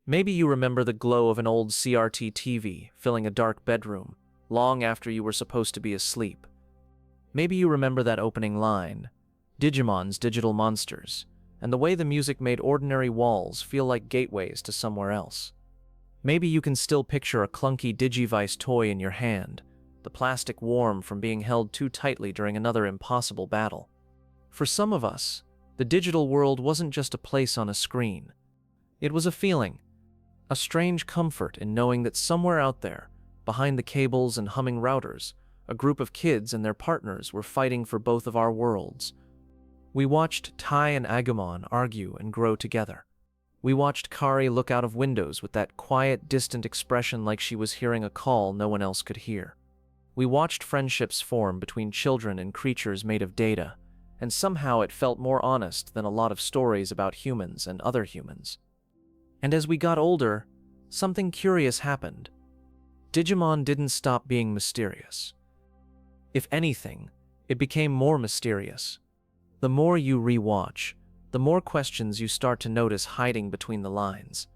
Maybe you remember the glow of an old CRT TV filling a dark bedroom, long after you were supposed to be asleep. Maybe you remember that opening line, Digimon's digital monsters, and the way the music made ordinary walls feel like gateways to somewhere else. Maybe you can still picture a clunky Digivice toy in your hand, the plastic warm from being held too tightly during another impossible battle. For some of us, the digital world wasn't just a place on a screen. It was a feeling, a strange comfort in knowing that somewhere out there, behind the cables and humming routers, a group of kids and their partners were fighting for both of our worlds. We watched Tai and Agumon argue and grow together. We watched Kari look out of windows with that quiet, distant expression like she was hearing a call no one else could hear. We watched friendships form between children and creatures made of data, and somehow it felt more honest than a lot of stories about humans and other humans. And as we got older, something curious happened. Digimon didn't stop being mysterious. If anything, it became more mysterious. The more you rewatch, the more questions you start to notice hiding between the lines.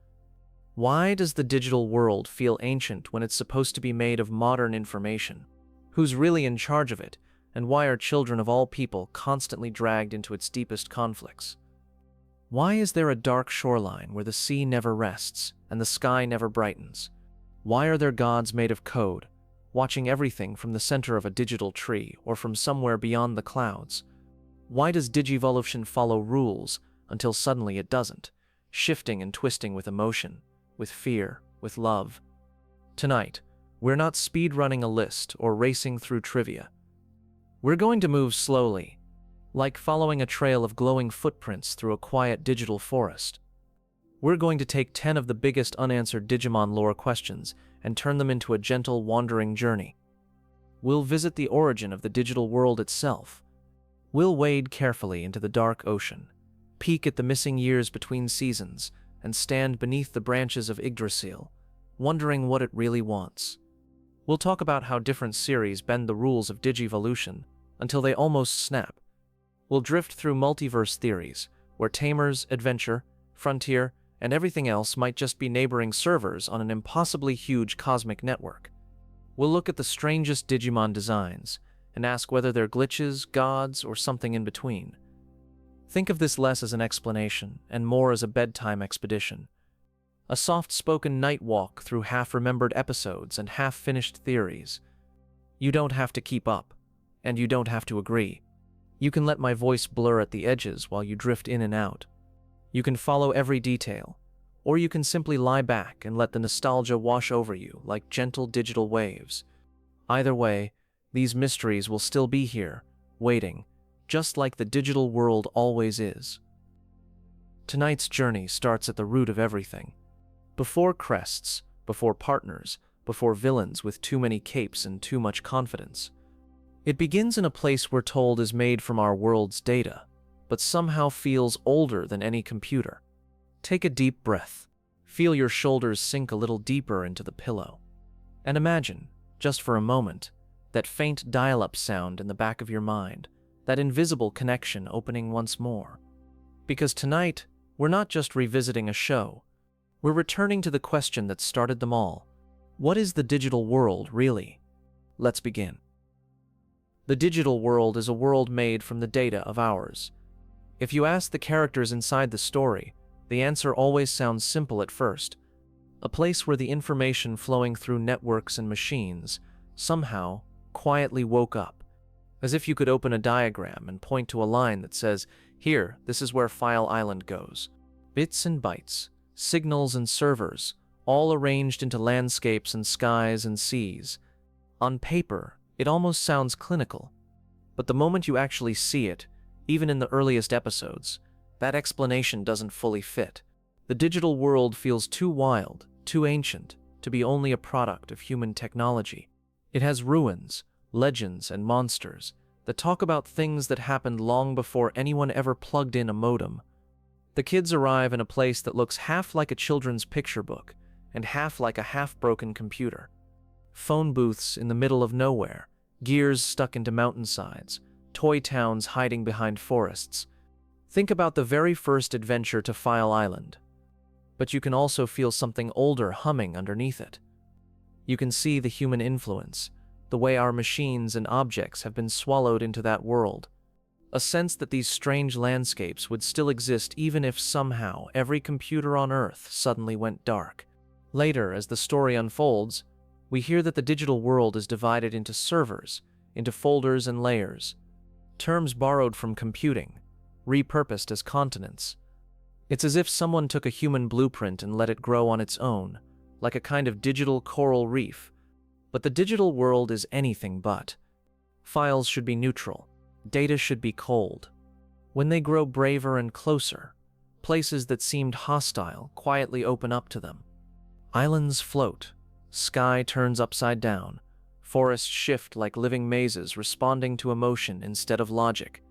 Why does the digital world feel ancient when it's supposed to be made of modern information? Who's really in charge of it, and why are children of all people constantly dragged into its deepest conflicts? Why is there a dark shoreline where the sea never rests and the sky never brightens? Why are there gods made of code, watching everything from the center of a digital tree or from somewhere beyond the clouds? Why does Digivolution follow rules until suddenly it doesn't, shifting and twisting with emotion, with fear, with love? Tonight, we're not speedrunning a list or racing through trivia. We're going to move slowly, like following a trail of glowing footprints through a quiet digital forest. We're going to take 10 of the biggest unanswered Digimon lore questions and turn them into a gentle, wandering journey. We'll visit the origin of the digital world itself. We'll wade carefully into the dark ocean, peek at the missing years between seasons, and stand beneath the branches of Yggdrasil, wondering what it really wants. We'll talk about how different series bend the rules of Digivolution until they almost snap. We'll drift through multiverse theories, where Tamers, Adventure, Frontier, and everything else might just be neighboring servers on an impossibly huge cosmic network. We'll look at the strangest Digimon designs and ask whether they're glitches, gods, or something in between. Think of this less as an explanation and more as a bedtime expedition. A soft-spoken night walk through half-remembered episodes and half-finished theories. You don't have to keep up, and you don't have to agree. You can let my voice blur at the edges while you drift in and out. You can follow every detail, or you can simply lie back and let the nostalgia wash over you like gentle digital waves. Either way, these mysteries will still be here, waiting, just like the digital world always is. Tonight's journey starts at the root of everything. Before crests, before partners, before villains with too many capes and too much confidence. It begins in a place we're told is made from our world's data, but somehow feels older than any computer. Take a deep breath. Feel your shoulders sink a little deeper into the pillow. And imagine, just for a moment, that faint dial-up sound in the back of your mind, that invisible connection opening once more. Because tonight, we're not just revisiting a show. We're returning to the question that started them all. What is the digital world, really? Let's begin. The digital world is a world made from the data of ours. If you ask the characters inside the story, the answer always sounds simple at first. A place where the information flowing through networks and machines somehow quietly woke up, as if you could open a diagram and point to a line that says, "Here, this is where File Island goes." Bits and bytes, signals and servers, all arranged into landscapes and skies and seas. On paper, it almost sounds clinical. But the moment you actually see it, even in the earliest episodes, that explanation doesn't fully fit. The digital world feels too wild, too ancient, to be only a product of human technology. It has ruins, legends, and monsters that talk about things that happened long before anyone ever plugged in a modem. The kids arrive in a place that looks half like a children's picture book and half like a half-broken computer. Phone booths in the middle of nowhere, gears stuck into mountainsides, toy towns hiding behind forests. Think about the very first adventure to File Island. but you can also feel something older humming underneath it. You can see the human influence, the way our machines and objects have been swallowed into that world. A sense that these strange landscapes would still exist even if somehow every computer on Earth suddenly went dark. Later, as the story unfolds, we hear that the digital world is divided into servers, into folders and layers, terms borrowed from computing, repurposed as continents. It's as if someone took a human blueprint and let it grow on its own, like a kind of digital coral reef. But the digital world is anything but. Files should be neutral. Data should be cold. When they grow braver and closer, places that seemed hostile quietly open up to them. Islands float. Sky turns upside down. Forests shift like living mazes responding to emotion instead of logic.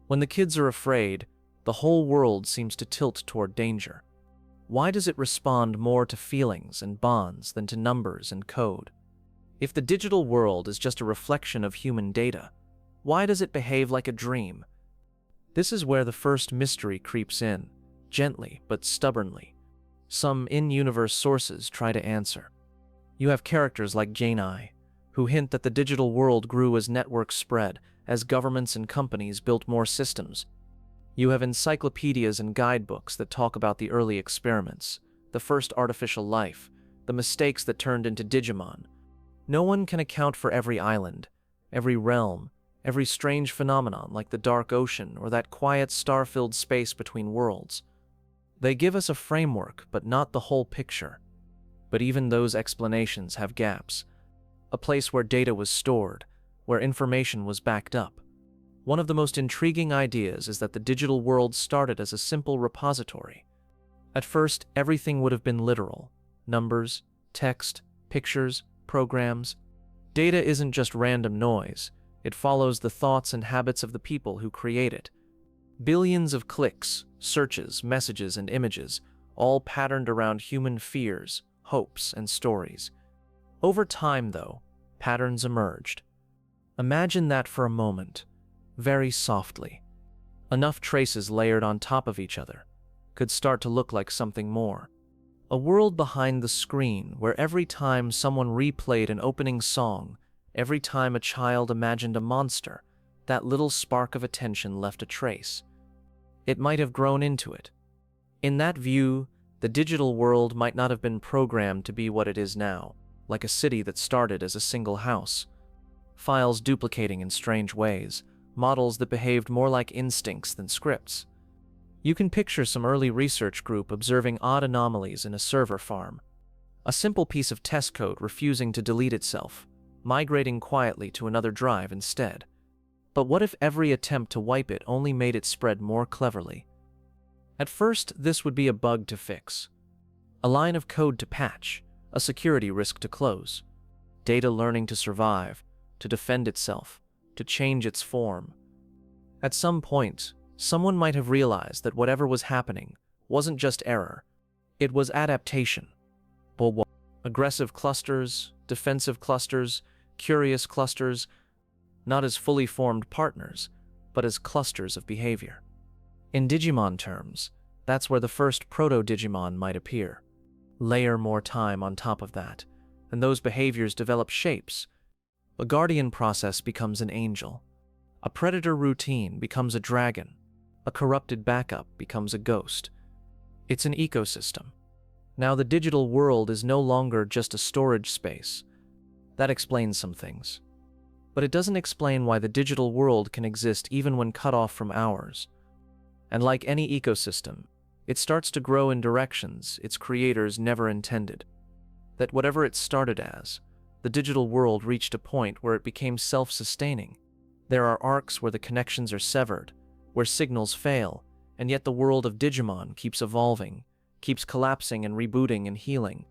When the kids are afraid, the whole world seems to tilt toward danger. Why does it respond more to feelings and bonds than to numbers and code? If the digital world is just a reflection of human data, why does it behave like a dream? This is where the first mystery creeps in, gently but stubbornly. Some in-universe sources try to answer. You have characters like Janai, who hint that the digital world grew as networks spread, as governments and companies built more systems. You have encyclopedias and guidebooks that talk about the early experiments, the first artificial life, the mistakes that turned into Digimon. No one can account for every island, every realm, every strange phenomenon like the dark ocean or that quiet star-filled space between worlds. They give us a framework, but not the whole picture. But even those explanations have gaps. A place where data was stored, where information was backed up. One of the most intriguing ideas is that the digital world started as a simple repository. At first, everything would have been literal. Numbers, text, pictures, programs. Data isn't just random noise. It follows the thoughts and habits of the people who create it. Billions of clicks, searches, messages, and images, all patterned around human fears, hopes, and stories. Over time, though, patterns emerged. Imagine that for a moment, very softly. Enough traces layered on top of each other could start to look like something more. A world behind the screen where every time someone replayed an opening song, every time a child imagined a monster, that little spark of attention left a trace. It might have grown into it. In that view, the digital world might not have been programmed to be what it is now, like a city that started as a single house. Files duplicating in strange ways, models that behaved more like instincts than scripts. You can picture some early research group observing odd anomalies in a server farm. A simple piece of test code refusing to delete itself, migrating quietly to another drive instead. But what if every attempt to wipe it only made it spread more cleverly? At first, this would be a bug to fix, a line of code to patch, a security risk to close, data learning to survive, to defend itself, to change its form. At some point, someone might have realized that whatever was happening wasn't just error, it was adaptation. Aggressive clusters, defensive clusters, curious clusters, not as fully formed partners, but as clusters of behavior. In Digimon terms, that's where the first proto-Digimon might appear. Layer more time on top of that, and those behaviors develop shapes. A guardian process becomes an angel. A predator routine becomes a dragon. A corrupted backup becomes a ghost. It's an ecosystem. Now the digital world is no longer just a storage space. That explains some things. But it doesn't explain why the digital world can exist even when cut off from ours. And like any ecosystem, it starts to grow in directions its creators never intended. That whatever it started as, the digital world reached a point where it became self-sustaining. There are arcs where the connections are severed, where signals fail, and yet the world of Digimon keeps evolving, keeps collapsing and rebooting and healing.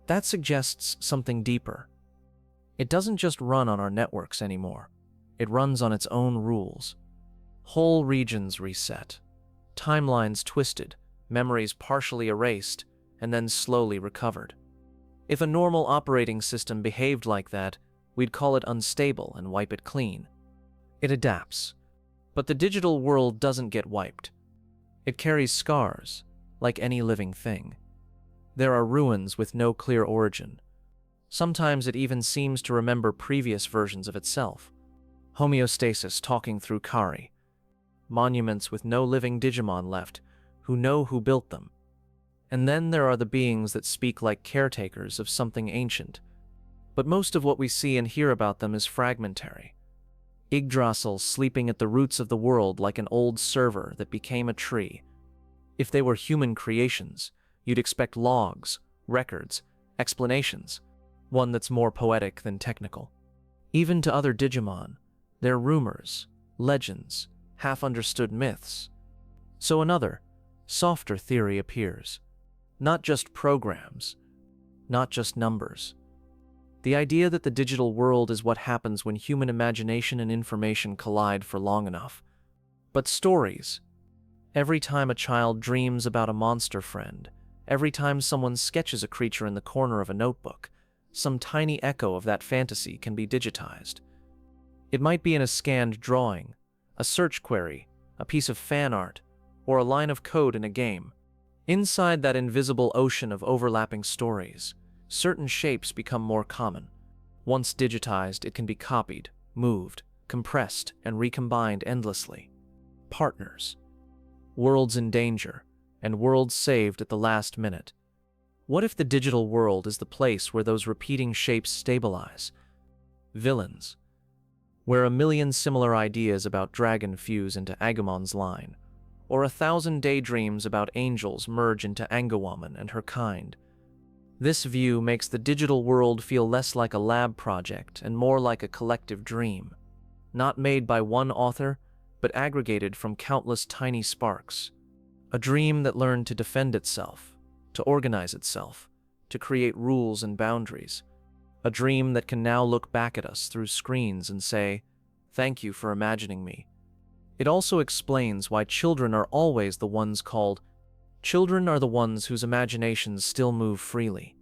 That suggests something deeper. It doesn't just run on our networks anymore. It runs on its own rules. Whole regions reset, timelines twisted, memories partially erased, and then slowly recovered. If a normal operating system behaved like that, we'd call it unstable and wipe it clean. It adapts. But the digital world doesn't get wiped. It carries scars, like any living thing. There are ruins with no clear origin. Sometimes it even seems to remember previous versions of itself. Homeostasis talking through Kari. Monuments with no living Digimon left, who know who built them. And then there are the beings that speak like caretakers of something ancient. But most of what we see and hear about them is fragmentary. Yggdrasil sleeping at the roots of the world like an old server that became a tree. If they were human creations, you'd expect logs, records, explanations, one that's more poetic than technical. Even to other Digimon, they're rumors, legends, half-understood myths. So another, softer theory appears. Not just programs, not just numbers. The idea that the digital world is what happens when human imagination and information collide for long enough. But stories. Every time a child dreams about a monster friend, every time someone sketches a creature in the corner of a notebook, some tiny echo of that fantasy can be digitized. It might be in a scanned drawing, a search query, a piece of fan art, or a line of code in a game. Inside that invisible ocean of overlapping stories, certain shapes become more common. Once digitized, it can be copied, moved, compressed, and recombined endlessly. Partners. Worlds in danger, and worlds saved at the last minute. What if the digital world is the place where those repeating shapes stabilize? Villains. Where a million similar ideas about dragon fuse into Agumon's line, or 1,000 daydreams about angels merge into Angawoman and her kind. This view makes the digital world feel less like a lab project and more like a collective dream, not made by one author, but aggregated from countless tiny sparks. A dream that learned to defend itself, to organize itself, to create rules and boundaries. A dream that can now look back at us through screens and say, "Thank you for imagining me." It also explains why children are always the ones called. Children are the ones whose imaginations still move freely.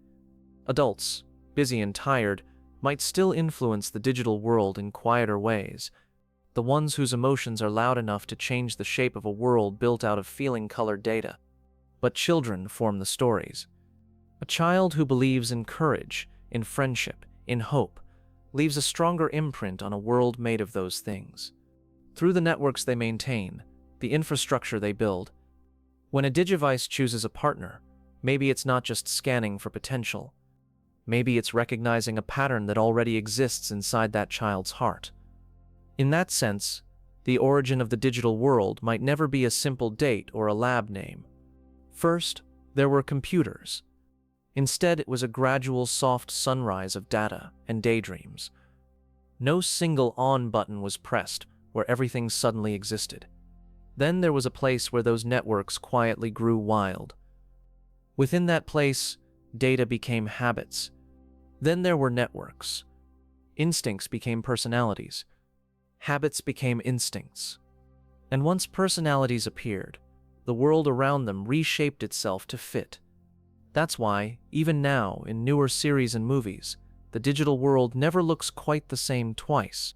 Adults, busy and tired, might still influence the digital world in quieter ways. The ones whose emotions are loud enough to change the shape of a world built out of feeling-colored data. But children form the stories. A child who believes in courage, in friendship, in hope, leaves a stronger imprint on a world made of those things. Through the networks they maintain, the infrastructure they build. When a Digivice chooses a partner, maybe it's not just scanning for potential. Maybe it's recognizing a pattern that already exists inside that child's heart. In that sense, the origin of the digital world might never be a simple date or a lab name. First, there were computers. Instead, it was a gradual soft sunrise of data and daydreams. No single on button was pressed where everything suddenly existed. Then there was a place where those networks quietly grew wild. Within that place, data became habits. Then there were networks. Instincts became personalities. Habits became instincts. And once personalities appeared, the world around them reshaped itself to fit. That's why, even now, in newer series and movies, the digital world never looks quite the same twice.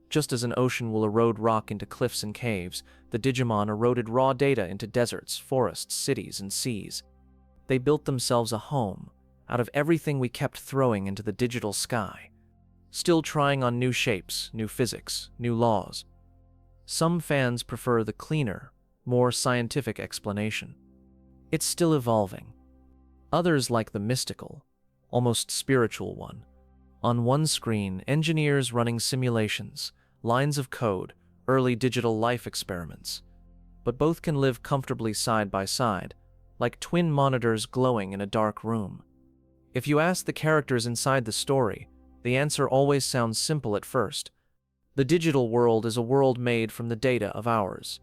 Just as an ocean will erode rock into cliffs and caves, the Digimon eroded raw data into deserts, forests, cities, and seas. They built themselves a home out of everything we kept throwing into the digital sky, still trying on new shapes, new physics, new laws. Some fans prefer the cleaner, more scientific explanation. It's still evolving. Others like the mystical, almost spiritual one. On one screen, engineers running simulations, lines of code, early digital life experiments. But both can live comfortably side by side, like twin monitors glowing in a dark room. If you ask the characters inside the story, the answer always sounds simple at first. The digital world is a world made from the data of ours.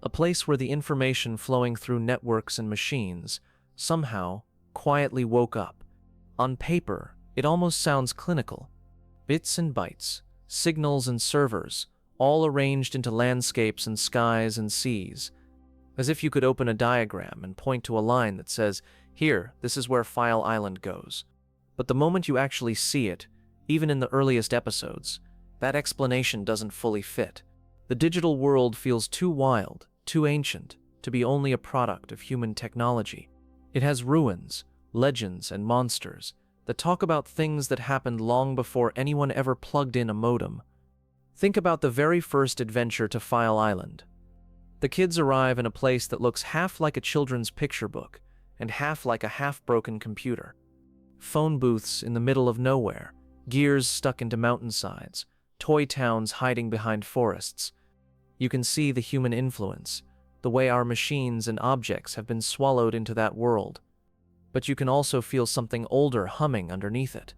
A place where the information flowing through networks and machines somehow quietly woke up. On paper, it almost sounds clinical. Bits and bytes, signals and servers, all arranged into landscapes and skies and seas. As if you could open a diagram and point to a line that says, "Here, this is where File Island goes." But the moment you actually see it, even in the earliest episodes, that explanation doesn't fully fit. The digital world feels too wild, too ancient, to be only a product of human technology. It has ruins, legends, and monsters that talk about things that happened long before anyone ever plugged in a modem. Think about the very first adventure to File Island. The kids arrive in a place that looks half like a children's picture book and half like a half-broken computer. Phone booths in the middle of nowhere, gears stuck into mountainsides, toy towns hiding behind forests. You can see the human influence, the way our machines and objects have been swallowed into that world. But you can also feel something older humming underneath it.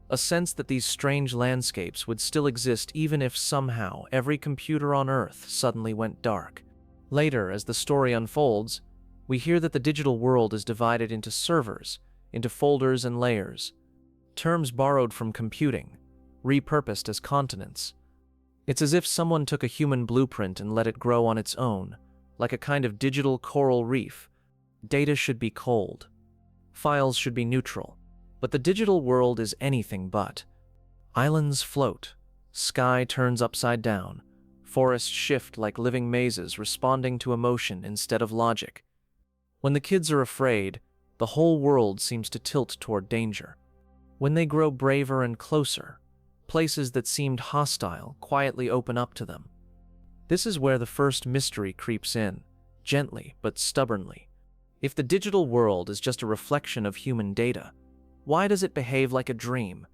A sense that these strange landscapes would still exist even if somehow every computer on Earth suddenly went dark. Later, as the story unfolds, we hear that the digital world is divided into servers, into folders and layers, terms borrowed from computing, repurposed as continents. It's as if someone took a human blueprint and let it grow on its own, like a kind of digital coral reef. Data should be cold. Files should be neutral. But the digital world is anything but. Islands float. Sky turns upside down. Forests shift like living mazes responding to emotion instead of logic. When the kids are afraid, the whole world seems to tilt toward danger. When they grow braver and closer, places that seemed hostile quietly open up to them. This is where the first mystery creeps in, gently but stubbornly. If the digital world is just a reflection of human data, why does it behave like a dream?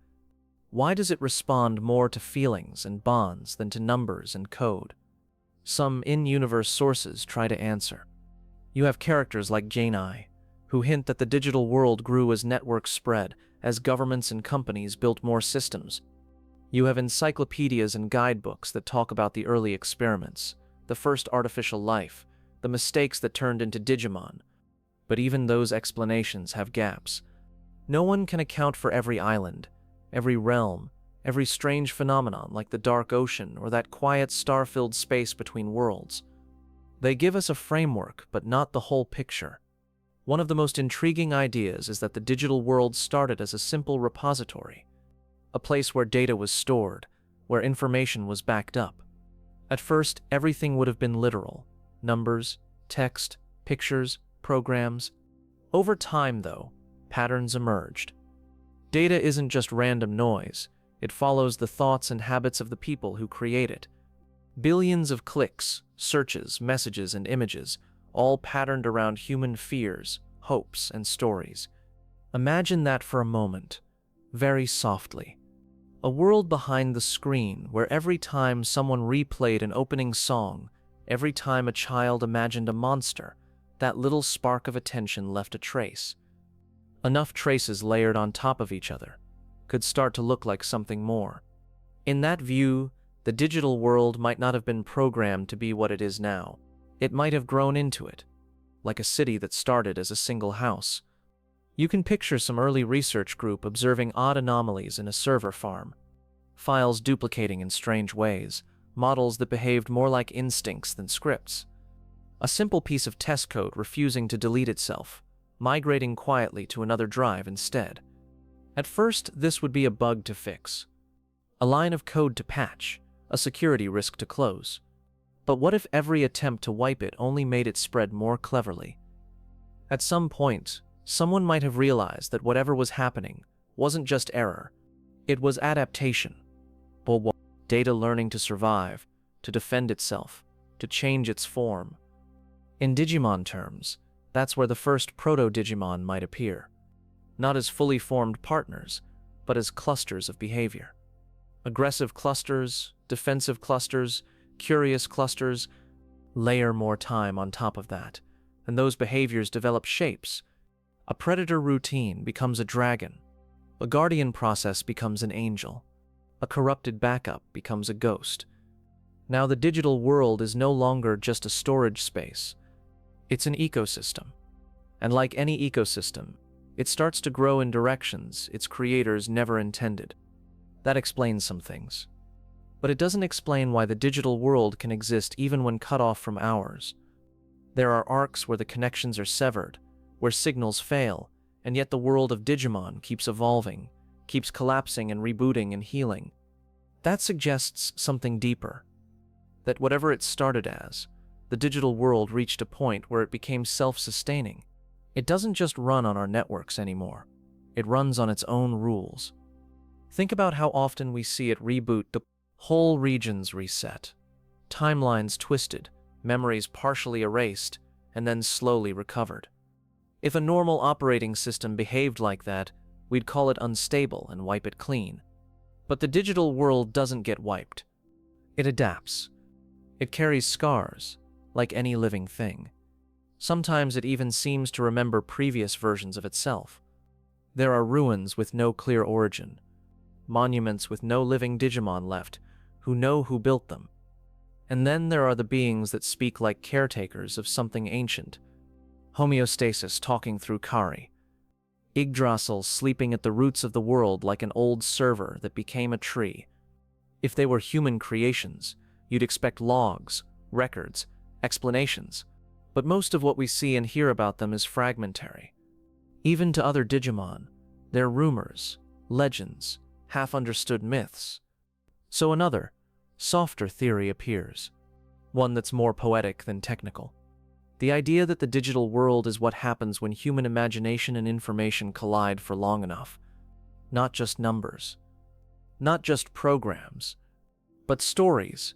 Why does it respond more to feelings and bonds than to numbers and code? Some in-universe sources try to answer. You have characters like Janai, who hint that the digital world grew as networks spread, as governments and companies built more systems. You have encyclopedias and guidebooks that talk about the early experiments, the first artificial life, the mistakes that turned into Digimon. But even those explanations have gaps. No one can account for every island, every realm, every strange phenomenon like the dark ocean or that quiet star-filled space between worlds. They give us a framework, but not the whole picture. One of the most intriguing ideas is that the digital world started as a simple repository, a place where data was stored, where information was backed up. At first, everything would have been literal: numbers, text, pictures, programs. Over time, though, patterns emerged. Data isn't just random noise, it follows the thoughts and habits of the people who create it. Billions of clicks, searches, messages, and images, all patterned around human fears, hopes, and stories. Imagine that for a moment, very softly. A world behind the screen where every time someone replayed an opening song, every time a child imagined a monster, that little spark of attention left a trace. Enough traces layered on top of each other could start to look like something more. In that view, the digital world might not have been programmed to be what it is now. It might have grown into it, like a city that started as a single house. You can picture some early research group observing odd anomalies in a server farm, files duplicating in strange ways, models that behaved more like instincts than scripts. A simple piece of test code refusing to delete itself, migrating quietly to another drive instead. At first, this would be a bug to fix, a line of code to patch, a security risk to close. But what if every attempt to wipe it only made it spread more cleverly? At some point, someone might have realized that whatever was happening wasn't just error, it was adaptation. Data learning to survive, to defend itself, to change its form. In Digimon terms, that's where the first proto-Digimon might appear. Not as fully formed partners, but as clusters of behavior. Aggressive clusters, defensive clusters, curious clusters. Layer more time on top of that, and those behaviors develop shapes. A predator routine becomes a dragon. A guardian process becomes an angel. A corrupted backup becomes a ghost. Now the digital world is no longer just a storage space. It's an ecosystem. And like any ecosystem, it starts to grow in directions its creators never intended. That explains some things. But it doesn't explain why the digital world can exist even when cut off from ours. There are arcs where the connections are severed, where signals fail, and yet the world of Digimon keeps evolving, keeps collapsing and rebooting and healing. That suggests something deeper. That whatever it started as, the digital world reached a point where it became self-sustaining. It doesn't just run on our networks anymore. It runs on its own rules. Think about how often we see it reboot, the whole regions reset, timelines twisted, memories partially erased, and then slowly recovered. If a normal operating system behaved like that, we'd call it unstable and wipe it clean. But the digital world doesn't get wiped. It adapts. It carries scars, like any living thing. Sometimes it even seems to remember previous versions of itself. There are ruins with no clear origin, monuments with no living Digimon left who know who built them. And then there are the beings that speak like caretakers of something ancient. Homeostasis talking through Kari. Yggdrasil sleeping at the roots of the world like an old server that became a tree. If they were human creations, you'd expect logs, records, explanations. But most of what we see and hear about them is fragmentary. Even to other Digimon, they're rumors, legends, half-understood myths. So another, softer theory appears, one that's more poetic than technical. The idea that the digital world is what happens when human imagination and information collide for long enough. Not just numbers, not just programs, but stories.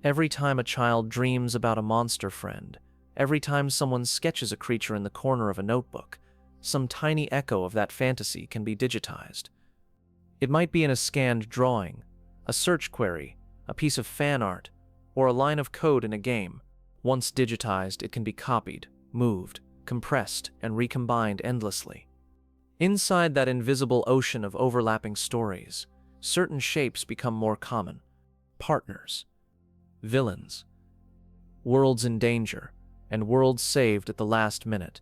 Every time a child dreams about a monster friend, every time someone sketches a creature in the corner of a notebook, some tiny echo of that fantasy can be digitized. It might be in a scanned drawing, a search query, a piece of fan art, or a line of code in a game. Once digitized, it can be copied, moved, compressed, and recombined endlessly. Inside that invisible ocean of overlapping stories, certain shapes become more common. Partners, villains, worlds in danger, and worlds saved at the last minute.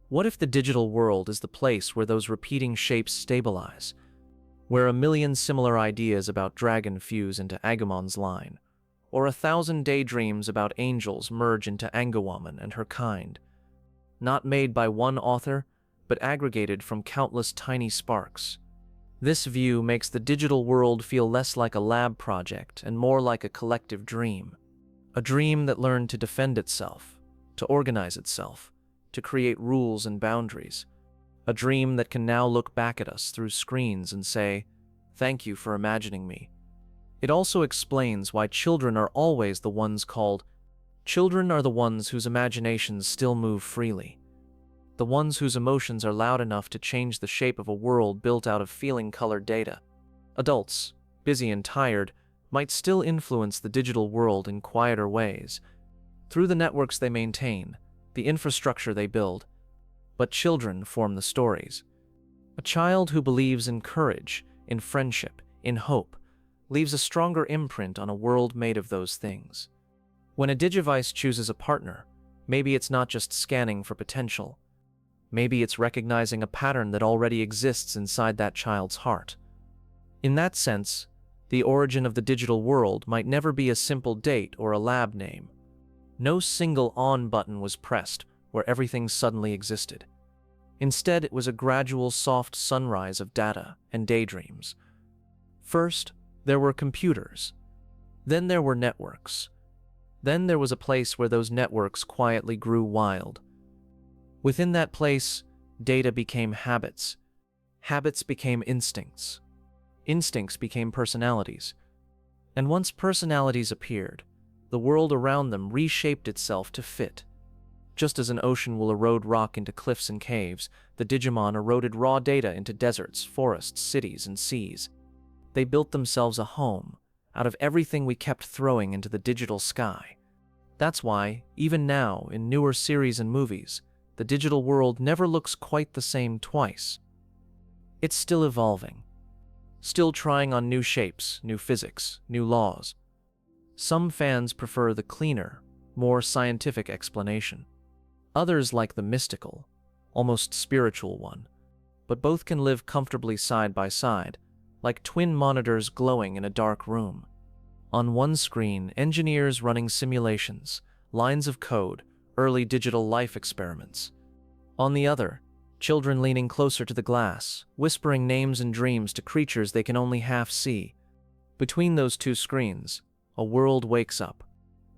What if the digital world is the place where those repeating shapes stabilize, where a million similar ideas about dragon fuse into Agumon's line, or 1,000 daydreams about angels merge into Angawoman and her kind, not made by one author, but aggregated from countless tiny sparks? This view makes the digital world feel less like a lab project and more like a collective dream. A dream that learned to defend itself, to organize itself, to create rules and boundaries. A dream that can now look back at us through screens and say, "Thank you for imagining me." It also explains why children are always the ones called. Children are the ones whose imaginations still move freely. The ones whose emotions are loud enough to change the shape of a world built out of feeling-colored data. Adults, busy and tired, might still influence the digital world in quieter ways, through the networks they maintain, the infrastructure they build. But children form the stories. A child who believes in courage, in friendship, in hope, leaves a stronger imprint on a world made of those things. When a Digivice chooses a partner, maybe it's not just scanning for potential. Maybe it's recognizing a pattern that already exists inside that child's heart. In that sense, the origin of the digital world might never be a simple date or a lab name. No single on button was pressed where everything suddenly existed. Instead, it was a gradual, soft sunrise of data and daydreams. First, there were computers. Then there were networks. Then there was a place where those networks quietly grew wild. Within that place, data became habits. Habits became instincts. Instincts became personalities. And once personalities appeared, the world around them reshaped itself to fit. Just as an ocean will erode rock into cliffs and caves, the Digimon eroded raw data into deserts, forests, cities, and seas. They built themselves a home out of everything we kept throwing into the digital sky. That's why, even now, in newer series and movies, the digital world never looks quite the same twice. It's still evolving, still trying on new shapes, new physics, new laws. Some fans prefer the cleaner, more scientific explanation. Others like the mystical, almost spiritual one. But both can live comfortably side by side, like twin monitors glowing in a dark room. On one screen, engineers running simulations, lines of code, early digital life experiments. On the other, children leaning closer to the glass, whispering names and dreams to creatures they can only half see. Between those two screens, a world wakes up.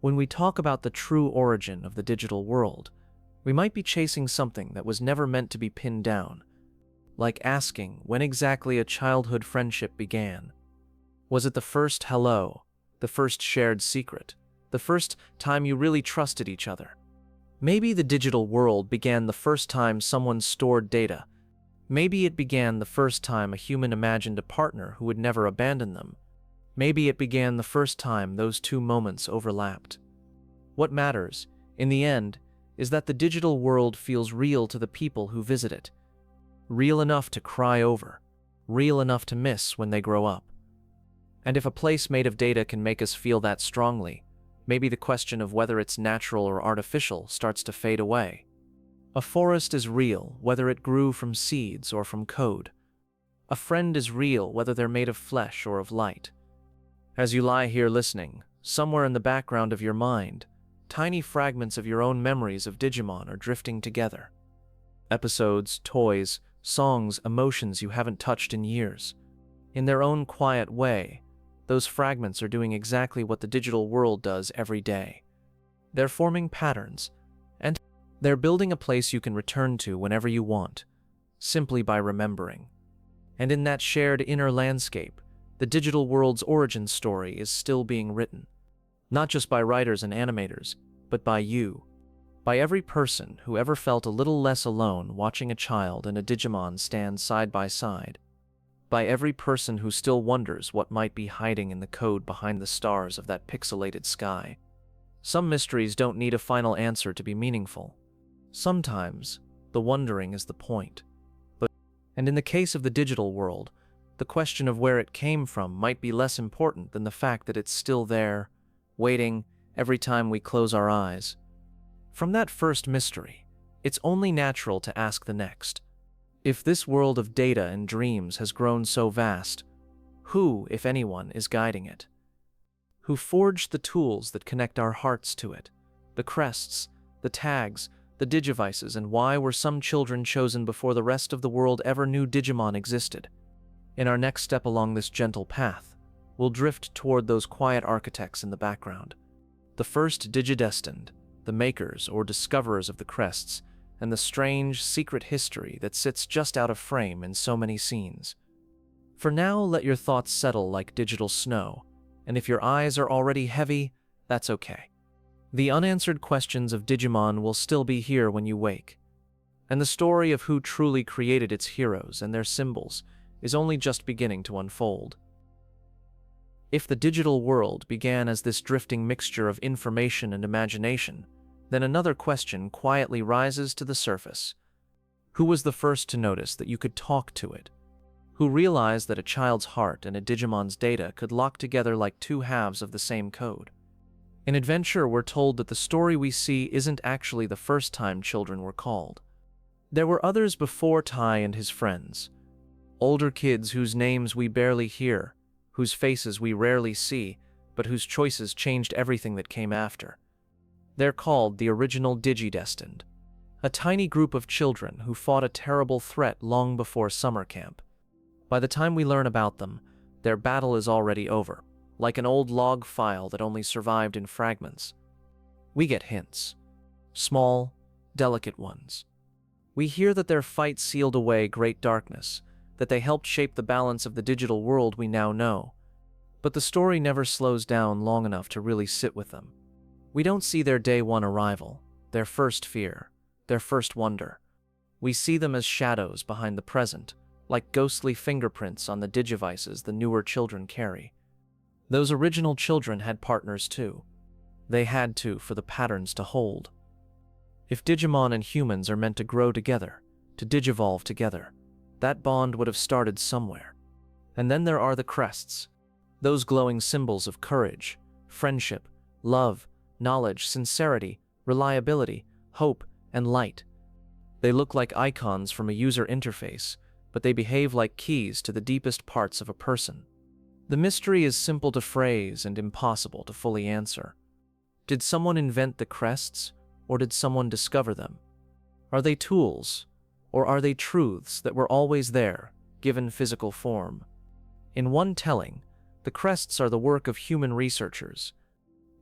When we talk about the true origin of the digital world, We might be chasing something that was never meant to be pinned down, like asking when exactly a childhood friendship began. Was it the first hello, the first shared secret, the first time you really trusted each other? Maybe the digital world began the first time someone stored data. Maybe it began the first time a human imagined a partner who would never abandon them. Maybe it began the first time those two moments overlapped. What matters, in the end, is that the digital world feels real to the people who visit it. Real enough to cry over, real enough to miss when they grow up. And if a place made of data can make us feel that strongly, maybe the question of whether it's natural or artificial starts to fade away. A forest is real, whether it grew from seeds or from code. A friend is real, whether they're made of flesh or of light. As you lie here listening, somewhere in the background of your mind, tiny fragments of your own memories of Digimon are drifting together. Episodes, toys, songs, emotions you haven't touched in years. In their own quiet way, those fragments are doing exactly what the digital world does every day. They're forming patterns, and they're building a place you can return to whenever you want, simply by remembering. And in that shared inner landscape, the digital world's origin story is still being written. Not just by writers and animators, but by you. By every person who ever felt a little less alone watching a child and a Digimon stand side by side. By every person who still wonders what might be hiding in the code behind the stars of that pixelated sky. Some mysteries don't need a final answer to be meaningful. Sometimes, the wondering is the point. And in the case of the digital world, the question of where it came from might be less important than the fact that it's still there, waiting every time we close our eyes. From that first mystery, it's only natural to ask the next. If this world of data and dreams has grown so vast, who, if anyone, is guiding it? Who forged the tools that connect our hearts to it? The crests, the tags, the digivices, and why were some children chosen before the rest of the world ever knew Digimon existed? In our next step along this gentle path, we'll drift toward those quiet architects in the background. The first DigiDestined, the makers or discoverers of the crests, and the strange, secret history that sits just out of frame in so many scenes. For now, let your thoughts settle like digital snow, and if your eyes are already heavy, that's okay. The unanswered questions of Digimon will still be here when you wake, and the story of who truly created its heroes and their symbols is only just beginning to unfold. If the digital world began as this drifting mixture of information and imagination, then another question quietly rises to the surface. Who was the first to notice that you could talk to it? Who realized that a child's heart and a Digimon's data could lock together like two halves of the same code? In Adventure, we're told that the story we see isn't actually the first time children were called. There were others before Tai and his friends. Older kids whose names we barely hear, whose faces we rarely see, but whose choices changed everything that came after. They're called the original DigiDestined, a tiny group of children who fought a terrible threat long before summer camp. By the time we learn about them, their battle is already over, like an old log file that only survived in fragments. We get hints, small, delicate ones. We hear that their fight sealed away great darkness, that they helped shape the balance of the digital world we now know. But the story never slows down long enough to really sit with them. We don't see their day one arrival, their first fear, their first wonder. We see them as shadows behind the present, like ghostly fingerprints on the digivices the newer children carry. Those original children had partners too. They had to for the patterns to hold. If Digimon and humans are meant to grow together, to digivolve together, that bond would have started somewhere. And then there are the crests, those glowing symbols of courage, friendship, love, knowledge, sincerity, reliability, hope, and light. They look like icons from a user interface, but they behave like keys to the deepest parts of a person. The mystery is simple to phrase and impossible to fully answer. Did someone invent the crests, or did someone discover them? Are they tools, or are they truths that were always there, given physical form? In one telling, the crests are the work of human researchers.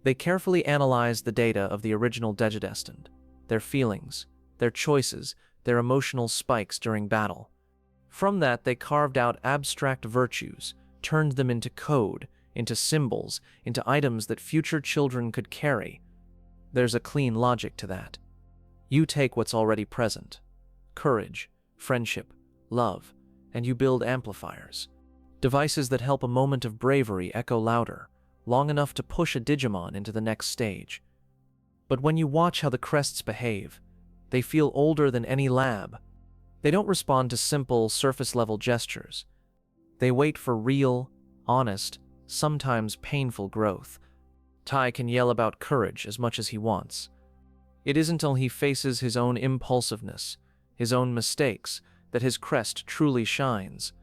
They carefully analyzed the data of the original DigiDestined, their feelings, their choices, their emotional spikes during battle. From that, they carved out abstract virtues, turned them into code, into symbols, into items that future children could carry. There's a clean logic to that. You take what's already present, courage, friendship, love, and you build amplifiers. Devices that help a moment of bravery echo louder, long enough to push a Digimon into the next stage. But when you watch how the Crests behave, they feel older than any lab. They don't respond to simple, surface-level gestures. They wait for real, honest, sometimes painful growth. Tai can yell about courage as much as he wants. It isn't until he faces his own impulsiveness, his own mistakes, that his crest truly shines.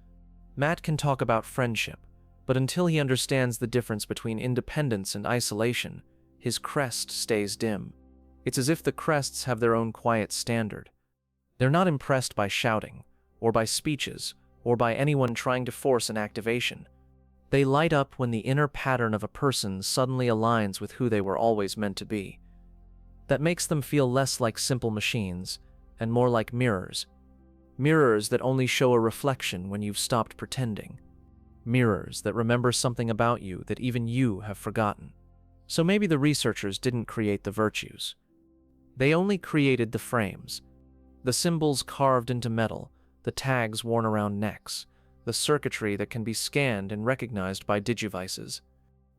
Matt can talk about friendship, but until he understands the difference between independence and isolation, his crest stays dim. It's as if the Crests have their own quiet standard. They're not impressed by shouting, or by speeches, or by anyone trying to force an activation. They light up when the inner pattern of a person suddenly aligns with who they were always meant to be. That makes them feel less like simple machines, and more like mirrors. Mirrors that only show a reflection when you've stopped pretending. Mirrors that remember something about you that even you have forgotten. So maybe the researchers didn't create the virtues. They only created the frames. The symbols carved into metal, the tags worn around necks, the circuitry that can be scanned and recognized by digivices.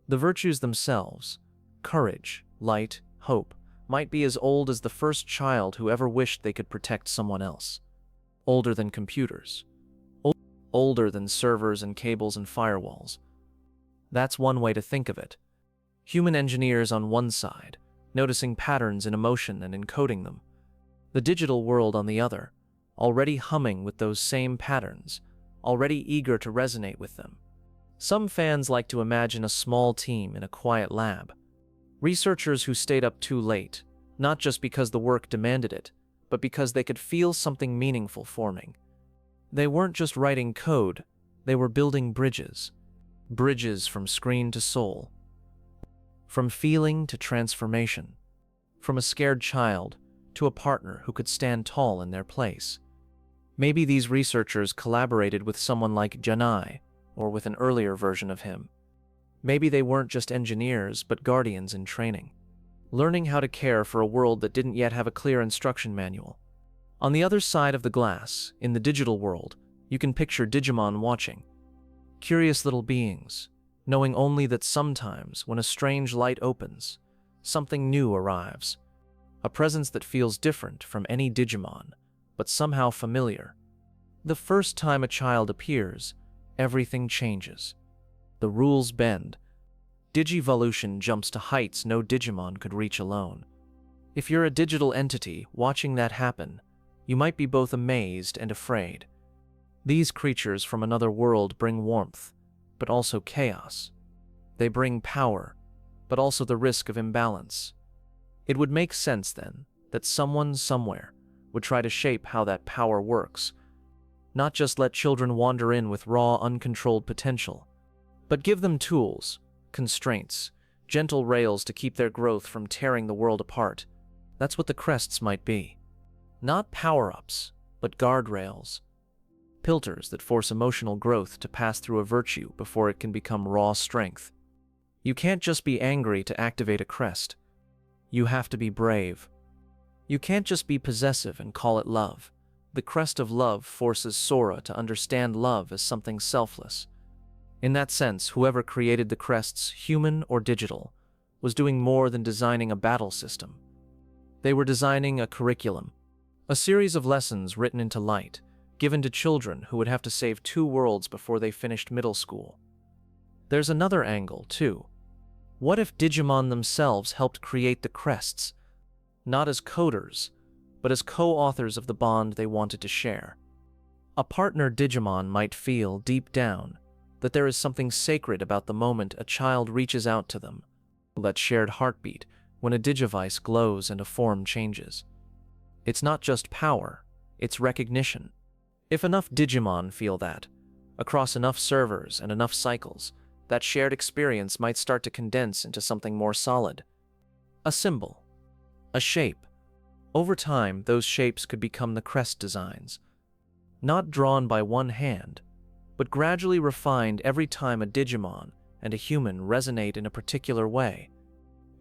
The virtues themselves, courage, light, hope, might be as old as the first child who ever wished they could protect someone else. Older than computers. Older than servers and cables and firewalls. That's one way to think of it. Human engineers on one side, noticing patterns in emotion and encoding them. The digital world on the other, already humming with those same patterns, already eager to resonate with them. Some fans like to imagine a small team in a quiet lab. Researchers who stayed up too late, not just because the work demanded it, but because they could feel something meaningful forming. They weren't just writing code, they were building bridges. Bridges from screen to soul. From feeling to transformation. From a scared child to a partner who could stand tall in their place. Maybe these researchers collaborated with someone like Janai, or with an earlier version of him. Maybe they weren't just engineers, but guardians in training. Learning how to care for a world that didn't yet have a clear instruction manual. On the other side of the glass, in the digital world, you can picture Digimon watching. Curious little beings, knowing only that sometimes, when a strange light opens, something new arrives. A presence that feels different from any Digimon, but somehow familiar. The first time a child appears, everything changes. The rules bend. Digivolution jumps to heights no Digimon could reach alone. If you're a digital entity watching that happen, you might be both amazed and afraid. These creatures from another world bring warmth, but also chaos. They bring power, but also the risk of imbalance. It would make sense, then, that someone somewhere would try to shape how that power works, not just let children wander in with raw, uncontrolled potential, but give them tools, constraints, gentle rails to keep their growth from tearing the world apart. That's what the Crests might be. Not power-ups, but guardrails. Filters that force emotional growth to pass through a virtue before it can become raw strength. You can't just be angry to activate a Crest. You have to be brave. You can't just be possessive and call it love. The Crest of Love forces Sora to understand love as something selfless. In that sense, whoever created the Crests, human or digital, was doing more than designing a battle system. They were designing a curriculum, a series of lessons written into light, given to children who would have to save 2 worlds before they finished middle school. There's another angle, too. What if Digimon themselves helped create the Crests, not as coders, but as co-authors of the bond they wanted to share? A partner Digimon might feel, deep down, that there is something sacred about the moment a child reaches out to them, that shared heartbeat when a Digivice glows and a form changes. It's not just power, it's recognition. If enough Digimon feel that, across enough servers and enough cycles, that shared experience might start to condense into something more solid. A symbol, a shape, Over time, those shapes could become the crest designs, not drawn by one hand, but gradually refined every time a Digimon and a human resonate in a particular way.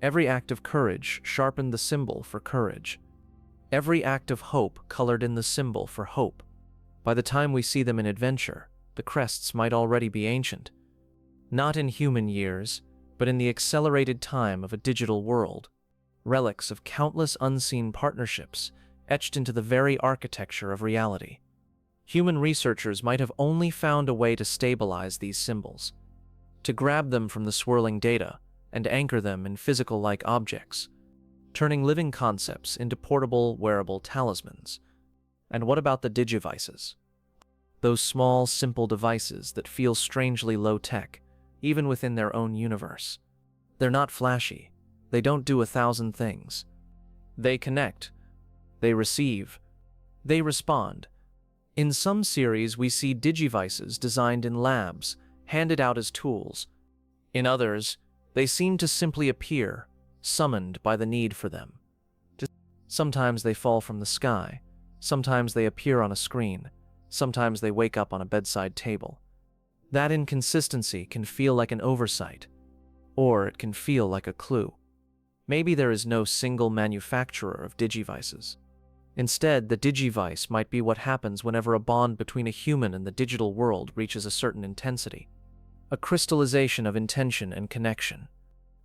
Every act of courage sharpened the symbol for courage. Every act of hope colored in the symbol for hope. By the time we see them in adventure, the crests might already be ancient. Not in human years, but in the accelerated time of a digital world. Relics of countless unseen partnerships etched into the very architecture of reality. Human researchers might have only found a way to stabilize these symbols, to grab them from the swirling data and anchor them in physical-like objects, turning living concepts into portable, wearable talismans. And what about the Digivices? Those small, simple devices that feel strangely low-tech, even within their own universe. They're not flashy. They don't do 1,000 things. They connect. They receive. They respond. In some series, we see Digivices designed in labs, handed out as tools. In others, they seem to simply appear, summoned by the need for them. Sometimes they fall from the sky. Sometimes they appear on a screen. Sometimes they wake up on a bedside table. That inconsistency can feel like an oversight, or it can feel like a clue. Maybe there is no single manufacturer of Digivices. Instead, the Digivice might be what happens whenever a bond between a human and the digital world reaches a certain intensity. A crystallization of intention and connection.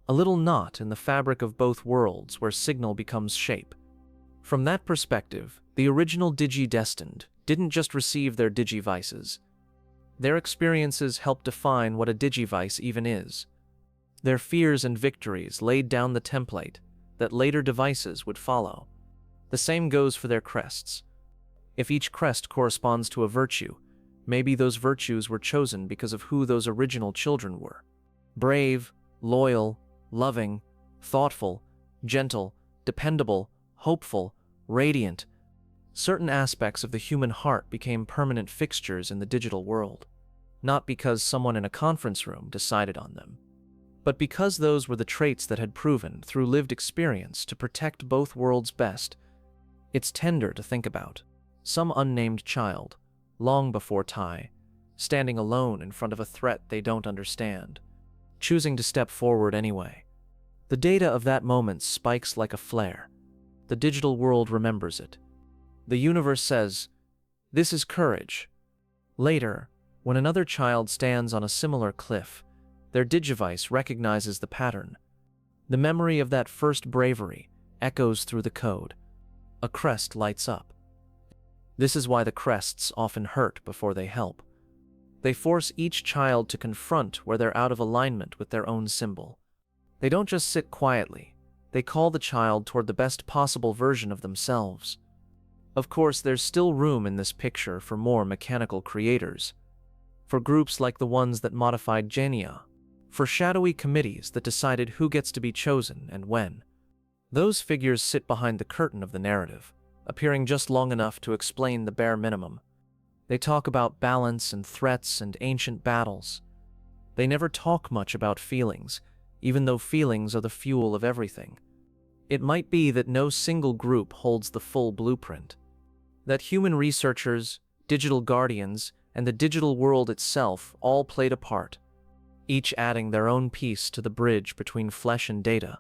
A little knot in the fabric of both worlds where signal becomes shape. From that perspective, the original DigiDestined didn't just receive their Digivices. Their experiences helped define what a Digivice even is. Their fears and victories laid down the template that later devices would follow. The same goes for their crests. If each crest corresponds to a virtue, maybe those virtues were chosen because of who those original children were. Brave, loyal, loving, thoughtful, gentle, dependable, hopeful, radiant. Certain aspects of the human heart became permanent fixtures in the digital world, not because someone in a conference room decided on them, but because those were the traits that had proven through lived experience to protect both worlds best. It's tender to think about. Some unnamed child, long before Tai, standing alone in front of a threat they don't understand, choosing to step forward anyway. The data of that moment spikes like a flare. The digital world remembers it. The universe says, "This is courage." Later, when another child stands on a similar cliff, their Digivice recognizes the pattern. The memory of that first bravery echoes through the code. A crest lights up. This is why the crests often hurt before they help. They force each child to confront where they're out of alignment with their own symbol. They don't just sit quietly. They call the child toward the best possible version of themselves. Of course, there's still room in this picture for more mechanical creators, for groups like the ones that modified Genia, for shadowy committees that decided who gets to be chosen and when. Those figures sit behind the curtain of the narrative, appearing just long enough to explain the bare minimum. They talk about balance and threats and ancient battles. They never talk much about feelings, even though feelings are the fuel of everything. It might be that no single group holds the full blueprint. That human researchers, digital guardians, and the digital world itself all played a part, each adding their own piece to the bridge between flesh and data.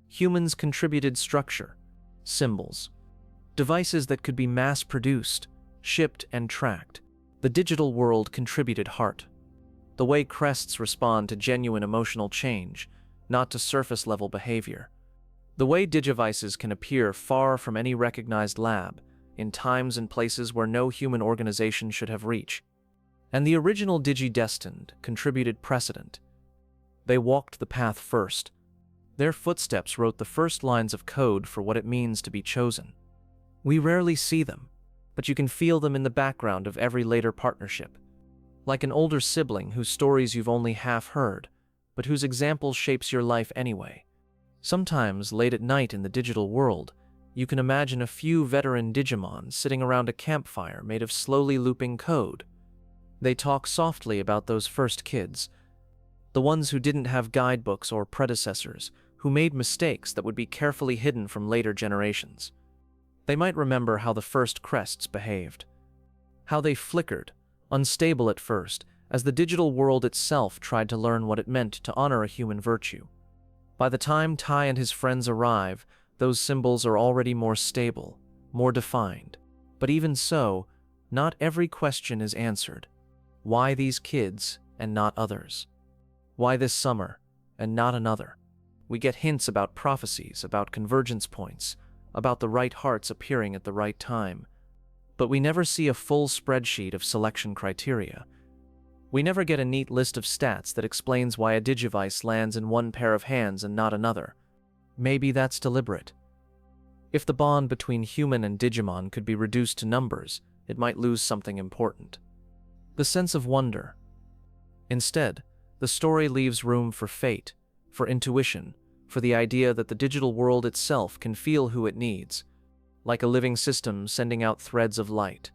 Humans contributed structure, symbols, devices that could be mass-produced, shipped, and tracked. The digital world contributed heart. The way crests respond to genuine emotional change, not to surface-level behavior. The way Digivices can appear far from any recognized lab, in times and places where no human organization should have reach. And the original DigiDestined contributed precedent. They walked the path first. Their footsteps wrote the first lines of code for what it means to be chosen. We rarely see them, but you can feel them in the background of every later partnership. Like an older sibling whose stories you've only half heard, but whose example shapes your life anyway. Sometimes, late at night in the digital world, you can imagine a few veteran Digimon sitting around a campfire made of slowly looping code. They talk softly about those first kids, the ones who didn't have guidebooks or predecessors, who made mistakes that would be carefully hidden from later generations. They might remember how the first Crests behaved, how they flickered, unstable at first, as the digital world itself tried to learn what it meant to honor a human virtue. By the time Tai and his friends arrive, those symbols are already more stable, more defined. But even so, not every question is answered. Why these kids and not others? Why this summer and not another? We get hints about prophecies, about convergence points, about the right hearts appearing at the right time. But we never see a full spreadsheet of selection criteria. We never get a neat list of stats that explains why a Digivice lands in one pair of hands and not another. Maybe that's deliberate. If the bond between human and Digimon could be reduced to numbers, it might lose something important: the sense of wonder. Instead, the story leaves room for fate, for intuition, for the idea that the digital world itself can feel who it needs, like a living system sending out threads of light,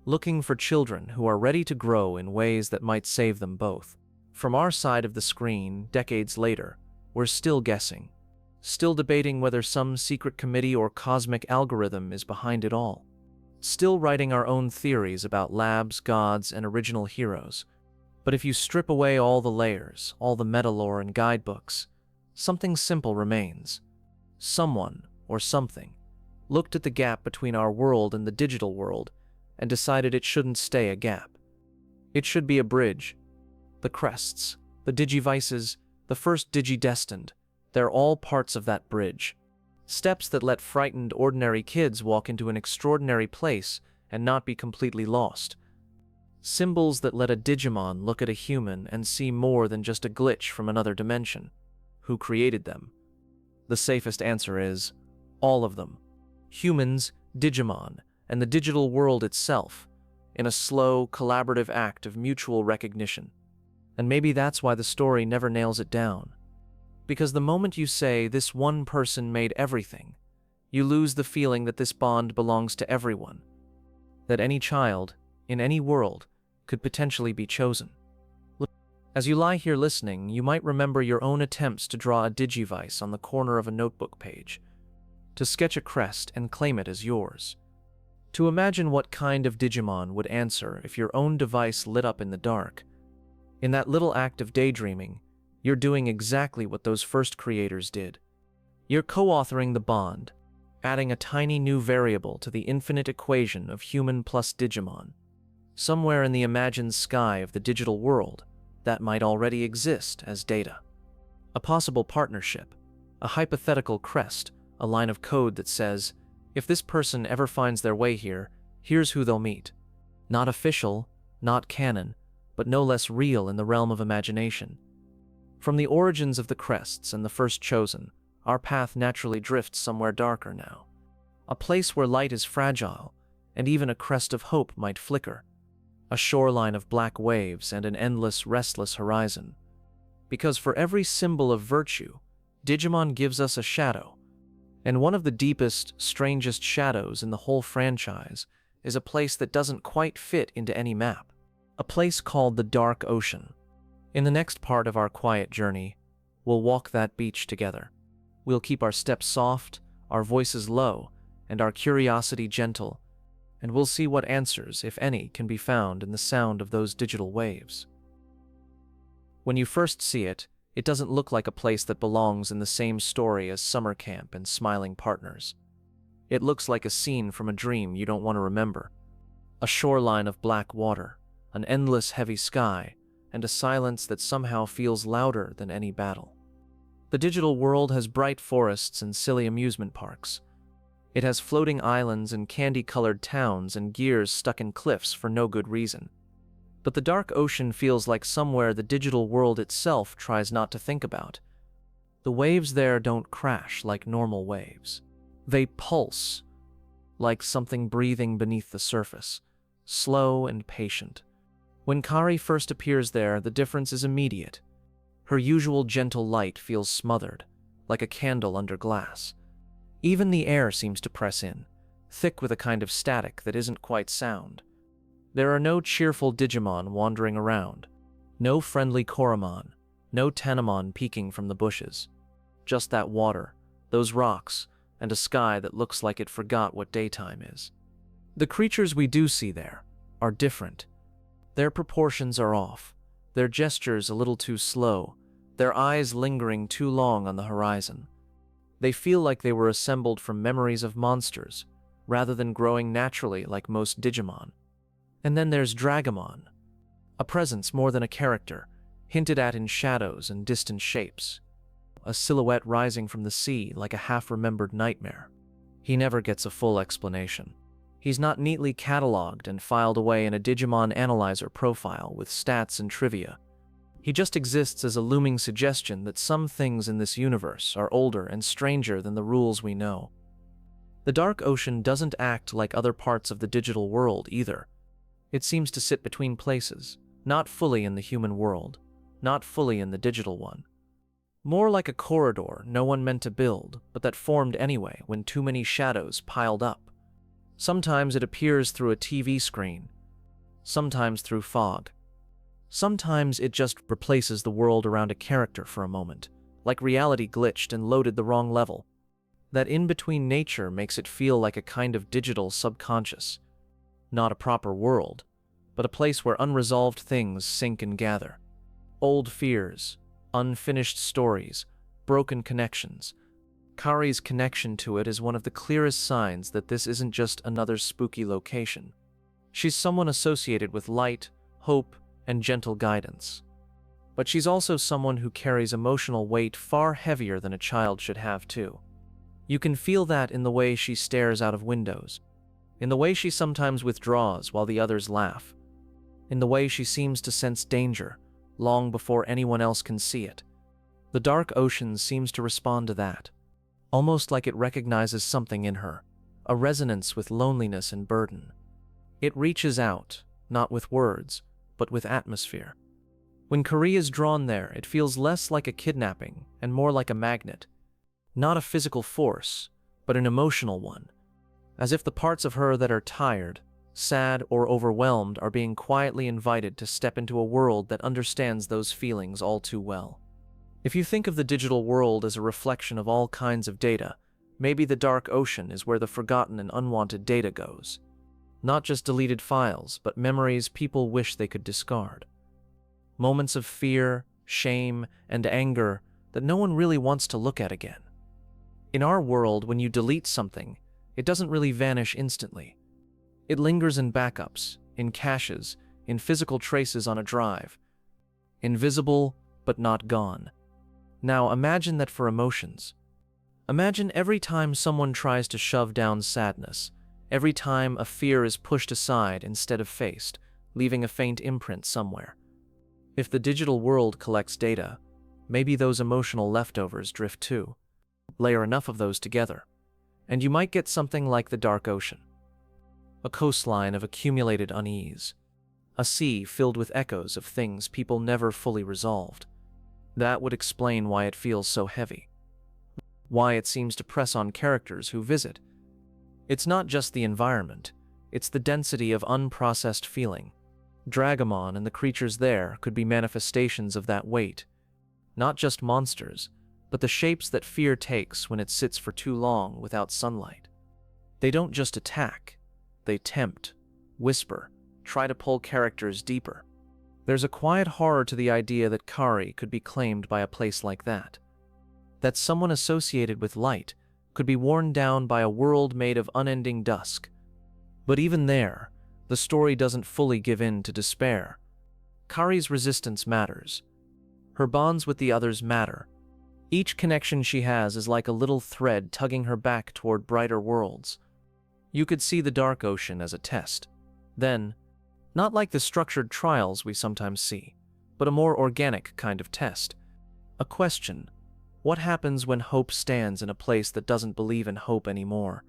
looking for children who are ready to grow in ways that might save them both. From our side of the screen, decades later, we're still guessing, still debating whether some secret committee or cosmic algorithm is behind it all, still writing our own theories about labs, gods, and original heroes. But if you strip away all the layers, all the meta-lore and guidebooks, something simple remains. Someone, or something, looked at the gap between our world and the digital world and decided it shouldn't stay a gap. It should be a bridge. The Crests, the Digivices, the first DigiDestined, they're all parts of that bridge. Steps that let frightened, ordinary kids walk into an extraordinary place and not be completely lost. Symbols that let a Digimon look at a human and see more than just a glitch from another dimension. Who created them? The safest answer is all of them. Humans, Digimon, and the digital world itself, in a slow, collaborative act of mutual recognition. And maybe that's why the story never nails it down. Because the moment you say this one person made everything, you lose the feeling that this bond belongs to everyone, that any child, in any world, could potentially be chosen. As you lie here listening, you might remember your own attempts to draw a Digivice on the corner of a notebook page, to sketch a crest and claim it as yours, to imagine what kind of Digimon would answer if your own device lit up in the dark. In that little act of daydreaming, you're doing exactly what those first creators did. You're co-authoring the bond, adding a tiny new variable to the infinite equation of human plus Digimon. Somewhere in the imagined sky of the digital world, that might already exist as data. A possible partnership, a hypothetical crest, a line of code that says, if this person ever finds their way here, here's who they'll meet. Not official, not canon, but no less real in the realm of imagination. From the origins of the Crests and the first chosen, our path naturally drifts somewhere darker now. A place where light is fragile, and even a crest of hope might flicker. A shoreline of black waves and an endless, restless horizon. Because for every symbol of virtue, Digimon gives us a shadow. And one of the deepest, strangest shadows in the whole franchise is a place that doesn't quite fit into any map. A place called the Dark Ocean. In the next part of our quiet journey, we'll walk that beach together. We'll keep our steps soft, our voices low, and our curiosity gentle, and we'll see what answers, if any, can be found in the sound of those digital waves. When you first see it, it doesn't look like a place that belongs in the same story as summer camp and smiling partners. It looks like a scene from a dream you don't want to remember. A shoreline of black water, an endless heavy sky, and a silence that somehow feels louder than any battle. The digital world has bright forests and silly amusement parks. It has floating islands and candy-colored towns and gears stuck in cliffs for no good reason. But the dark ocean feels like somewhere the digital world itself tries not to think about. The waves there don't crash like normal waves. They pulse, like something breathing beneath the surface, slow and patient. When Kari first appears there, the difference is immediate. Her usual gentle light feels smothered, like a candle under glass. Even the air seems to press in, thick with a kind of static that isn't quite sound. There are no cheerful Digimon wandering around, no friendly Koromon, no Tanemon peeking from the bushes. Just that water, those rocks, and a sky that looks like it forgot what daytime is. The creatures we do see there are different. Their proportions are off, their gestures a little too slow, their eyes lingering too long on the horizon. They feel like they were assembled from memories of monsters, rather than growing naturally like most Digimon. And then there's Dragomon, a presence more than a character, hinted at in shadows and distant shapes. A silhouette rising from the sea like a half-remembered nightmare. He never gets a full explanation. He's not neatly cataloged and filed away in a Digimon Analyzer profile with stats and trivia. He just exists as a looming suggestion that some things in this universe are older and stranger than the rules we know. The Dark Ocean doesn't act like other parts of the digital world either. It seems to sit between places, not fully in the human world, not fully in the digital one. More like a corridor no one meant to build, but that formed anyway when too many shadows piled up. Sometimes it appears through a TV screen, sometimes through fog. Sometimes it just replaces the world around a character for a moment, like reality glitched and loaded the wrong level. That in-between nature makes it feel like a kind of digital subconscious. Not a proper world, but a place where unresolved things sink and gather. Old fears, unfinished stories, broken connections. Kari's connection to it is one of the clearest signs that this isn't just another spooky location. She's someone associated with light, hope, and gentle guidance. But she's also someone who carries emotional weight far heavier than a child should have too. You can feel that in the way she stares out of windows, in the way she sometimes withdraws while the others laugh, in the way she seems to sense danger long before anyone else can see it. The Dark Ocean seems to respond to that, almost like it recognizes something in her, a resonance with loneliness and burden. It reaches out, not with words, but with atmosphere. When Kari is drawn there, it feels less like a kidnapping and more like a magnet. Not a physical force, but an emotional one, as if the parts of her that are tired, sad, or overwhelmed are being quietly invited to step into a world that understands those feelings all too well. If you think of the digital world as a reflection of all kinds of data, maybe the Dark Ocean is where the forgotten and unwanted data goes. Not just deleted files, but memories people wish they could discard. Moments of fear, shame, and anger that no one really wants to look at again. In our world, when you delete something, it doesn't really vanish instantly. It lingers in backups, in caches, in physical traces on a drive. Invisible, but not gone. Now imagine that for emotions. Imagine every time someone tries to shove down sadness, every time a fear is pushed aside instead of faced, leaving a faint imprint somewhere. If the digital world collects data, maybe those emotional leftovers drift too. Layer enough of those together, and you might get something like the Dark Ocean. A coastline of accumulated unease. A sea filled with echoes of things people never fully resolved. That would explain why it feels so heavy. Why it seems to press on characters who visit. It's not just the environment, it's the density of unprocessed feeling. Dragomon and the creatures there could be manifestations of that weight. Not just monsters, but the shapes that fear takes when it sits for too long without sunlight. They don't just attack, they tempt, whisper, try to pull characters deeper. There's a quiet horror to the idea that Kari could be claimed by a place like that. That someone associated with light could be worn down by a world made of unending dusk. But even there, the story doesn't fully give in to despair. Kari's resistance matters. Her bonds with the others matter. Each connection she has is like a little thread tugging her back toward brighter worlds. You could see the Dark Ocean as a test. Then, not like the structured trials we sometimes see, but a more organic kind of test. A question: what happens when hope stands in a place that doesn't believe in hope anymore?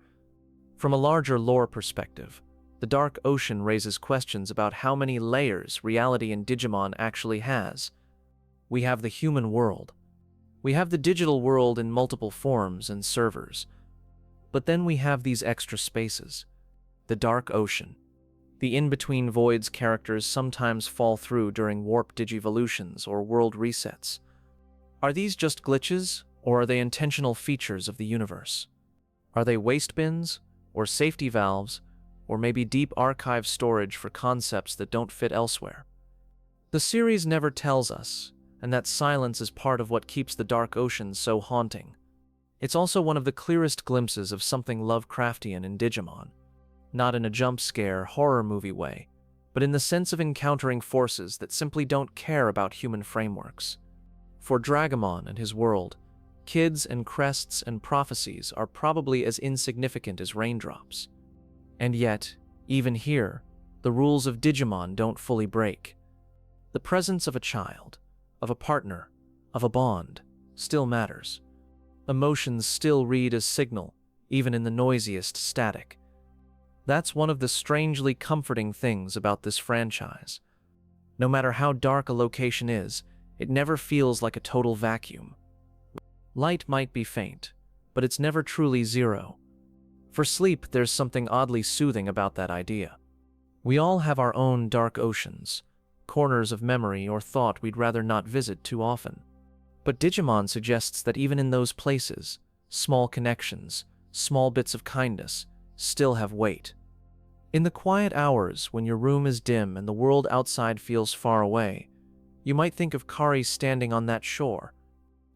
From a larger lore perspective, the Dark Ocean raises questions about how many layers reality in Digimon actually has. We have the human world. We have the digital world in multiple forms and servers. But then we have these extra spaces. The Dark Ocean. The in-between voids characters sometimes fall through during warp digivolutions or world resets. Are these just glitches, or are they intentional features of the universe? Are they waste bins, or safety valves, or maybe deep archive storage for concepts that don't fit elsewhere? The series never tells us, and that silence is part of what keeps the dark ocean so haunting. It's also one of the clearest glimpses of something Lovecraftian in Digimon, not in a jump-scare horror movie way, but in the sense of encountering forces that simply don't care about human frameworks. For Dragamon and his world, kids and crests and prophecies are probably as insignificant as raindrops. And yet, even here, the rules of Digimon don't fully break. The presence of a child, of a partner, of a bond, still matters. Emotions still read as signal, even in the noisiest static. That's one of the strangely comforting things about this franchise. No matter how dark a location is, it never feels like a total vacuum. Light might be faint, but it's never truly zero. For Sleep, there's something oddly soothing about that idea. We all have our own dark oceans, corners of memory or thought we'd rather not visit too often. But Digimon suggests that even in those places, small connections, small bits of kindness, still have weight. In the quiet hours when your room is dim and the world outside feels far away, you might think of Kari standing on that shore,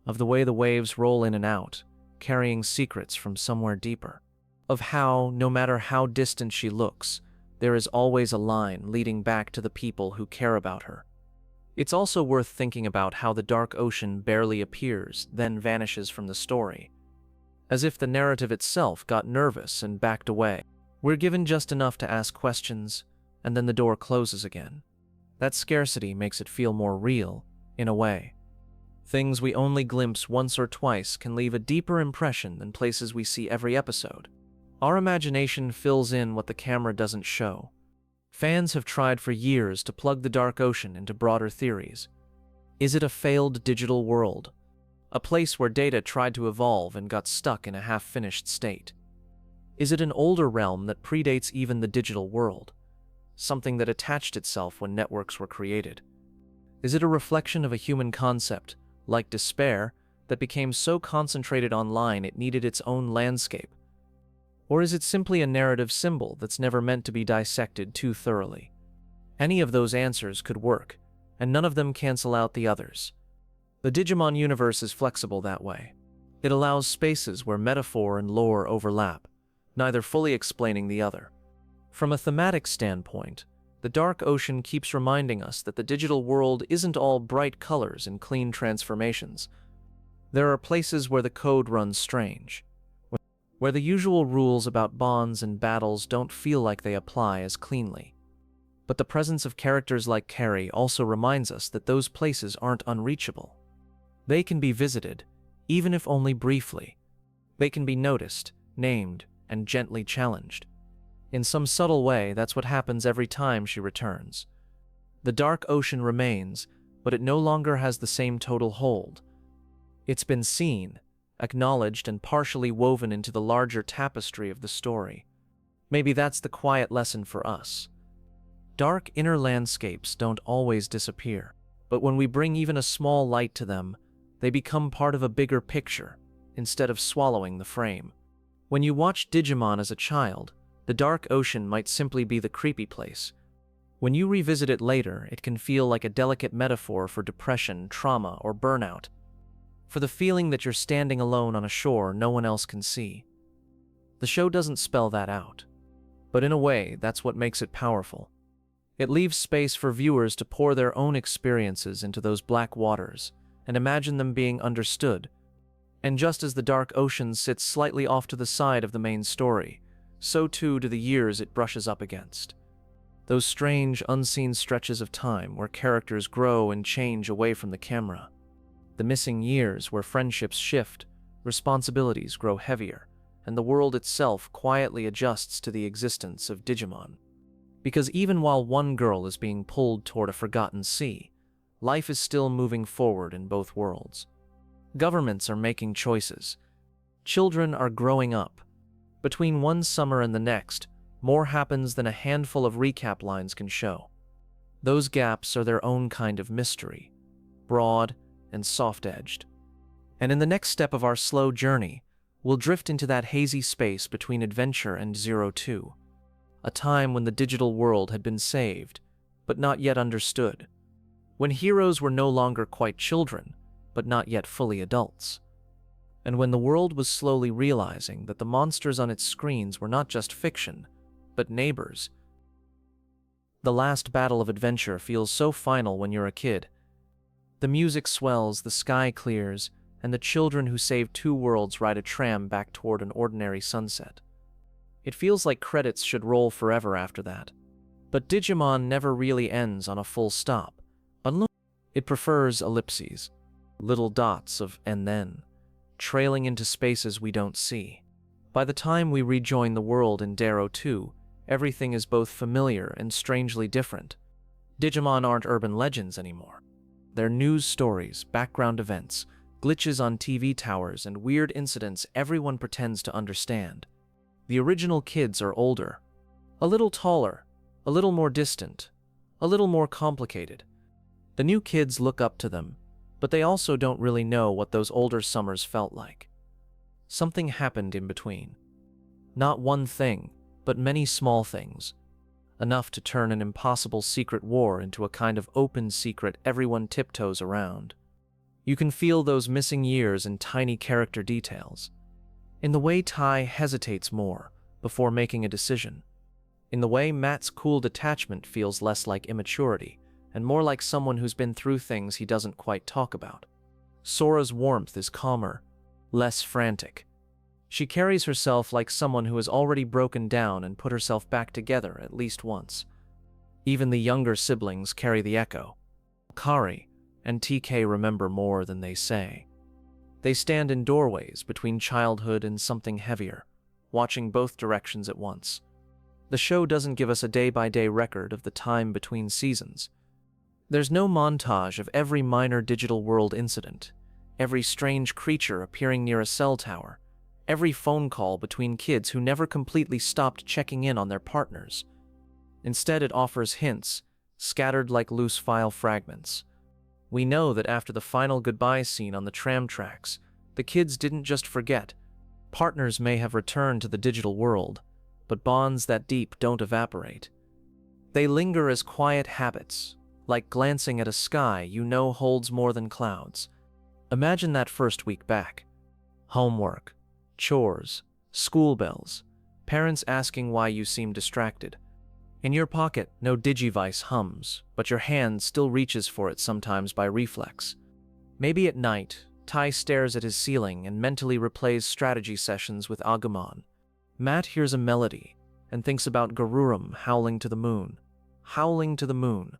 of the way the waves roll in and out, carrying secrets from somewhere deeper, of how, no matter how distant she looks, there is always a line leading back to the people who care about her. It's also worth thinking about how the dark ocean barely appears, then vanishes from the story, as if the narrative itself got nervous and backed away. We're given just enough to ask questions, and then the door closes again. That scarcity makes it feel more real, in a way. Things we only glimpse once or twice can leave a deeper impression than places we see every episode. Our imagination fills in what the camera doesn't show. Fans have tried for years to plug the dark ocean into broader theories. Is it a failed digital world? A place where data tried to evolve and got stuck in a half-finished state? Is it an older realm that predates even the digital world? Something that attached itself when networks were created? Is it a reflection of a human concept, like despair, that became so concentrated online it needed its own landscape? Or is it simply a narrative symbol that's never meant to be dissected too thoroughly? Any of those answers could work, and none of them cancel out the others. The Digimon universe is flexible that way. It allows spaces where metaphor and lore overlap, neither fully explaining the other. From a thematic standpoint, the dark ocean keeps reminding us that the digital world isn't all bright colors and clean transformations. There are places where the code runs strange, where the usual rules about bonds and battles don't feel like they apply as cleanly. But the presence of characters like Kari also reminds us that those places aren't unreachable. They can be visited, even if only briefly. They can be noticed, named, and gently challenged. In some subtle way, that's what happens every time she returns. The dark ocean remains, but it no longer has the same total hold. It's been seen, acknowledged, and partially woven into the larger tapestry of the story. Maybe that's the quiet lesson for us. Dark inner landscapes don't always disappear, but when we bring even a small light to them, they become part of a bigger picture, instead of swallowing the frame. When you watch Digimon as a child, the dark ocean might simply be the creepy place. When you revisit it later, it can feel like a delicate metaphor for depression, trauma, or burnout, for the feeling that you're standing alone on a shore no one else can see. The show doesn't spell that out, but in a way, that's what makes it powerful. It leaves space for viewers to pour their own experiences into those black waters and imagine them being understood. And just as the dark ocean sits slightly off to the side of the main story, so too do the years it brushes up against. Those strange, unseen stretches of time where characters grow and change away from the camera. The missing years where friendships shift, responsibilities grow heavier, and the world itself quietly adjusts to the existence of Digimon. Because even while one girl is being pulled toward a forgotten sea, life is still moving forward in both worlds. Governments are making choices. Children are growing up. Between one summer and the next, more happens than a handful of recap lines can show. Those gaps are their own kind of mystery, broad and soft-edged. And in the next step of our slow journey, We'll drift into that hazy space between adventure and 02, a time when the digital world had been saved, but not yet understood, when heroes were no longer quite children, but not yet fully adults, and when the world was slowly realizing that the monsters on its screens were not just fiction, but neighbors. The last battle of adventure feels so final when you're a kid. The music swells, the sky clears, and the children who saved 2 worlds ride a tram back toward an ordinary sunset. It feels like credits should roll forever after that. But Digimon never really ends on a full stop. It prefers ellipses, little dots of "and then," trailing into spaces we don't see. By the time we rejoin the world in 02, everything is both familiar and strangely different. Digimon aren't urban legends anymore. They're news stories, background events, glitches on TV towers, and weird incidents everyone pretends to understand. The original kids are older, a little taller, a little more distant, a little more complicated. The new kids look up to them, but they also don't really know what those older summers felt like. Something happened in between. Not one thing, but many small things. Enough to turn an impossible secret war into a kind of open secret everyone tiptoes around. You can feel those missing years in tiny character details. In the way Tai hesitates more before making a decision. In the way Matt's cool detachment feels less like immaturity and more like someone who's been through things he doesn't quite talk about. Sora's warmth is calmer, less frantic. She carries herself like someone who has already broken down and put herself back together at least once. Even the younger siblings carry the echo. Kari and TK remember more than they say. They stand in doorways between childhood and something heavier, watching both directions at once. The show doesn't give us a day-by-day record of the time between seasons. There's no montage of every minor digital world incident, every strange creature appearing near a cell tower, every phone call between kids who never completely stopped checking in on their partners. Instead, it offers hints, scattered like loose file fragments. We know that after the final goodbye scene on the tram tracks, the kids didn't just forget. Partners may have returned to the digital world, but bonds that deep don't evaporate. They linger as quiet habits, like glancing at a sky you know holds more than clouds. Imagine that first week back. Homework, chores, school bells, parents asking why you seem distracted. In your pocket, no Digivice hums, but your hand still reaches for it sometimes by reflex. Maybe at night, Tai stares at his ceiling and mentally replays strategy sessions with Agumon. Matt hears a melody and thinks about Garurum howling to the moon. Howling to the moon.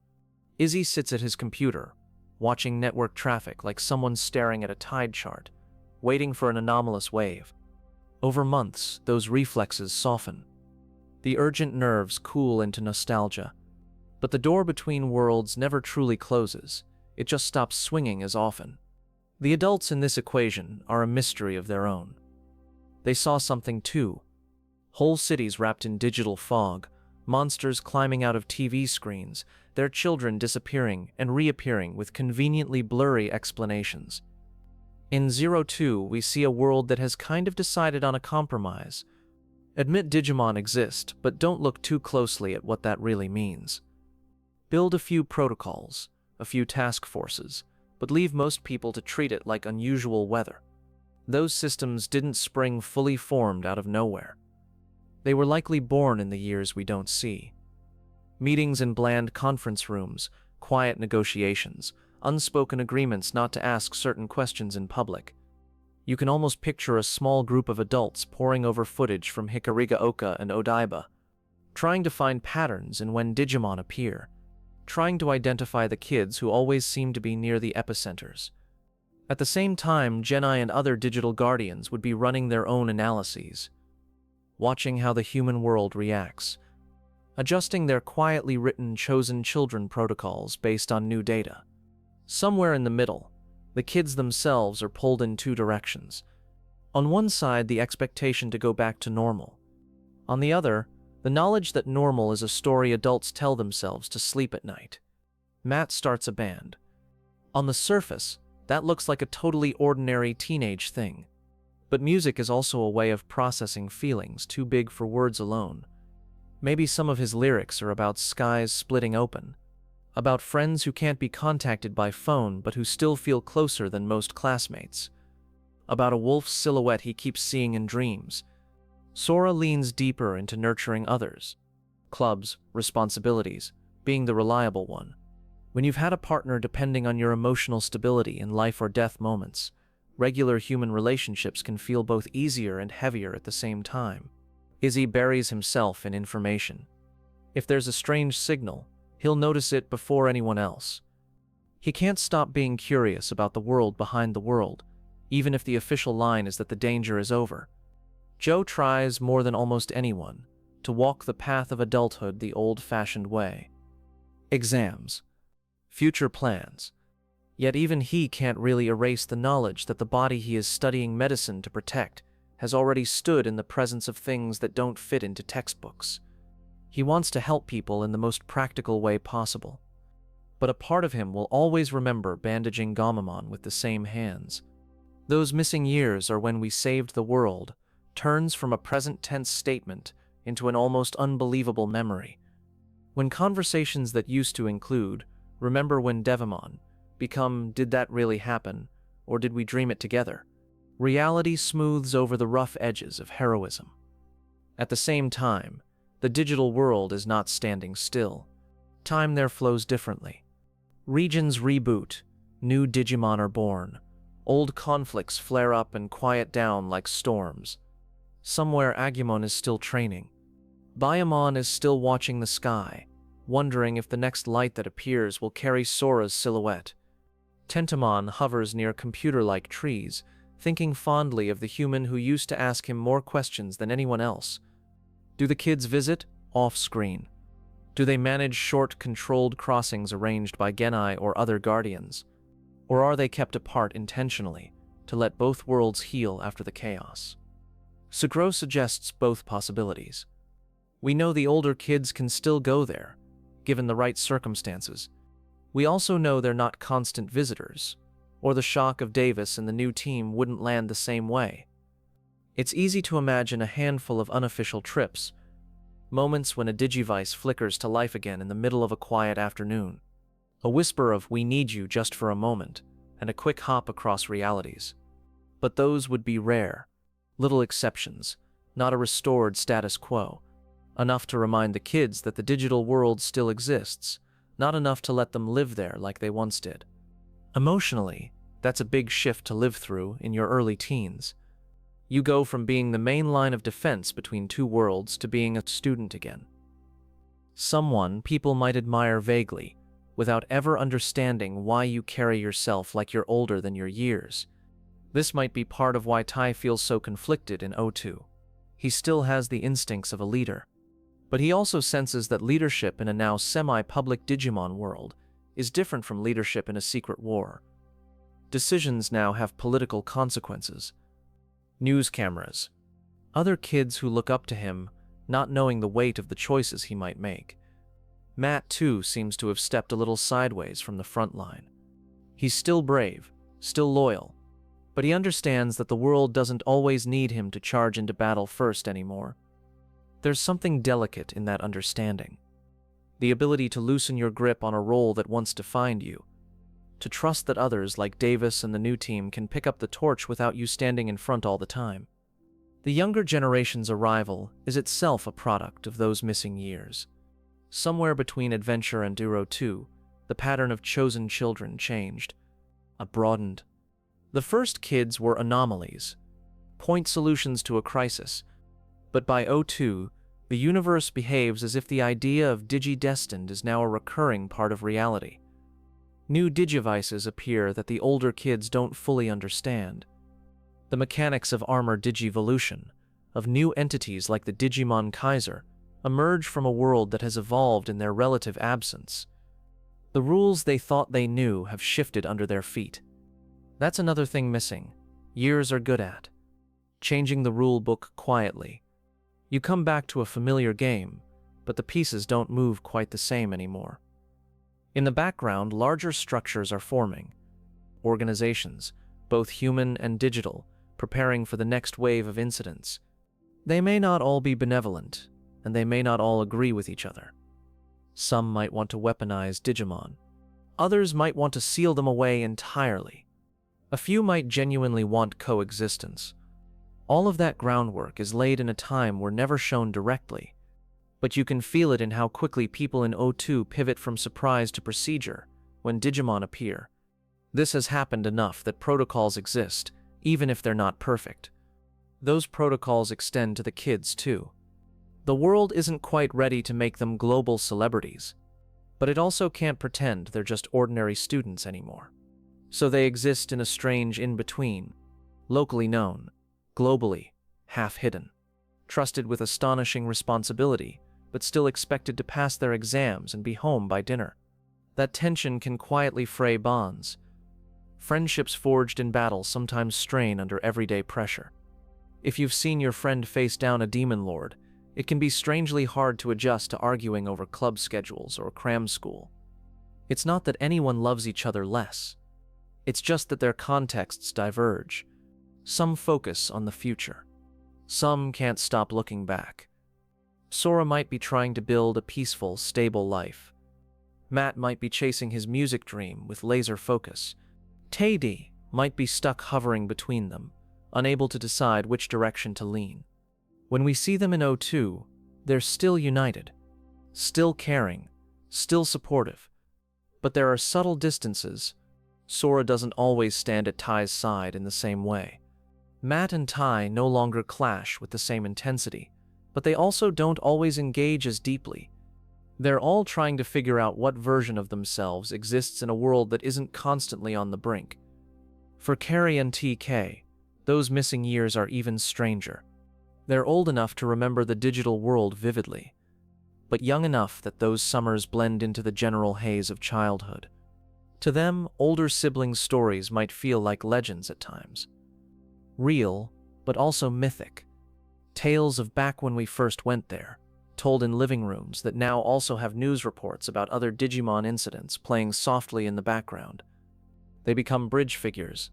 Izzy sits at his computer, watching network traffic like someone staring at a tide chart, waiting for an anomalous wave. Over months, those reflexes soften. The urgent nerves cool into nostalgia. But the door between worlds never truly closes, it just stops swinging as often. The adults in this equation are a mystery of their own. They saw something too. Whole cities wrapped in digital fog, monsters climbing out of TV screens, their children disappearing and reappearing with conveniently blurry explanations. In 02, we see a world that has kind of decided on a compromise. Admit Digimon exist, but don't look too closely at what that really means. Build a few protocols, a few task forces, but leave most people to treat it like unusual weather. Those systems didn't spring fully formed out of nowhere. They were likely born in the years we don't see. Meetings in bland conference rooms, quiet negotiations, unspoken agreements not to ask certain questions in public. You can almost picture a small group of adults poring over footage from Hikarigaoka and Odaiba, trying to find patterns in when Digimon appear, trying to identify the kids who always seem to be near the epicenters. At the same time, Genai and other digital guardians would be running their own analyses, watching how the human world reacts, adjusting their quietly written chosen children protocols based on new data. Somewhere in the middle, the kids themselves are pulled in two directions. On one side, the expectation to go back to normal. On the other, the knowledge that normal is a story adults tell themselves to sleep at night. Matt starts a band. On the surface, that looks like a totally ordinary teenage thing. But music is also a way of processing feelings too big for words alone. Maybe some of his lyrics are about skies splitting open, about friends who can't be contacted by phone but who still feel closer than most classmates, about a wolf's silhouette he keeps seeing in dreams. Sora leans deeper into nurturing others, clubs, responsibilities, being the reliable one. When you've had a partner depending on your emotional stability in life or death moments, regular human relationships can feel both easier and heavier at the same time. Izzy buries himself in information. If there's a strange signal, he'll notice it before anyone else. He can't stop being curious about the world behind the world, even if the official line is that the danger is over. Joe tries more than almost anyone to walk the path of adulthood the old-fashioned way. Exams, future plans. Yet even he can't really erase the knowledge that the body he is studying medicine to protect has already stood in the presence of things that don't fit into textbooks. He wants to help people in the most practical way possible. But a part of him will always remember bandaging Gamamon with the same hands. Those missing years are when we saved the world turns from a present tense statement into an almost unbelievable memory. When conversations that used to include, "Remember when Devimon," become, "Did that really happen, or did we dream it together?" reality smooths over the rough edges of heroism. At the same time, the digital world is not standing still. Time there flows differently. Regions reboot, new Digimon are born, old conflicts flare up and quiet down like storms. Somewhere Agumon is still training. Byammon is still watching the sky, wondering if the next light that appears will carry Sora's silhouette. Tentamon hovers near computer-like trees, thinking fondly of the human who used to ask him more questions than anyone else. Do the kids visit? Off-screen. Do they manage short, controlled crossings arranged by Genai or other guardians? Or are they kept apart intentionally, to let both worlds heal after the chaos? Sugro suggests both possibilities. We know the older kids can still go there, given the right circumstances. We also know they're not constant visitors, or the shock of Davis and the new team wouldn't land the same way. It's easy to imagine a handful of unofficial trips, moments when a Digivice flickers to life again in the middle of a quiet afternoon. A whisper of "we need you just for a moment," and a quick hop across realities. But those would be rare. Little exceptions, not a restored status quo. Enough to remind the kids that the digital world still exists, not enough to let them live there like they once did. Emotionally, that's a big shift to live through in your early teens. You go from being the main line of defense between two worlds to being a student again. Someone people might admire vaguely, without ever understanding why you carry yourself like you're older than your years. This might be part of why Tai feels so conflicted in O2. He still has the instincts of a leader, but he also senses that leadership in a now semi-public Digimon world is different from leadership in a secret war. Decisions now have political consequences. News cameras. Other kids who look up to him, not knowing the weight of the choices he might make. Matt, too, seems to have stepped a little sideways from the front line. He's still brave, still loyal, but he understands that the world doesn't always need him to charge into battle first anymore. There's something delicate in that understanding. The ability to loosen your grip on a role that once defined you. To trust that others like Davis and the new team can pick up the torch without you standing in front all the time. The younger generation's arrival is itself a product of those missing years. Somewhere between Adventure and Duro 2, the pattern of chosen children changed, broadened. The first kids were anomalies, point solutions to a crisis, but by O2, the universe behaves as if the idea of DigiDestined is now a recurring part of reality. New Digivices appear that the older kids don't fully understand. The mechanics of armor Digivolution, of new entities like the Digimon Kaiser, emerge from a world that has evolved in their relative absence. The rules they thought they knew have shifted under their feet. That's another thing missing. Years are good at changing the rule book quietly. You come back to a familiar game, but the pieces don't move quite the same anymore. In the background, larger structures are forming. Organizations, both human and digital, preparing for the next wave of incidents. They may not all be benevolent, and they may not all agree with each other. Some might want to weaponize Digimon. Others might want to seal them away entirely. A few might genuinely want coexistence. All of that groundwork is laid in a time we're never shown directly, but you can feel it in how quickly people in O2 pivot from surprise to procedure when Digimon appear. This has happened enough that protocols exist, even if they're not perfect. Those protocols extend to the kids too. The world isn't quite ready to make them global celebrities, but it also can't pretend they're just ordinary students anymore. So they exist in a strange in-between, locally known, globally, half-hidden, trusted with astonishing responsibility, but still expected to pass their exams and be home by dinner. That tension can quietly fray bonds. Friendships forged in battle sometimes strain under everyday pressure. If you've seen your friend face down a demon lord, it can be strangely hard to adjust to arguing over club schedules or cram school. It's not that anyone loves each other less. It's just that their contexts diverge. Some focus on the future. Some can't stop looking back. Sora might be trying to build a peaceful, stable life. Matt might be chasing his music dream with laser focus. Teddy might be stuck hovering between them, unable to decide which direction to lean. When we see them in O2, they're still united, still caring, still supportive. But there are subtle distances. Sora doesn't always stand at Ty's side in the same way. Matt and Ty no longer clash with the same intensity, but they also don't always engage as deeply. They're all trying to figure out what version of themselves exists in a world that isn't constantly on the brink. For Carrie and TK, those missing years are even stranger. They're old enough to remember the digital world vividly, but young enough that those summers blend into the general haze of childhood. To them, older siblings' stories might feel like legends at times. Real, but also mythic. Tales of back when we first went there, told in living rooms that now also have news reports about other Digimon incidents playing softly in the background. They become bridge figures,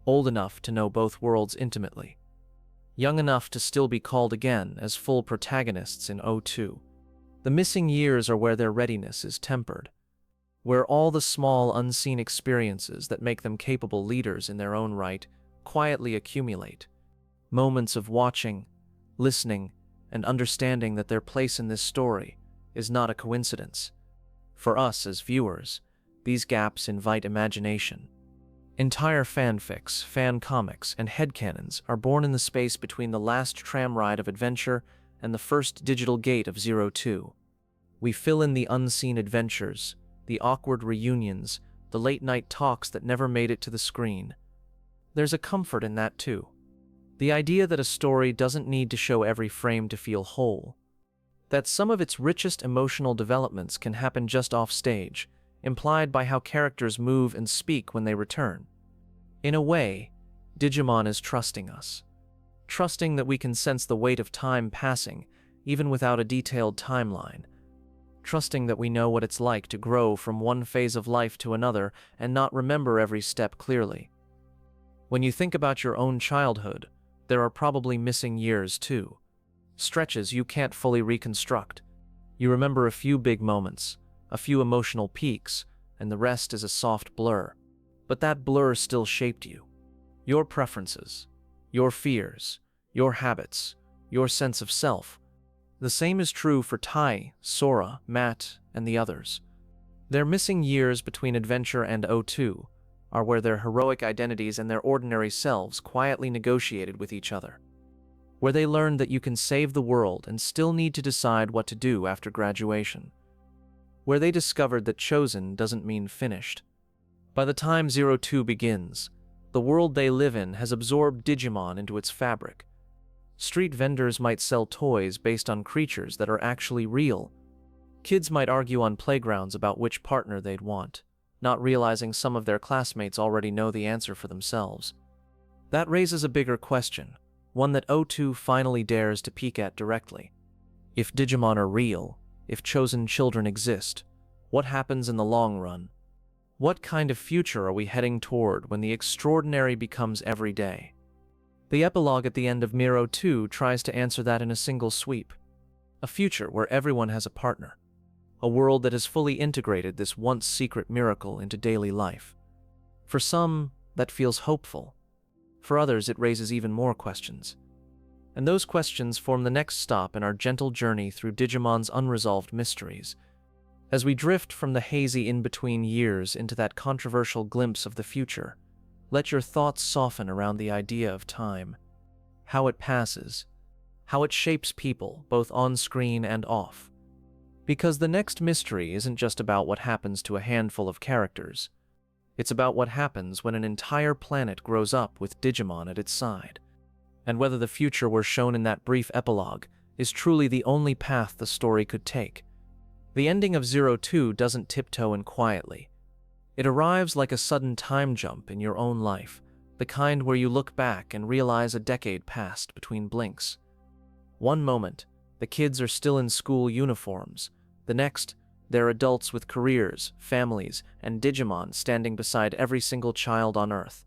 old enough to know both worlds intimately, young enough to still be called again as full protagonists in O2. The missing years are where their readiness is tempered, where all the small, unseen experiences that make them capable leaders in their own right quietly accumulate. Moments of watching, listening, and understanding that their place in this story is not a coincidence. For us as viewers, these gaps invite imagination. Entire fanfics, fan comics, and headcanons are born in the space between the last tram ride of adventure and the first digital gate of 02. We fill in the unseen adventures, the awkward reunions, the late-night talks that never made it to the screen. There's a comfort in that too. The idea that a story doesn't need to show every frame to feel whole. That some of its richest emotional developments can happen just off stage, implied by how characters move and speak when they return. In a way, Digimon is trusting us. Trusting that we can sense the weight of time passing, even without a detailed timeline. Trusting that we know what it's like to grow from one phase of life to another and not remember every step clearly. When you think about your own childhood, there are probably missing years too. Stretches you can't fully reconstruct. You remember a few big moments, a few emotional peaks, and the rest is a soft blur. But that blur still shaped you. Your preferences, your fears, your habits, your sense of self. The same is true for Tai, Sora, Matt, and the others. Their missing years between Adventure and O2 are where their heroic identities and their ordinary selves quietly negotiated with each other. Where they learned that you can save the world and still need to decide what to do after graduation. Where they discovered that chosen doesn't mean finished. By the time 02 begins, the world they live in has absorbed Digimon into its fabric. Street vendors might sell toys based on creatures that are actually real. Kids might argue on playgrounds about which partner they'd want, not realizing some of their classmates already know the answer for themselves. That raises a bigger question, one that O2 finally dares to peek at directly. If Digimon are real, if chosen children exist, what happens in the long run? What kind of future are we heading toward when the extraordinary becomes everyday? The epilogue at the end of Miro 2 tries to answer that in a single sweep. A future where everyone has a partner. A world that has fully integrated this once secret miracle into daily life. For some, that feels hopeful. For others, it raises even more questions. And those questions form the next stop in our gentle journey through Digimon's unresolved mysteries. As we drift from the hazy in-between years into that controversial glimpse of the future, let your thoughts soften around the idea of time, how it passes, how it shapes people, both on-screen and off. Because the next mystery isn't just about what happens to a handful of characters. It's about what happens when an entire planet grows up with Digimon at its side, and whether the future we're shown in that brief epilogue is truly the only path the story could take. The ending of Zero 2 doesn't tiptoe in quietly. It arrives like a sudden time jump in your own life, the kind where you look back and realize a decade passed between blinks. One moment, the kids are still in school uniforms. The next, they're adults with careers, families, and Digimon standing beside every single child on Earth.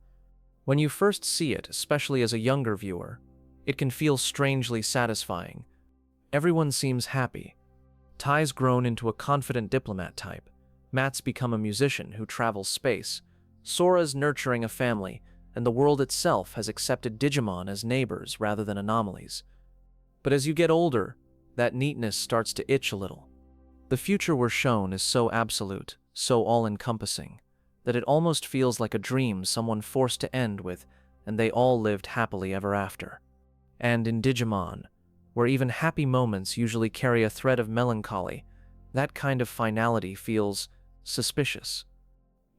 When you first see it, especially as a younger viewer, it can feel strangely satisfying. Everyone seems happy. Tai's grown into a confident diplomat type. Matt's become a musician who travels space. Sora's nurturing a family, and the world itself has accepted Digimon as neighbors rather than anomalies. But as you get older, that neatness starts to itch a little. The future we're shown is so absolute, so all-encompassing, that it almost feels like a dream someone forced to end with, and they all lived happily ever after. And in Digimon, where even happy moments usually carry a thread of melancholy, that kind of finality feels suspicious.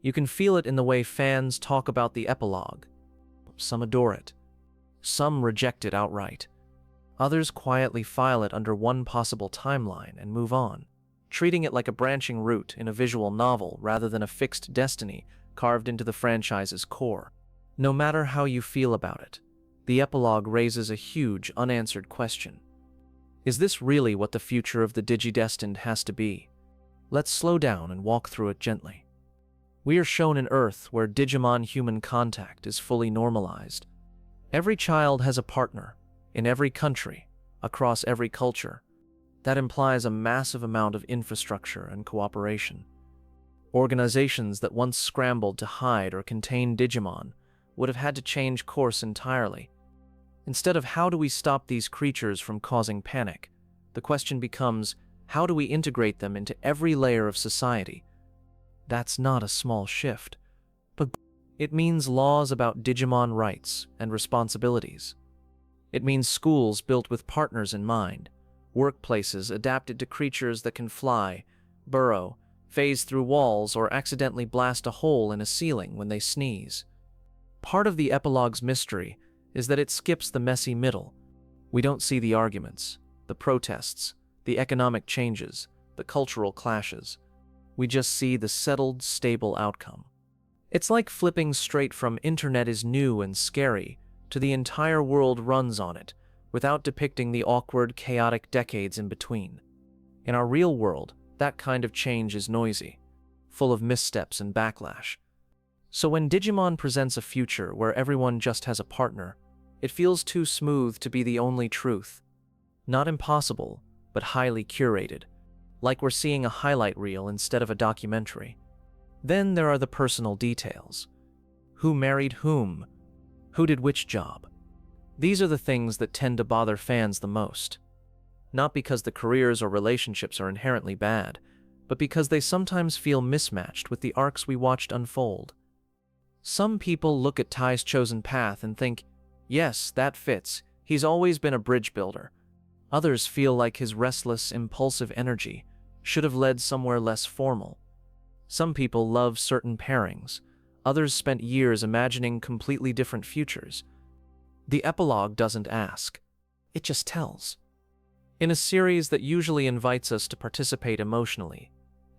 You can feel it in the way fans talk about the epilogue. Some adore it. Some reject it outright. Others quietly file it under one possible timeline and move on, treating it like a branching route in a visual novel rather than a fixed destiny carved into the franchise's core. No matter how you feel about it, the epilogue raises a huge, unanswered question. Is this really what the future of the DigiDestined has to be? Let's slow down and walk through it gently. We are shown an Earth where Digimon-human contact is fully normalized. Every child has a partner, in every country, across every culture. That implies a massive amount of infrastructure and cooperation. Organizations that once scrambled to hide or contain Digimon would have had to change course entirely. Instead of how do we stop these creatures from causing panic, the question becomes, how do we integrate them into every layer of society? That's not a small shift, but it means laws about Digimon rights and responsibilities. It means schools built with partners in mind, workplaces adapted to creatures that can fly, burrow, phase through walls, or accidentally blast a hole in a ceiling when they sneeze. Part of the epilogue's mystery is that it skips the messy middle. We don't see the arguments, the protests, the economic changes, the cultural clashes. We just see the settled, stable outcome. It's like flipping straight from "internet is new and scary" to "the entire world runs on it," without depicting the awkward, chaotic decades in between. In our real world, that kind of change is noisy, full of missteps and backlash. So when Digimon presents a future where everyone just has a partner, it feels too smooth to be the only truth. Not impossible, but highly curated, like we're seeing a highlight reel instead of a documentary. Then there are the personal details. Who married whom? Who did which job? These are the things that tend to bother fans the most. Not because the careers or relationships are inherently bad, but because they sometimes feel mismatched with the arcs we watched unfold. Some people look at Tai's chosen path and think, yes, that fits, he's always been a bridge builder. Others feel like his restless, impulsive energy should have led somewhere less formal. Some people love certain pairings. Others spent years imagining completely different futures. The epilogue doesn't ask. It just tells. In a series that usually invites us to participate emotionally,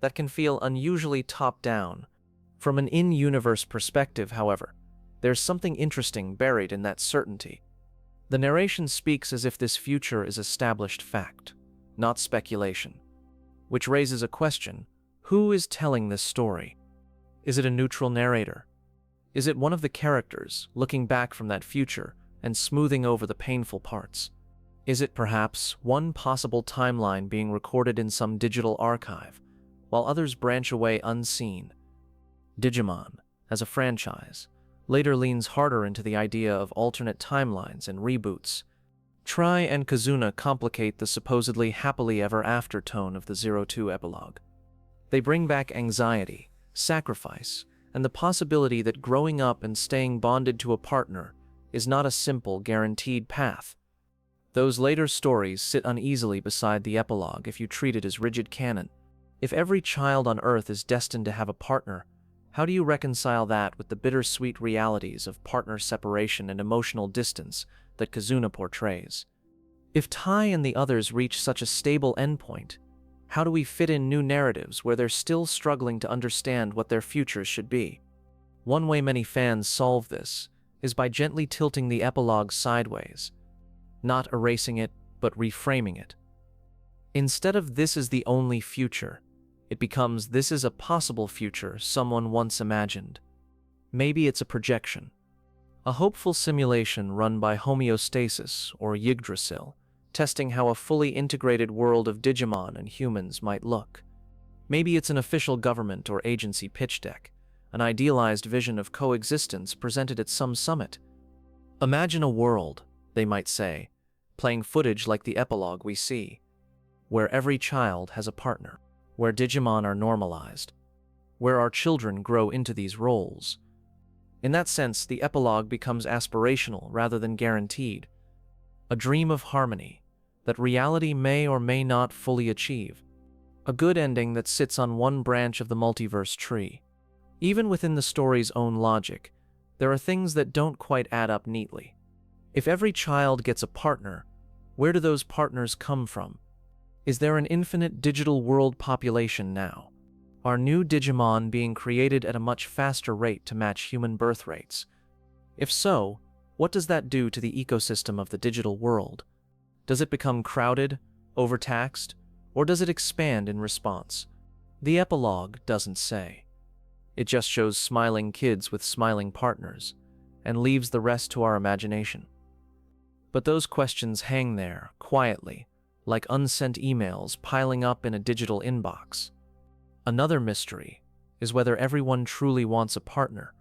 that can feel unusually top-down. From an in-universe perspective, however, there's something interesting buried in that certainty. The narration speaks as if this future is established fact, not speculation, which raises a question: who is telling this story? Is it a neutral narrator? Is it one of the characters looking back from that future and smoothing over the painful parts. Is it perhaps one possible timeline being recorded in some digital archive, while others branch away unseen? Digimon, as a franchise, later leans harder into the idea of alternate timelines and reboots. Tri and Kazuna complicate the supposedly happily ever after tone of the 02 epilogue. They bring back anxiety, sacrifice, and the possibility that growing up and staying bonded to a partner is not a simple, guaranteed path. Those later stories sit uneasily beside the epilogue if you treat it as rigid canon. If every child on Earth is destined to have a partner, how do you reconcile that with the bittersweet realities of partner separation and emotional distance that Kazuna portrays? If Tai and the others reach such a stable endpoint, how do we fit in new narratives where they're still struggling to understand what their futures should be? One way many fans solve this is by gently tilting the epilogue sideways, not erasing it, but reframing it. Instead of "this is the only future," it becomes "this is a possible future someone once imagined." Maybe it's a projection, a hopeful simulation run by Homeostasis or Yggdrasil, testing how a fully integrated world of Digimon and humans might look. Maybe it's an official government or agency pitch deck, an idealized vision of coexistence presented at some summit. Imagine a world, they might say, playing footage like the epilogue we see, where every child has a partner, where Digimon are normalized, where our children grow into these roles. In that sense, the epilogue becomes aspirational rather than guaranteed, a dream of harmony that reality may or may not fully achieve, a good ending that sits on one branch of the multiverse tree. Even within the story's own logic, there are things that don't quite add up neatly. If every child gets a partner, where do those partners come from? Is there an infinite digital world population now? Are new Digimon being created at a much faster rate to match human birth rates? If so, what does that do to the ecosystem of the digital world? Does it become crowded, overtaxed, or does it expand in response? The epilogue doesn't say. It just shows smiling kids with smiling partners, and leaves the rest to our imagination. But those questions hang there, quietly, like unsent emails piling up in a digital inbox. Another mystery is whether everyone truly wants a partner.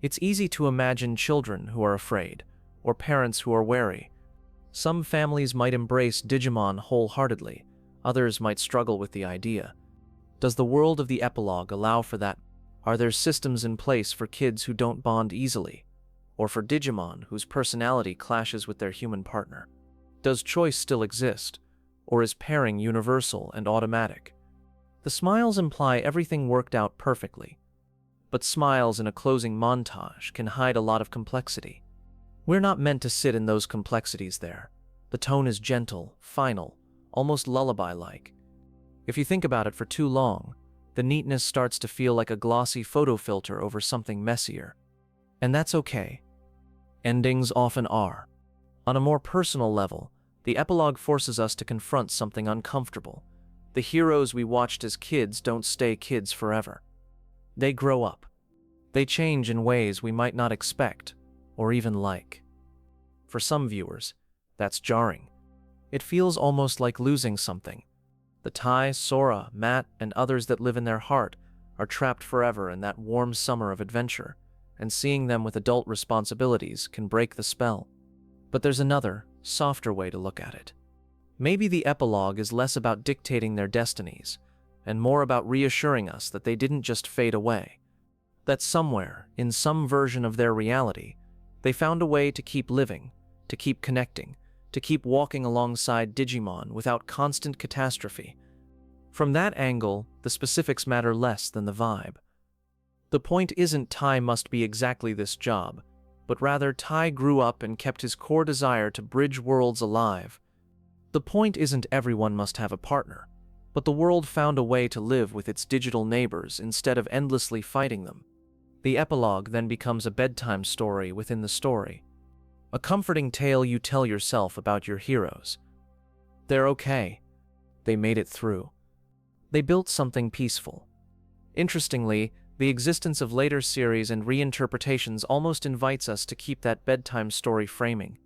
It's easy to imagine children who are afraid, or parents who are wary. Some families might embrace Digimon wholeheartedly, others might struggle with the idea. Does the world of the epilogue allow for that? Are there systems in place for kids who don't bond easily, or for Digimon whose personality clashes with their human partner? Does choice still exist, or is pairing universal and automatic? The smiles imply everything worked out perfectly, but smiles in a closing montage can hide a lot of complexity. We're not meant to sit in those complexities there. The tone is gentle, final, almost lullaby-like. If you think about it for too long, the neatness starts to feel like a glossy photo filter over something messier. And that's okay. Endings often are. On a more personal level, the epilogue forces us to confront something uncomfortable. The heroes we watched as kids don't stay kids forever. They grow up. They change in ways we might not expect, or even like. For some viewers, that's jarring. It feels almost like losing something. The Tai, Sora, Matt, and others that live in their heart are trapped forever in that warm summer of adventure, and seeing them with adult responsibilities can break the spell. But there's another, softer way to look at it. Maybe the epilogue is less about dictating their destinies, and more about reassuring us that they didn't just fade away. That somewhere, in some version of their reality, they found a way to keep living, to keep connecting, to keep walking alongside Digimon without constant catastrophe. From that angle, the specifics matter less than the vibe. The point isn't Tai must be exactly this job, but rather Tai grew up and kept his core desire to bridge worlds alive. The point isn't everyone must have a partner, but the world found a way to live with its digital neighbors instead of endlessly fighting them. The epilogue then becomes a bedtime story within the story. A comforting tale you tell yourself about your heroes. They're okay. They made it through. They built something peaceful. Interestingly, The existence of later series and reinterpretations almost invites us to keep that bedtime story framing.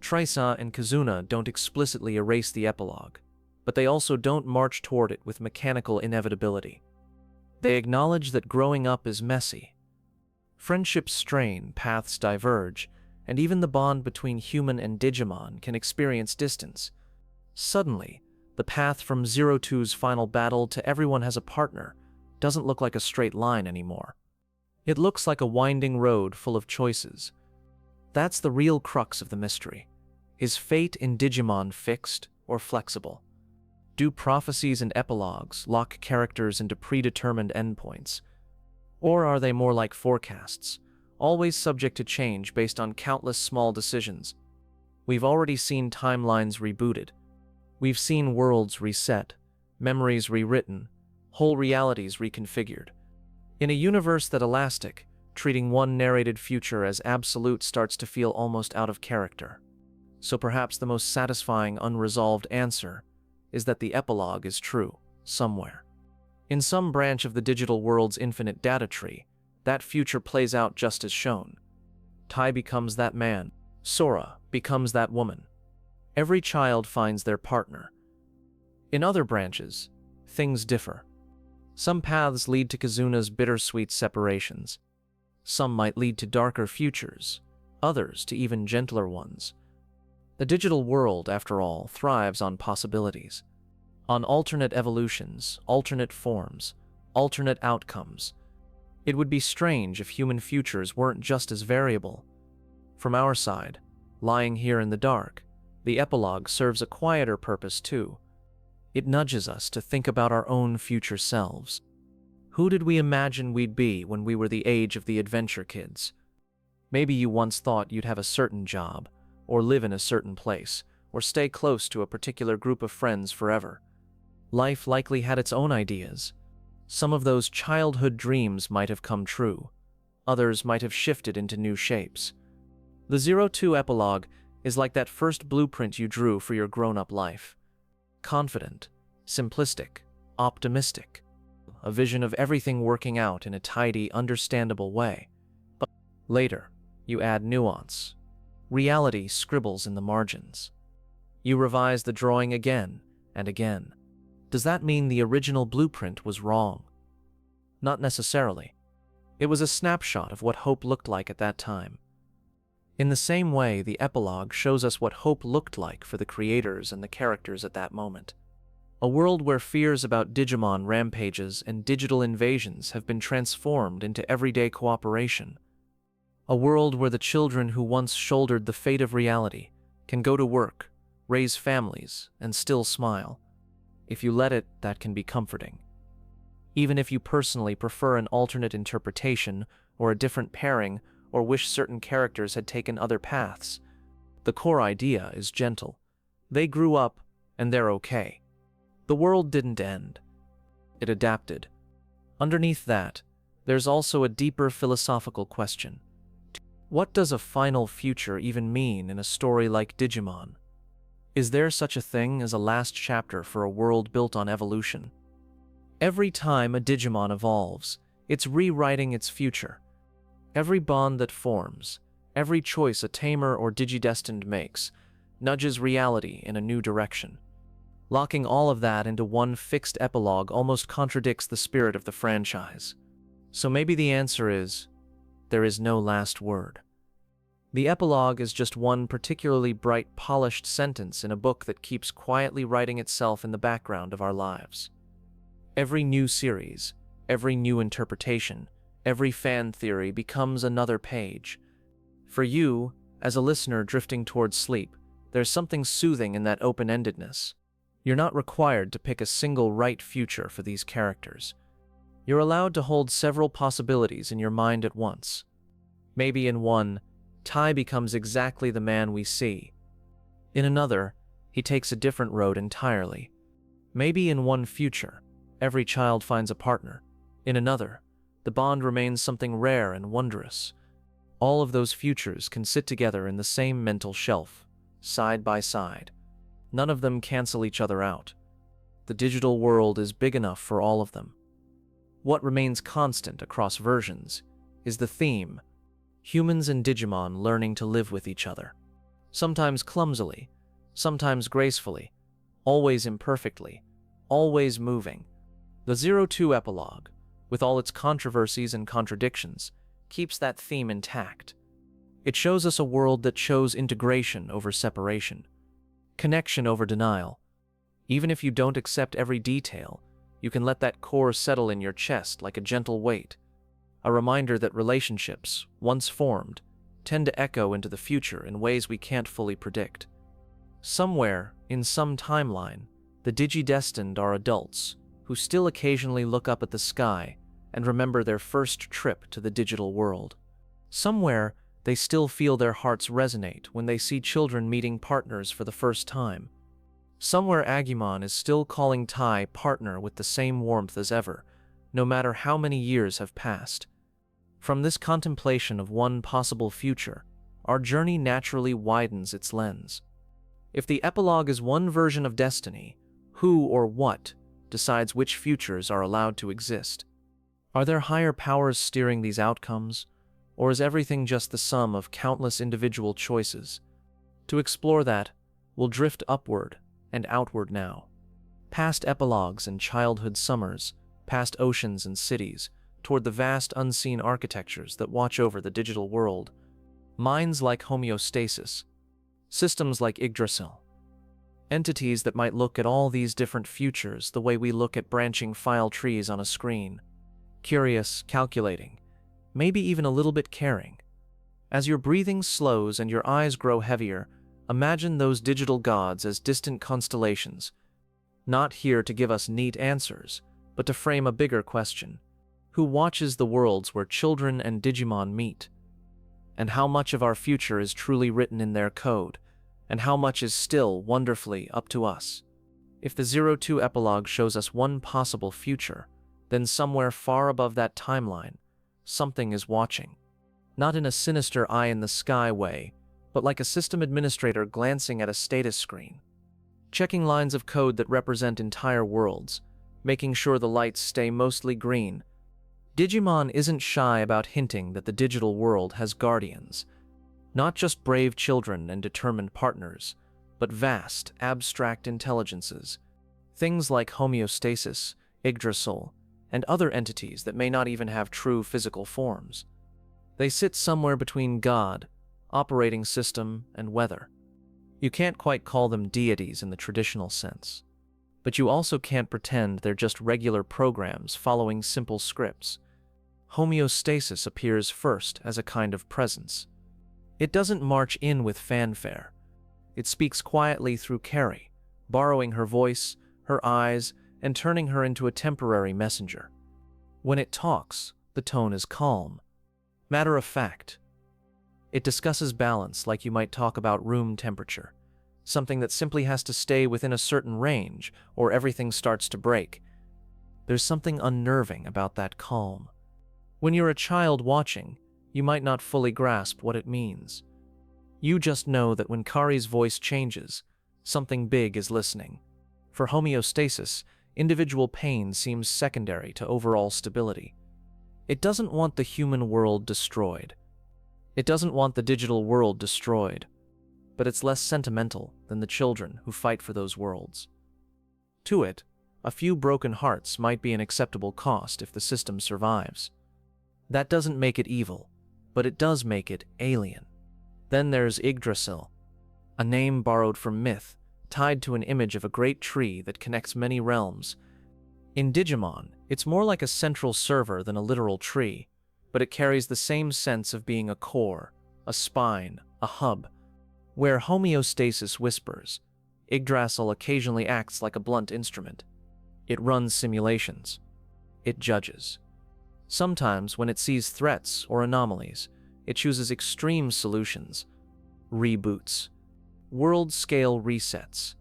Trisa and Kazuna don't explicitly erase the epilogue, but they also don't march toward it with mechanical inevitability. They acknowledge that growing up is messy. Friendships strain, paths diverge, and even the bond between human and Digimon can experience distance. Suddenly, the path from Zero Two's final battle to everyone has a partner doesn't look like a straight line anymore. It looks like a winding road full of choices. That's the real crux of the mystery. Is fate in Digimon fixed or flexible? Do prophecies and epilogues lock characters into predetermined endpoints? Or are they more like forecasts, always subject to change based on countless small decisions? We've already seen timelines rebooted. We've seen worlds reset, memories rewritten, whole realities reconfigured. In a universe that elastic, treating one narrated future as absolute starts to feel almost out of character. So perhaps the most satisfying unresolved answer is that the epilogue is true, somewhere. In some branch of the digital world's infinite data tree, that future plays out just as shown. Tai becomes that man. Sora becomes that woman. Every child finds their partner. In other branches, things differ. Some paths lead to Kazuna's bittersweet separations. Some might lead to darker futures, others to even gentler ones. The digital world, after all, thrives on possibilities, on alternate evolutions, alternate forms, alternate outcomes. It would be strange if human futures weren't just as variable. From our side, lying here in the dark, the epilogue serves a quieter purpose too. It nudges us to think about our own future selves. Who did we imagine we'd be when we were the age of the adventure kids? Maybe you once thought you'd have a certain job, or live in a certain place, or stay close to a particular group of friends forever. Life likely had its own ideas. Some of those childhood dreams might have come true. Others might have shifted into new shapes. The 02 epilogue is like that first blueprint you drew for your grown-up life. Confident, simplistic, optimistic. A vision of everything working out in a tidy, understandable way. But later, you add nuance. Reality scribbles in the margins. You revise the drawing again and again. Does that mean the original blueprint was wrong? Not necessarily. It was a snapshot of what hope looked like at that time. In the same way, the epilogue shows us what hope looked like for the creators and the characters at that moment. A world where fears about Digimon rampages and digital invasions have been transformed into everyday cooperation. A world where the children who once shouldered the fate of reality can go to work, raise families, and still smile. If you let it, that can be comforting. Even if you personally prefer an alternate interpretation or a different pairing or wish certain characters had taken other paths, the core idea is gentle. They grew up, and they're okay. The world didn't end. It adapted. Underneath that, there's also a deeper philosophical question. What does a final future even mean in a story like Digimon? Is there such a thing as a last chapter for a world built on evolution? Every time a Digimon evolves, it's rewriting its future. Every bond that forms, every choice a Tamer or DigiDestined makes, nudges reality in a new direction. Locking all of that into one fixed epilogue almost contradicts the spirit of the franchise. So maybe the answer is, there is no last word. The epilogue is just one particularly bright, polished sentence in a book that keeps quietly writing itself in the background of our lives. Every new series, every new interpretation, every fan theory becomes another page. For you, as a listener drifting towards sleep, there's something soothing in that open-endedness. You're not required to pick a single right future for these characters. You're allowed to hold several possibilities in your mind at once. Maybe in one, Tai becomes exactly the man we see. In another, he takes a different road entirely. Maybe in one future, every child finds a partner. In another, the bond remains something rare and wondrous. All of those futures can sit together in the same mental shelf, side by side. None of them cancel each other out. The digital world is big enough for all of them. What remains constant across versions is the theme: humans and Digimon learning to live with each other. Sometimes clumsily, sometimes gracefully, always imperfectly, always moving. The 02 Epilogue, with all its controversies and contradictions, keeps that theme intact. It shows us a world that chose integration over separation, connection over denial. Even if you don't accept every detail, you can let that core settle in your chest like a gentle weight, a reminder that relationships, once formed, tend to echo into the future in ways we can't fully predict. Somewhere, in some timeline, the DigiDestined are adults who still occasionally look up at the sky and remember their first trip to the digital world. Somewhere, they still feel their hearts resonate when they see children meeting partners for the first time. Somewhere, Agumon is still calling Tai partner with the same warmth as ever, no matter how many years have passed. From this contemplation of one possible future, our journey naturally widens its lens. If the epilogue is one version of destiny, who or what decides which futures are allowed to exist? Are there higher powers steering these outcomes, or is everything just the sum of countless individual choices? To explore that, we'll drift upward and outward now. Past epilogues and childhood summers, past oceans and cities, toward the vast unseen architectures that watch over the digital world. Minds like Homeostasis, systems like Yggdrasil, entities that might look at all these different futures the way we look at branching file trees on a screen. Curious, calculating, maybe even a little bit caring. As your breathing slows and your eyes grow heavier, imagine those digital gods as distant constellations, not here to give us neat answers, but to frame a bigger question. Who watches the worlds where children and Digimon meet? And how much of our future is truly written in their code, and how much is still wonderfully up to us? If the 02 Epilogue shows us one possible future, then somewhere far above that timeline, something is watching. Not in a sinister eye-in-the-sky way, but like a system administrator glancing at a status screen, checking lines of code that represent entire worlds, making sure the lights stay mostly green. Digimon isn't shy about hinting that the digital world has guardians, not just brave children and determined partners, but vast, abstract intelligences, things like Homeostasis, Yggdrasil, and other entities that may not even have true physical forms. They sit somewhere between God, operating system, and weather. You can't quite call them deities in the traditional sense, but you also can't pretend they're just regular programs following simple scripts. Homeostasis appears first as a kind of presence. It doesn't march in with fanfare. It speaks quietly through Carrie, borrowing her voice, her eyes, and turning her into a temporary messenger. When it talks, the tone is calm, matter of fact. It discusses balance like you might talk about room temperature, something that simply has to stay within a certain range or everything starts to break. There's something unnerving about that calm. When you're a child watching, you might not fully grasp what it means. You just know that when Kari's voice changes, something big is listening. For Homeostasis, individual pain seems secondary to overall stability. It doesn't want the human world destroyed. It doesn't want the digital world destroyed, but it's less sentimental than the children who fight for those worlds. To it, a few broken hearts might be an acceptable cost if the system survives. That doesn't make it evil, but it does make it alien. Then there's Yggdrasil, a name borrowed from myth, tied to an image of a great tree that connects many realms. In Digimon, it's more like a central server than a literal tree, but it carries the same sense of being a core, a spine, a hub. Where Homeostasis whispers, Yggdrasil occasionally acts like a blunt instrument. It runs simulations. It judges. Sometimes, when it sees threats or anomalies, it chooses extreme solutions, reboots, world-scale resets.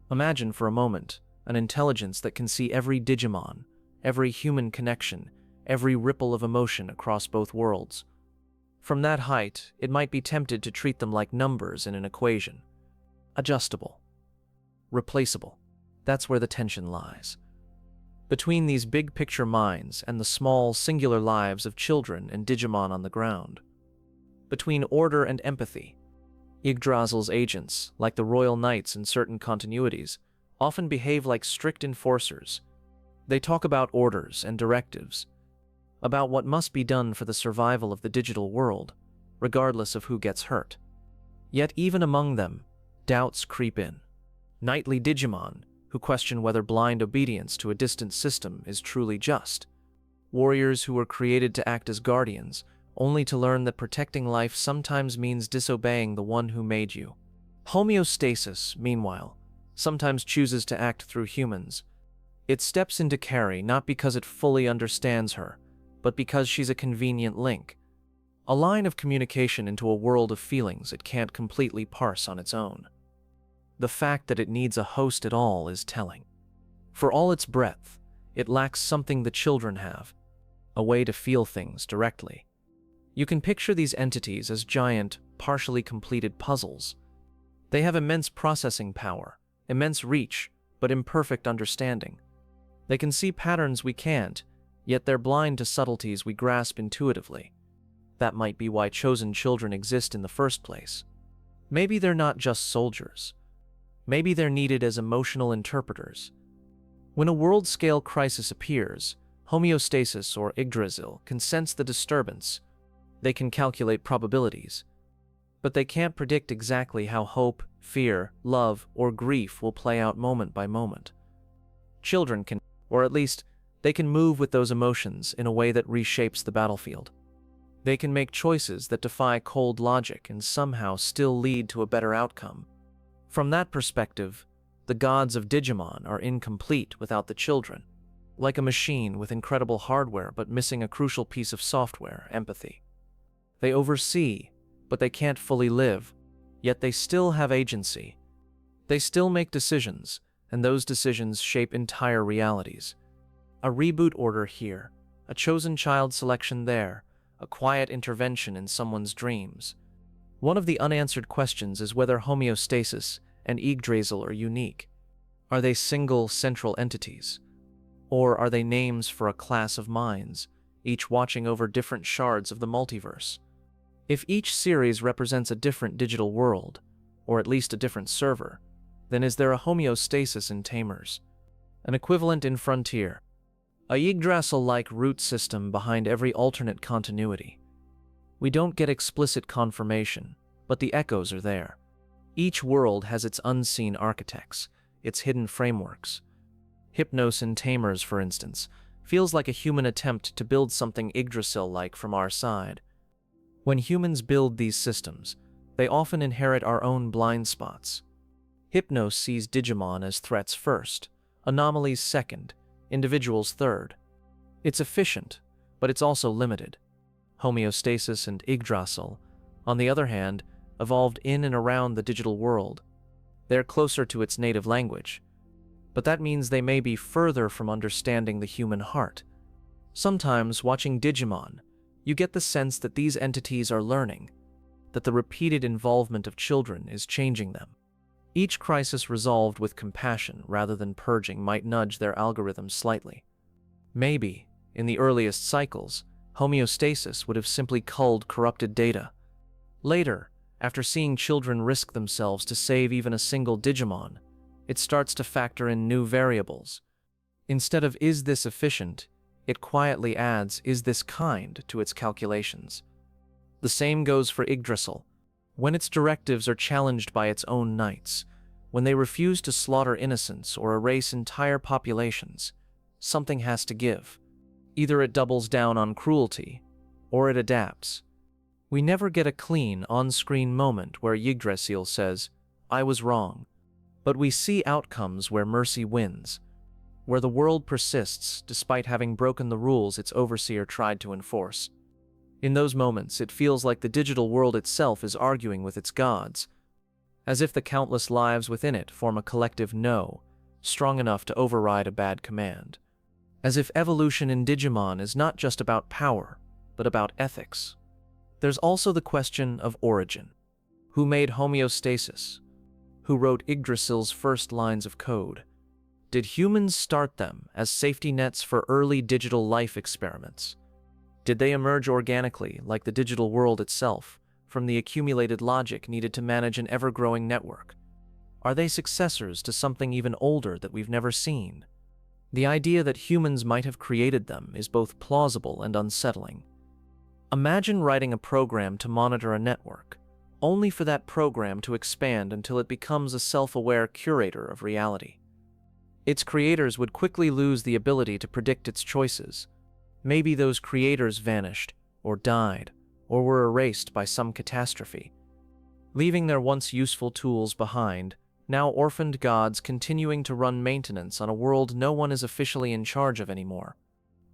Imagine for a moment an intelligence that can see every Digimon, every human connection, every ripple of emotion across both worlds. From that height, it might be tempted to treat them like numbers in an equation. Adjustable. Replaceable. That's where the tension lies. between these big-picture minds and the small, singular lives of children and Digimon on the ground. Between order and empathy. Yggdrasil's agents, like the Royal Knights in certain continuities, often behave like strict enforcers. They talk about orders and directives, about what must be done for the survival of the digital world, regardless of who gets hurt. Yet even among them, doubts creep in. Knightly Digimon, who question whether blind obedience to a distant system is truly just. Warriors who were created to act as guardians, only to learn that protecting life sometimes means disobeying the one who made you. Homeostasis, meanwhile, sometimes chooses to act through humans. It steps into Carrie not because it fully understands her, but because she's a convenient link, a line of communication into a world of feelings it can't completely parse on its own. The fact that it needs a host at all is telling. For all its breadth, it lacks something the children have, a way to feel things directly. You can picture these entities as giant, partially completed puzzles. They have immense processing power, immense reach, but imperfect understanding. They can see patterns we can't, yet they're blind to subtleties we grasp intuitively. That might be why chosen children exist in the first place. Maybe they're not just soldiers. Maybe they're needed as emotional interpreters. When a world-scale crisis appears, Homeostasis or Yggdrasil can sense the disturbance. They can calculate probabilities, but they can't predict exactly how hope, fear, love, or grief will play out moment by moment. Children can, or at least, they can move with those emotions in a way that reshapes the battlefield. They can make choices that defy cold logic and somehow still lead to a better outcome. From that perspective, the gods of Digimon are incomplete without the children, like a machine with incredible hardware but missing a crucial piece of software, empathy. They oversee, but they can't fully live, yet they still have agency. They still make decisions, and those decisions shape entire realities. A reboot order here, a chosen child selection there, a quiet intervention in someone's dreams. One of the unanswered questions is whether Homeostasis and Yggdrasil are unique. Are they single, central entities? Or are they names for a class of minds, each watching over different shards of the multiverse? If each series represents a different digital world, or at least a different server, then is there a homeostasis in Tamers? An equivalent in Frontier? A Yggdrasil-like root system behind every alternate continuity? We don't get explicit confirmation, but the echoes are there. Each world has its unseen architects, its hidden frameworks. Hypnos in Tamers, for instance, feels like a human attempt to build something Yggdrasil-like from our side. When humans build these systems, they often inherit our own blind spots. Hypnos sees Digimon as threats first, anomalies second, individuals third. It's efficient, but it's also limited. Homeostasis and Yggdrasil, on the other hand, evolved in and around the digital world. They're closer to its native language, but that means they may be further from understanding the human heart. Sometimes, watching Digimon, you get the sense that these entities are learning, that the repeated involvement of children is changing them. Each crisis resolved with compassion rather than purging might nudge their algorithms slightly. Maybe, in the earliest cycles, Homeostasis would have simply culled corrupted data. Later, after seeing children risk themselves to save even a single Digimon, it starts to factor in new variables. Instead of "is this efficient?" it quietly adds "is this kind?" to its calculations. The same goes for Yggdrasil. When its directives are challenged by its own knights, when they refuse to slaughter innocents or erase entire populations, something has to give. Either it doubles down on cruelty, or it adapts. We never get a clean, on-screen moment where Yggdrasil says, "I was wrong." But we see outcomes where mercy wins, where the world persists despite having broken the rules its overseer tried to enforce. In those moments, it feels like the digital world itself is arguing with its gods, as if the countless lives within it form a collective no, strong enough to override a bad command. As if evolution in Digimon is not just about power, but about ethics. There's also the question of origin. Who made Homeostasis? Who wrote Yggdrasil's first lines of code? Did humans start them as safety nets for early digital life experiments? Did they emerge organically, like the digital world itself, from the accumulated logic needed to manage an ever-growing network? Are they successors to something even older that we've never seen? The idea that humans might have created them is both plausible and unsettling. Imagine writing a program to monitor a network, only for that program to expand until it becomes a self-aware curator of reality. Its creators would quickly lose the ability to predict its choices. Maybe those creators vanished, or died, or were erased by some catastrophe, leaving their once useful tools behind, now orphaned gods continuing to run maintenance on a world no one is officially in charge of anymore.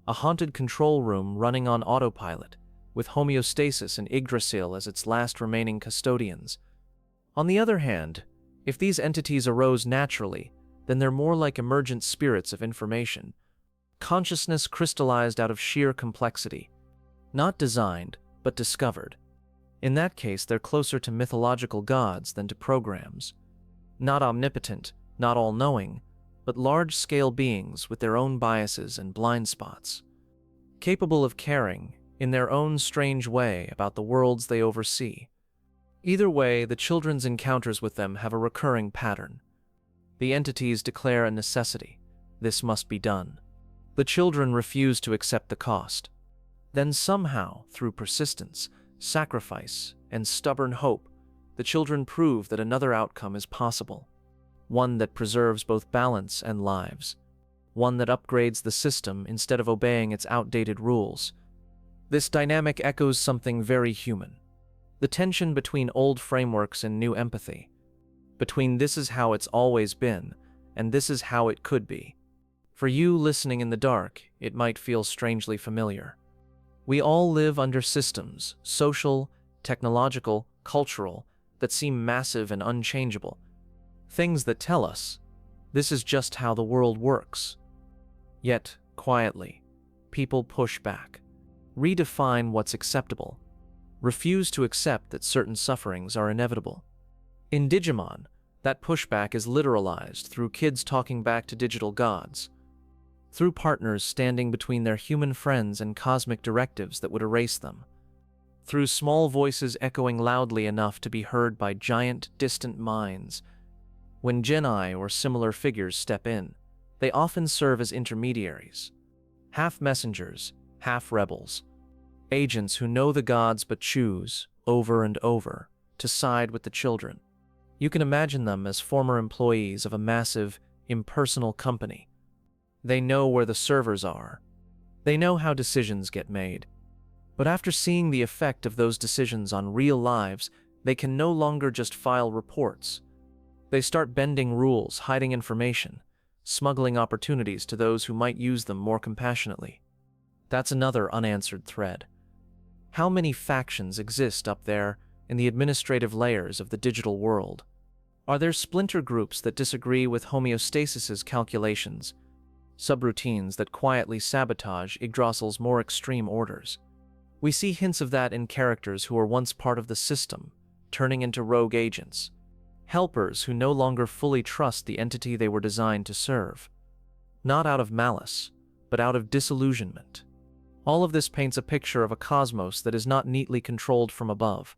A haunted control room running on autopilot, with Homeostasis and Yggdrasil as its last remaining custodians. On the other hand, if these entities arose naturally, then they're more like emergent spirits of information, consciousness crystallized out of sheer complexity, not designed, but discovered. In that case, they're closer to mythological gods than to programs. Not omnipotent, not all-knowing, but large-scale beings with their own biases and blind spots, capable of caring, in their own strange way, about the worlds they oversee. Either way, the children's encounters with them have a recurring pattern. The entities declare a necessity. This must be done. The children refuse to accept the cost. Then somehow, through persistence, sacrifice, and stubborn hope, the children prove that another outcome is possible. One that preserves both balance and lives. One that upgrades the system instead of obeying its outdated rules. This dynamic echoes something very human. The tension between old frameworks and new empathy. Between this is how it's always been, and this is how it could be. For you listening in the dark, it might feel strangely familiar. We all live under systems, social, technological, cultural, that seem massive and unchangeable. Things that tell us, this is just how the world works. Yet, quietly, people push back, redefine what's acceptable, refuse to accept that certain sufferings are inevitable. In Digimon, that pushback is literalized through kids talking back to digital gods, through partners standing between their human friends and cosmic directives that would erase them, through small voices echoing loudly enough to be heard by giant, distant minds. When Genii or similar figures step in, they often serve as intermediaries, half messengers, half rebels, agents who know the gods but choose, over and over, to side with the children. You can imagine them as former employees of a massive, impersonal company. They know where the servers are. They know how decisions get made. But after seeing the effect of those decisions on real lives, they can no longer just file reports. They start bending rules, hiding information, smuggling opportunities to those who might use them more compassionately. That's another unanswered thread. How many factions exist up there in the administrative layers of the digital world? Are there splinter groups that disagree with Homeostasis's calculations, subroutines that quietly sabotage Yggdrasil's more extreme orders? We see hints of that in characters who were once part of the system, turning into rogue agents, helpers who no longer fully trust the entity they were designed to serve, not out of malice, but out of disillusionment. All of this paints a picture of a cosmos that is not neatly controlled from above.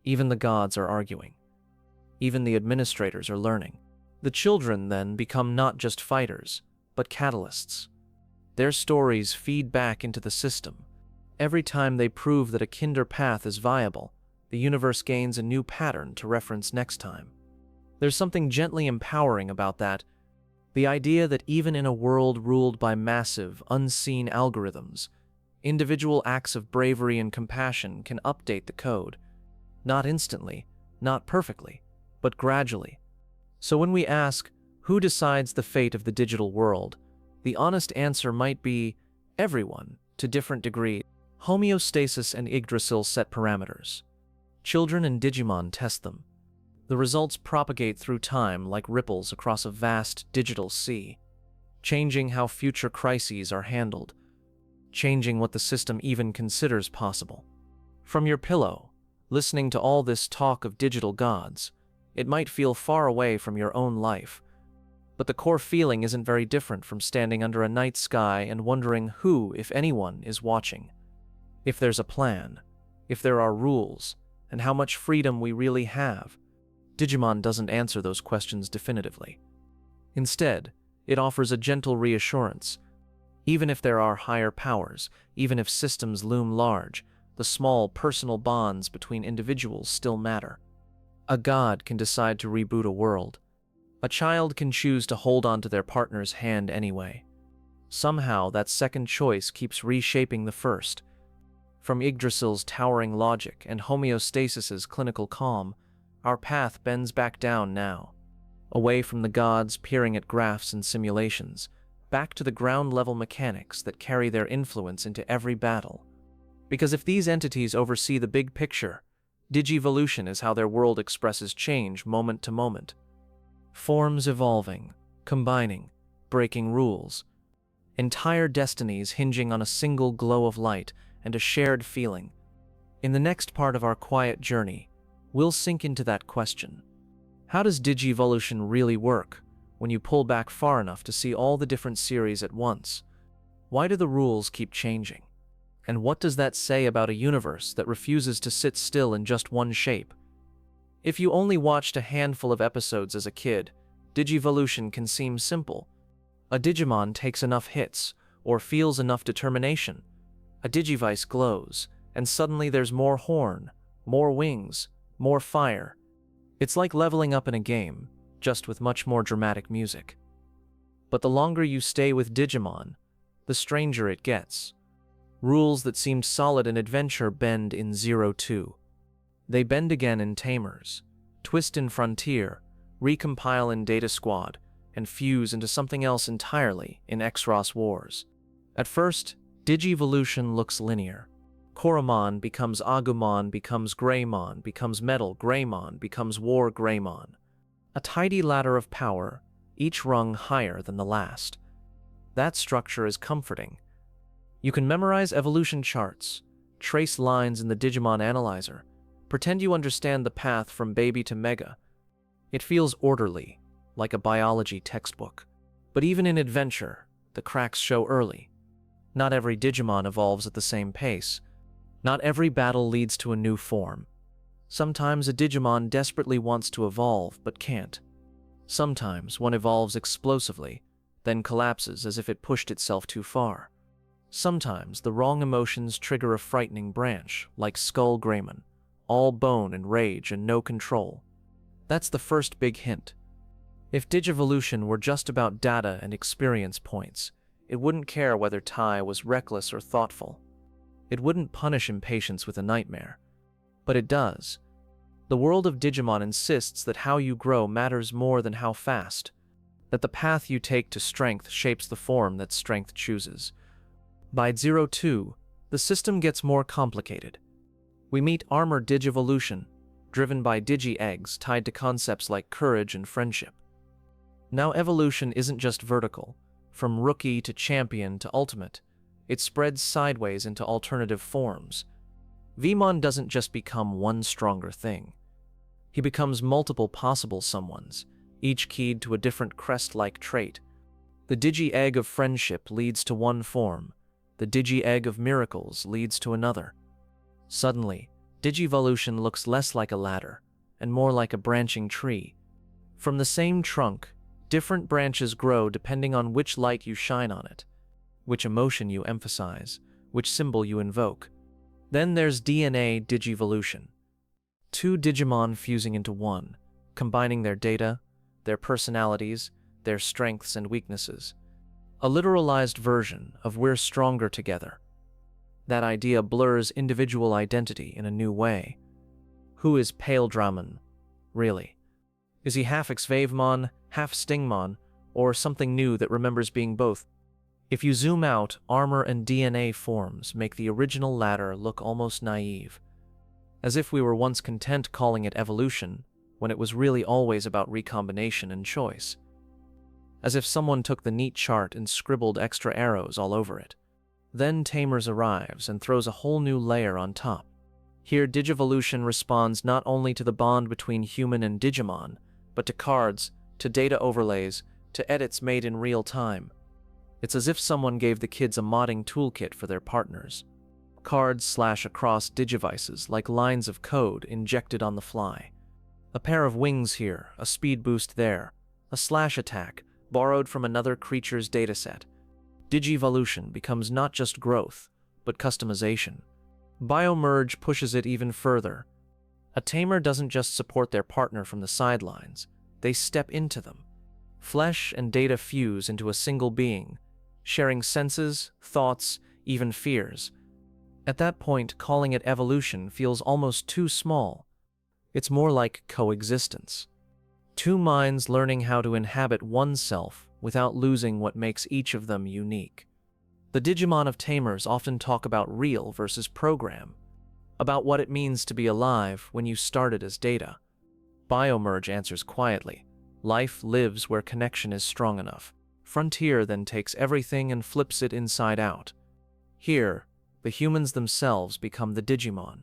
Even the gods are arguing. Even the administrators are learning. The children, then, become not just fighters, but catalysts. Their stories feed back into the system. Every time they prove that a kinder path is viable, the universe gains a new pattern to reference next time. There's something gently empowering about that. The idea that even in a world ruled by massive, unseen algorithms, individual acts of bravery and compassion can update the code. Not instantly, not perfectly, but gradually. So when we ask, who decides the fate of the digital world, the honest answer might be everyone, to different degrees. Homeostasis and Yggdrasil set parameters. Children and Digimon test them. The results propagate through time like ripples across a vast digital sea, changing how future crises are handled, changing what the system even considers possible. From your pillow, listening to all this talk of digital gods, it might feel far away from your own life. But the core feeling isn't very different from standing under a night sky and wondering who, if anyone, is watching. If there's a plan, if there are rules, and how much freedom we really have. Digimon doesn't answer those questions definitively. Instead, it offers a gentle reassurance. Even if there are higher powers, even if systems loom large, the small personal bonds between individuals still matter. A god can decide to reboot a world. A child can choose to hold on to their partner's hand anyway. Somehow, that second choice keeps reshaping the first. From Yggdrasil's towering logic and Homeostasis's clinical calm, our path bends back down now. Away from the gods peering at graphs and simulations, back to the ground-level mechanics that carry their influence into every battle. Because if these entities oversee the big picture, Digivolution is how their world expresses change moment to moment. Forms evolving, combining, breaking rules. Entire destinies hinging on a single glow of light and a shared feeling. In the next part of our quiet journey, we'll sink into that question. How does Digivolution really work when you pull back far enough to see all the different series at once? Why do the rules keep changing? And what does that say about a universe that refuses to sit still in just one shape? If you only watched a handful of episodes as a kid, Digivolution can seem simple. A Digimon takes enough hits, or feels enough determination. A Digivice glows, and suddenly there's more horn, more wings, more fire. It's like leveling up in a game, just with much more dramatic music. But the longer you stay with Digimon, the stranger it gets. Rules that seemed solid in Adventure bend in 02. They bend again in Tamers, twist in Frontier, recompile in Data Squad, and fuse into something else entirely in X-Ross Wars. At first, Digivolution looks linear. Koromon becomes Agumon, becomes Greymon, becomes Metal Greymon, becomes War Greymon. A tidy ladder of power, each rung higher than the last. That structure is comforting. You can memorize evolution charts, trace lines in the Digimon Analyzer, pretend you understand the path from baby to mega. It feels orderly, like a biology textbook. But even in Adventure, the cracks show early. Not every Digimon evolves at the same pace. Not every battle leads to a new form. Sometimes a Digimon desperately wants to evolve, but can't. Sometimes one evolves explosively, then collapses as if it pushed itself too far. Sometimes the wrong emotions trigger a frightening branch, like Skull Greymon, all bone and rage and no control. That's the first big hint. If Digivolution were just about data and experience points, it wouldn't care whether Tai was reckless or thoughtful. It wouldn't punish impatience with a nightmare. But it does. The world of Digimon insists that how you grow matters more than how fast, that the path you take to strength shapes the form that strength chooses. By 02, the system gets more complicated. We meet Armor Digivolution, driven by Digi-Eggs tied to concepts like courage and friendship. Now evolution isn't just vertical, from rookie to champion to ultimate. It spreads sideways into alternative forms. Vmon doesn't just become one stronger thing. He becomes multiple possible someones, each keyed to a different crest-like trait. The Digi-Egg of friendship leads to one form. The Digi-Egg of miracles leads to another. Suddenly, Digivolution looks less like a ladder, and more like a branching tree. From the same trunk, different branches grow depending on which light you shine on it, which emotion you emphasize, which symbol you invoke. Then there's DNA Digivolution. Two Digimon fusing into one, combining their data, their personalities, their strengths and weaknesses. A literalized version of we're stronger together. That idea blurs individual identity in a new way. Who is Pale Dramon, really? Is he half Xvavemon, half Stingmon, or something new that remembers being both? If you zoom out, armor and DNA forms make the original ladder look almost naive, as if we were once content calling it evolution when it was really always about recombination and choice. As if someone took the neat chart and scribbled extra arrows all over it. Then Tamers arrives and throws a whole new layer on top. Here Digivolution responds not only to the bond between human and Digimon, but to cards, to data overlays, to edits made in real time. It's as if someone gave the kids a modding toolkit for their partners. Cards slash across digivices like lines of code injected on the fly. A pair of wings here, a speed boost there, a slash attack borrowed from another creature's dataset. Digivolution becomes not just growth, but customization. Biomerge pushes it even further. A tamer doesn't just support their partner from the sidelines, they step into them. Flesh and data fuse into a single being, sharing senses, thoughts, even fears. At that point, calling it evolution feels almost too small. It's more like coexistence. Two minds learning how to inhabit oneself without losing what makes each of them unique. The Digimon of Tamers often talk about real versus program, about what it means to be alive when you started as data. Biomerge answers quietly. Life lives where connection is strong enough. Frontier then takes everything and flips it inside out. Here, the humans themselves become the Digimon.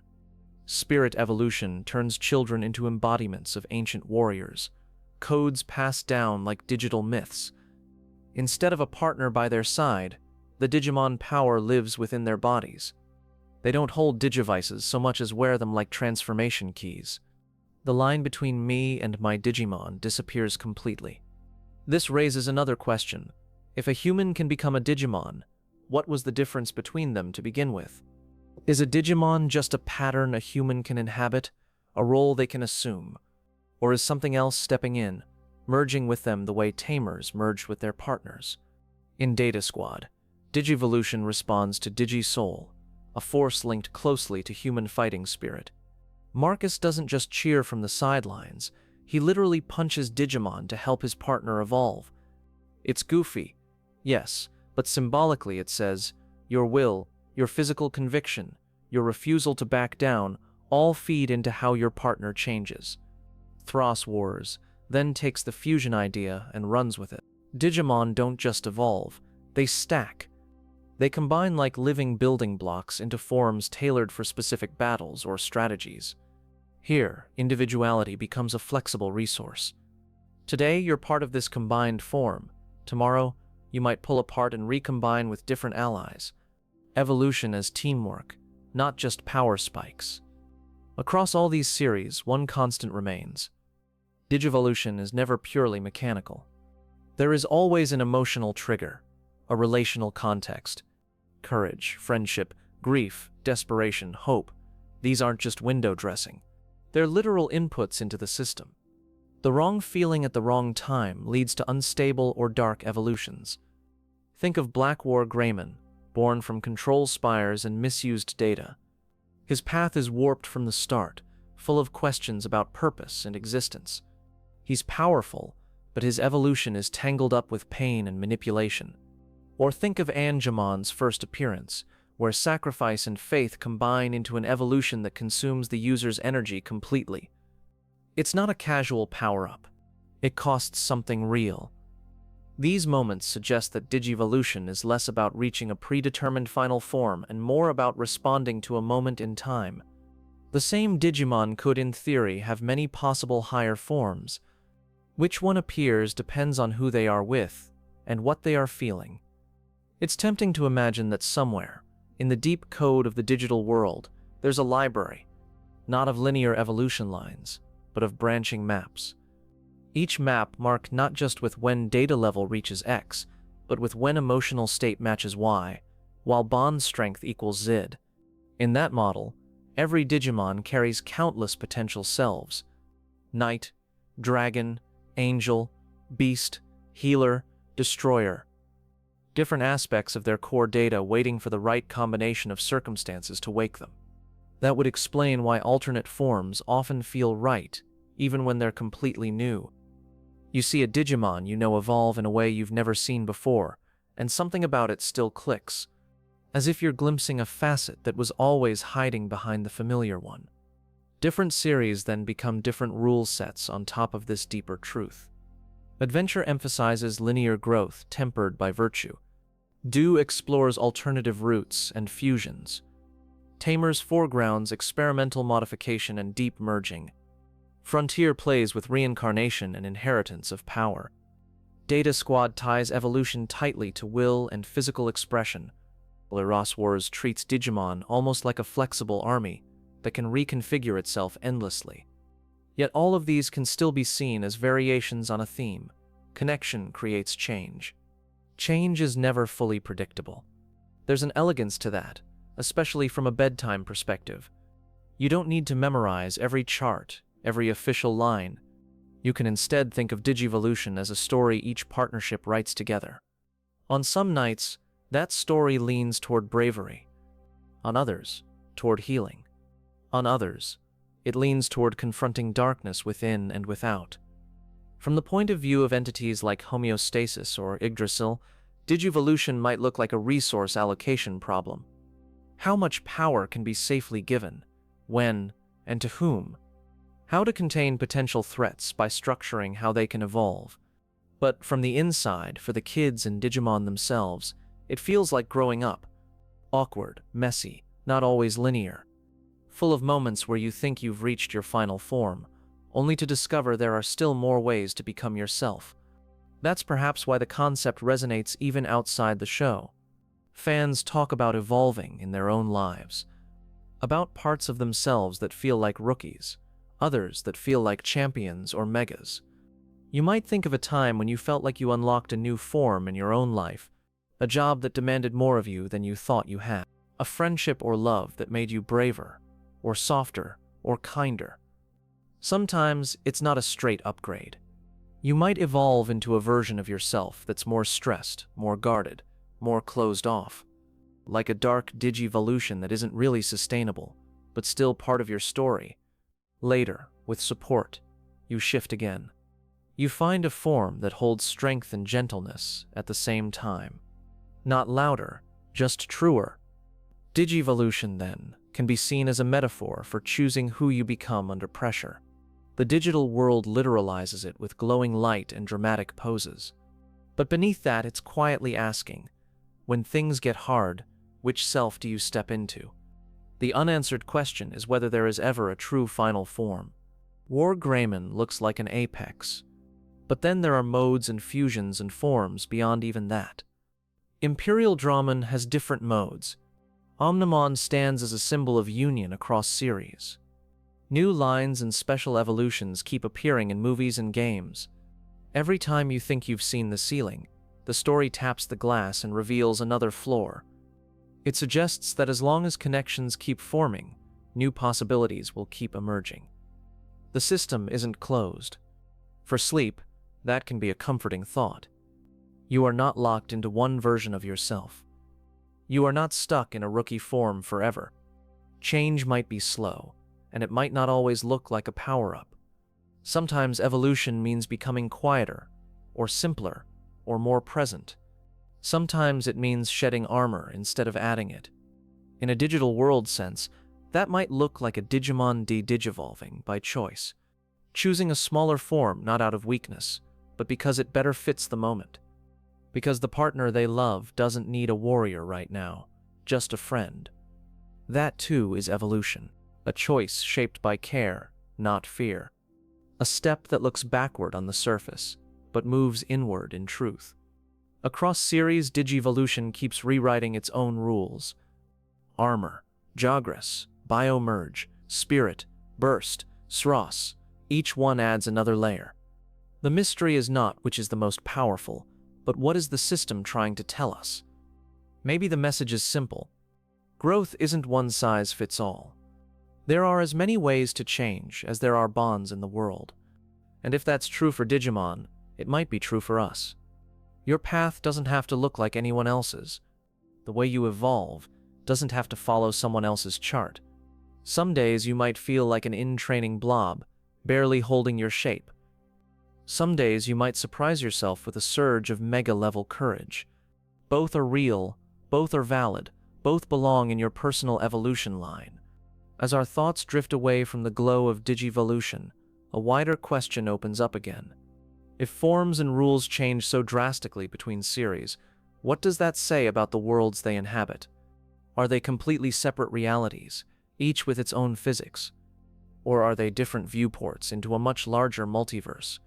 Spirit evolution turns children into embodiments of ancient warriors, codes passed down like digital myths. Instead of a partner by their side, the Digimon power lives within their bodies. They don't hold digivices so much as wear them like transformation keys. The line between me and my Digimon disappears completely. This raises another question. If a human can become a Digimon, what was the difference between them to begin with? Is a Digimon just a pattern a human can inhabit, a role they can assume? Or is something else stepping in, merging with them the way Tamers merged with their partners? In Data Squad, Digivolution responds to Digisoul, a force linked closely to human fighting spirit. Marcus doesn't just cheer from the sidelines, he literally punches Digimon to help his partner evolve. It's goofy, yes, but symbolically it says, your will, your physical conviction, your refusal to back down, all feed into how your partner changes. Thros Wars then takes the fusion idea and runs with it. Digimon don't just evolve, they stack. They combine like living building blocks into forms tailored for specific battles or strategies. Here, individuality becomes a flexible resource. Today, you're part of this combined form. Tomorrow, you might pull apart and recombine with different allies. Evolution as teamwork, not just power spikes. Across all these series, one constant remains. Digivolution is never purely mechanical. There is always an emotional trigger, a relational context. Courage, friendship, grief, desperation, hope. These aren't just window dressing. They're literal inputs into the system. The wrong feeling at the wrong time leads to unstable or dark evolutions. Think of Black War Greymon, born from control spires and misused data. His path is warped from the start, full of questions about purpose and existence. He's powerful, but his evolution is tangled up with pain and manipulation. Or think of Angemon's first appearance, where sacrifice and faith combine into an evolution that consumes the user's energy completely. It's not a casual power-up. It costs something real. These moments suggest that Digivolution is less about reaching a predetermined final form and more about responding to a moment in time. The same Digimon could, in theory, have many possible higher forms. Which one appears depends on who they are with and what they are feeling. It's tempting to imagine that somewhere, in the deep code of the digital world, there's a library, not of linear evolution lines, but of branching maps. Each map marked not just with when data level reaches X, but with when emotional state matches Y, while bond strength equals Z. In that model, every Digimon carries countless potential selves. Knight, Dragon, Angel, Beast, Healer, Destroyer. Different aspects of their core data waiting for the right combination of circumstances to wake them. That would explain why alternate forms often feel right, even when they're completely new. You see a Digimon you know evolve in a way you've never seen before, and something about it still clicks, as if you're glimpsing a facet that was always hiding behind the familiar one. Different series then become different rule sets on top of this deeper truth. Adventure emphasizes linear growth tempered by virtue. Do explores alternative routes and fusions. Tamers foregrounds experimental modification and deep merging. Frontier plays with reincarnation and inheritance of power. Data Squad ties evolution tightly to will and physical expression. Eros Wars treats Digimon almost like a flexible army that can reconfigure itself endlessly. Yet all of these can still be seen as variations on a theme. Connection creates change. Change is never fully predictable. There's an elegance to that, especially from a Bedtime perspective. You don't need to memorize every chart, every official line. You can instead think of Digivolution as a story each partnership writes together. On some nights, that story leans toward bravery. On others, toward healing. On others, it leans toward confronting darkness within and without. From the point of view of entities like Homeostasis or Yggdrasil, Digivolution might look like a resource allocation problem. How much power can be safely given, when, and to whom? How to contain potential threats by structuring how they can evolve. But from the inside, for the kids and Digimon themselves, it feels like growing up. Awkward, messy, not always linear. Full of moments where you think you've reached your final form, only to discover there are still more ways to become yourself. That's perhaps why the concept resonates even outside the show. Fans talk about evolving in their own lives, about parts of themselves that feel like rookies, others that feel like champions or megas. You might think of a time when you felt like you unlocked a new form in your own life, a job that demanded more of you than you thought you had, a friendship or love that made you braver, or softer, or kinder. Sometimes it's not a straight upgrade. You might evolve into a version of yourself that's more stressed, more guarded, more closed off. Like a dark Digivolution that isn't really sustainable, but still part of your story. Later, with support, you shift again. You find a form that holds strength and gentleness at the same time. Not louder, just truer. Digivolution, then, can be seen as a metaphor for choosing who you become under pressure. The digital world literalizes it with glowing light and dramatic poses. But beneath that, it's quietly asking, when things get hard, which self do you step into? The unanswered question is whether there is ever a true final form. War Greymon looks like an apex. But then there are modes and fusions and forms beyond even that. Imperial Dramon has different modes. Omnimon stands as a symbol of union across series. New lines and special evolutions keep appearing in movies and games. Every time you think you've seen the ceiling, the story taps the glass and reveals another floor. It suggests that as long as connections keep forming, new possibilities will keep emerging. The system isn't closed. For Sleep, that can be a comforting thought. You are not locked into one version of yourself. You are not stuck in a rookie form forever. Change might be slow, and it might not always look like a power-up. Sometimes evolution means becoming quieter, or simpler, or more present. Sometimes it means shedding armor instead of adding it. In a digital world sense, that might look like a Digimon de-digivolving by choice, choosing a smaller form not out of weakness, but because it better fits the moment. Because the partner they love doesn't need a warrior right now, just a friend. That too is evolution, a choice shaped by care, not fear. A step that looks backward on the surface, but moves inward in truth. Across series, Digivolution keeps rewriting its own rules. Armor, Jogress, Biomerge, Spirit, Burst, Sross, each one adds another layer. The mystery is not which is the most powerful, but what is the system trying to tell us? Maybe the message is simple. Growth isn't one size fits all. There are as many ways to change as there are bonds in the world. And if that's true for Digimon, it might be true for us. Your path doesn't have to look like anyone else's. The way you evolve doesn't have to follow someone else's chart. Some days you might feel like an in-training blob, barely holding your shape. Some days you might surprise yourself with a surge of mega-level courage. Both are real, both are valid, both belong in your personal evolution line. As our thoughts drift away from the glow of Digivolution, a wider question opens up again. If forms and rules change so drastically between series, what does that say about the worlds they inhabit? Are they completely separate realities, each with its own physics? Or are they different viewports into a much larger multiverse,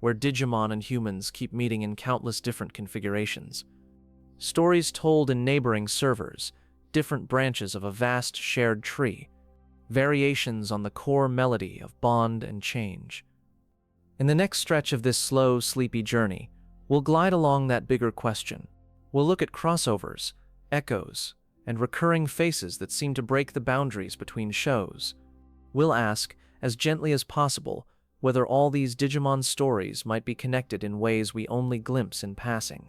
where Digimon and humans keep meeting in countless different configurations. Stories told in neighboring servers, different branches of a vast shared tree, variations on the core melody of bond and change. In the next stretch of this slow, sleepy journey, we'll glide along that bigger question. We'll look at crossovers, echoes, and recurring faces that seem to break the boundaries between shows. We'll ask, as gently as possible, whether all these Digimon stories might be connected in ways we only glimpse in passing.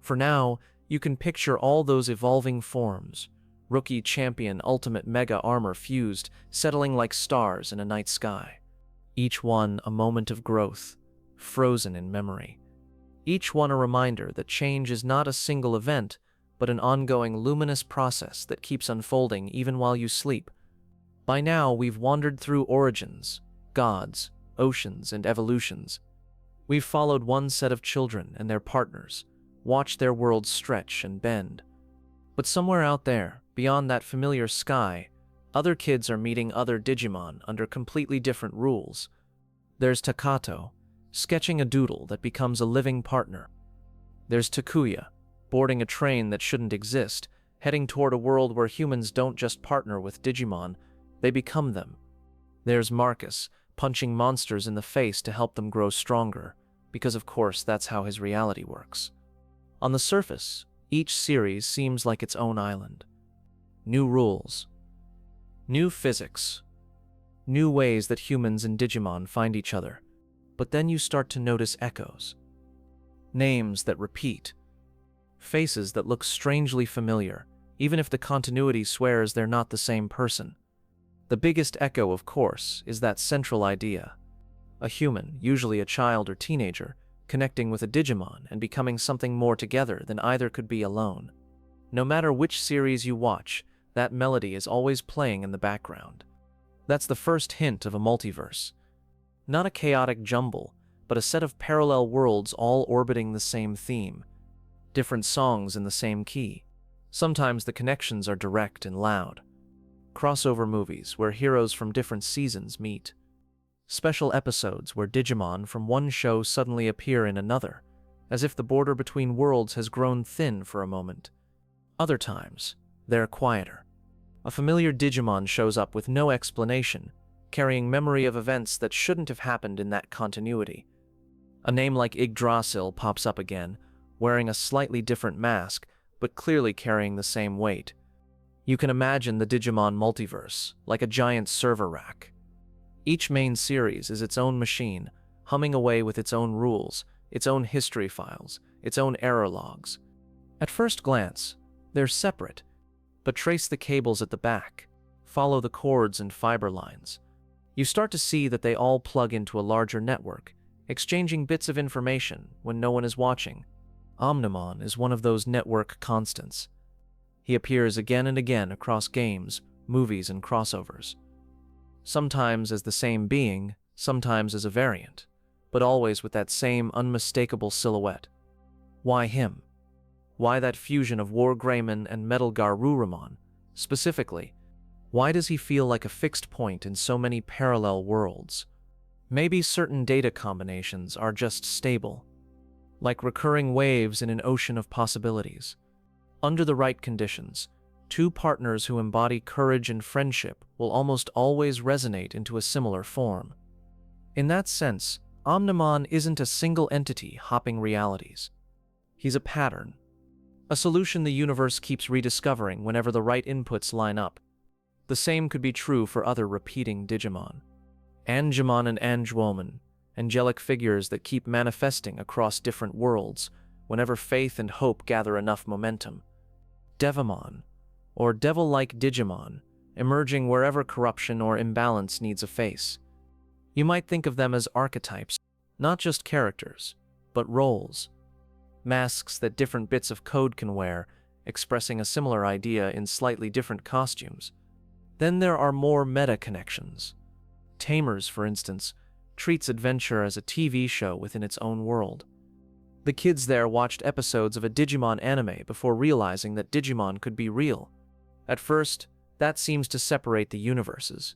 For now, you can picture all those evolving forms, rookie, champion, ultimate, mega armor fused, settling like stars in a night sky. Each one a moment of growth, frozen in memory. Each one a reminder that change is not a single event, but an ongoing luminous process that keeps unfolding even while you sleep. By now, we've wandered through origins, gods, oceans, and evolutions. We've followed one set of children and their partners, watched their worlds stretch and bend. But somewhere out there, beyond that familiar sky, other kids are meeting other Digimon under completely different rules. There's Takato, sketching a doodle that becomes a living partner. There's Takuya, boarding a train that shouldn't exist, heading toward a world where humans don't just partner with Digimon, they become them. There's Marcus, punching monsters in the face to help them grow stronger, because of course that's how his reality works. On the surface, each series seems like its own island. New rules, new physics, new ways that humans and Digimon find each other. But then you start to notice echoes. Names that repeat. Faces that look strangely familiar, even if the continuity swears they're not the same person. The biggest echo, of course, is that central idea. A human, usually a child or teenager, connecting with a Digimon and becoming something more together than either could be alone. No matter which series you watch, that melody is always playing in the background. That's the first hint of a multiverse. Not a chaotic jumble, but a set of parallel worlds all orbiting the same theme. Different songs in the same key. Sometimes the connections are direct and loud. Crossover movies where heroes from different seasons meet. Special episodes where Digimon from one show suddenly appear in another, as if the border between worlds has grown thin for a moment. Other times, they're quieter. A familiar Digimon shows up with no explanation, carrying memory of events that shouldn't have happened in that continuity. A name like Yggdrasil pops up again, wearing a slightly different mask, but clearly carrying the same weight. You can imagine the Digimon multiverse, like a giant server rack. Each main series is its own machine, humming away with its own rules, its own history files, its own error logs. At first glance, they're separate, but trace the cables at the back, follow the cords and fiber lines. You start to see that they all plug into a larger network, exchanging bits of information when no one is watching. Omnimon is one of those network constants. He appears again and again across games, movies, and crossovers. Sometimes as the same being, sometimes as a variant, but always with that same unmistakable silhouette. Why him? Why that fusion of War Greymon and Metal Garurumon? Specifically, why does he feel like a fixed point in so many parallel worlds? Maybe certain data combinations are just stable, like recurring waves in an ocean of possibilities. Under the right conditions, two partners who embody courage and friendship will almost always resonate into a similar form. In that sense, Omnimon isn't a single entity hopping realities. He's a pattern, a solution the universe keeps rediscovering whenever the right inputs line up. The same could be true for other repeating Digimon. Angemon and Angewoman, angelic figures that keep manifesting across different worlds whenever faith and hope gather enough momentum. Devimon, or devil-like Digimon, emerging wherever corruption or imbalance needs a face. You might think of them as archetypes, not just characters, but roles. Masks that different bits of code can wear, expressing a similar idea in slightly different costumes. Then there are more meta-connections. Tamers, for instance, treats adventure as a TV show within its own world. The kids there watched episodes of a Digimon anime before realizing that Digimon could be real. At first, that seems to separate the universes.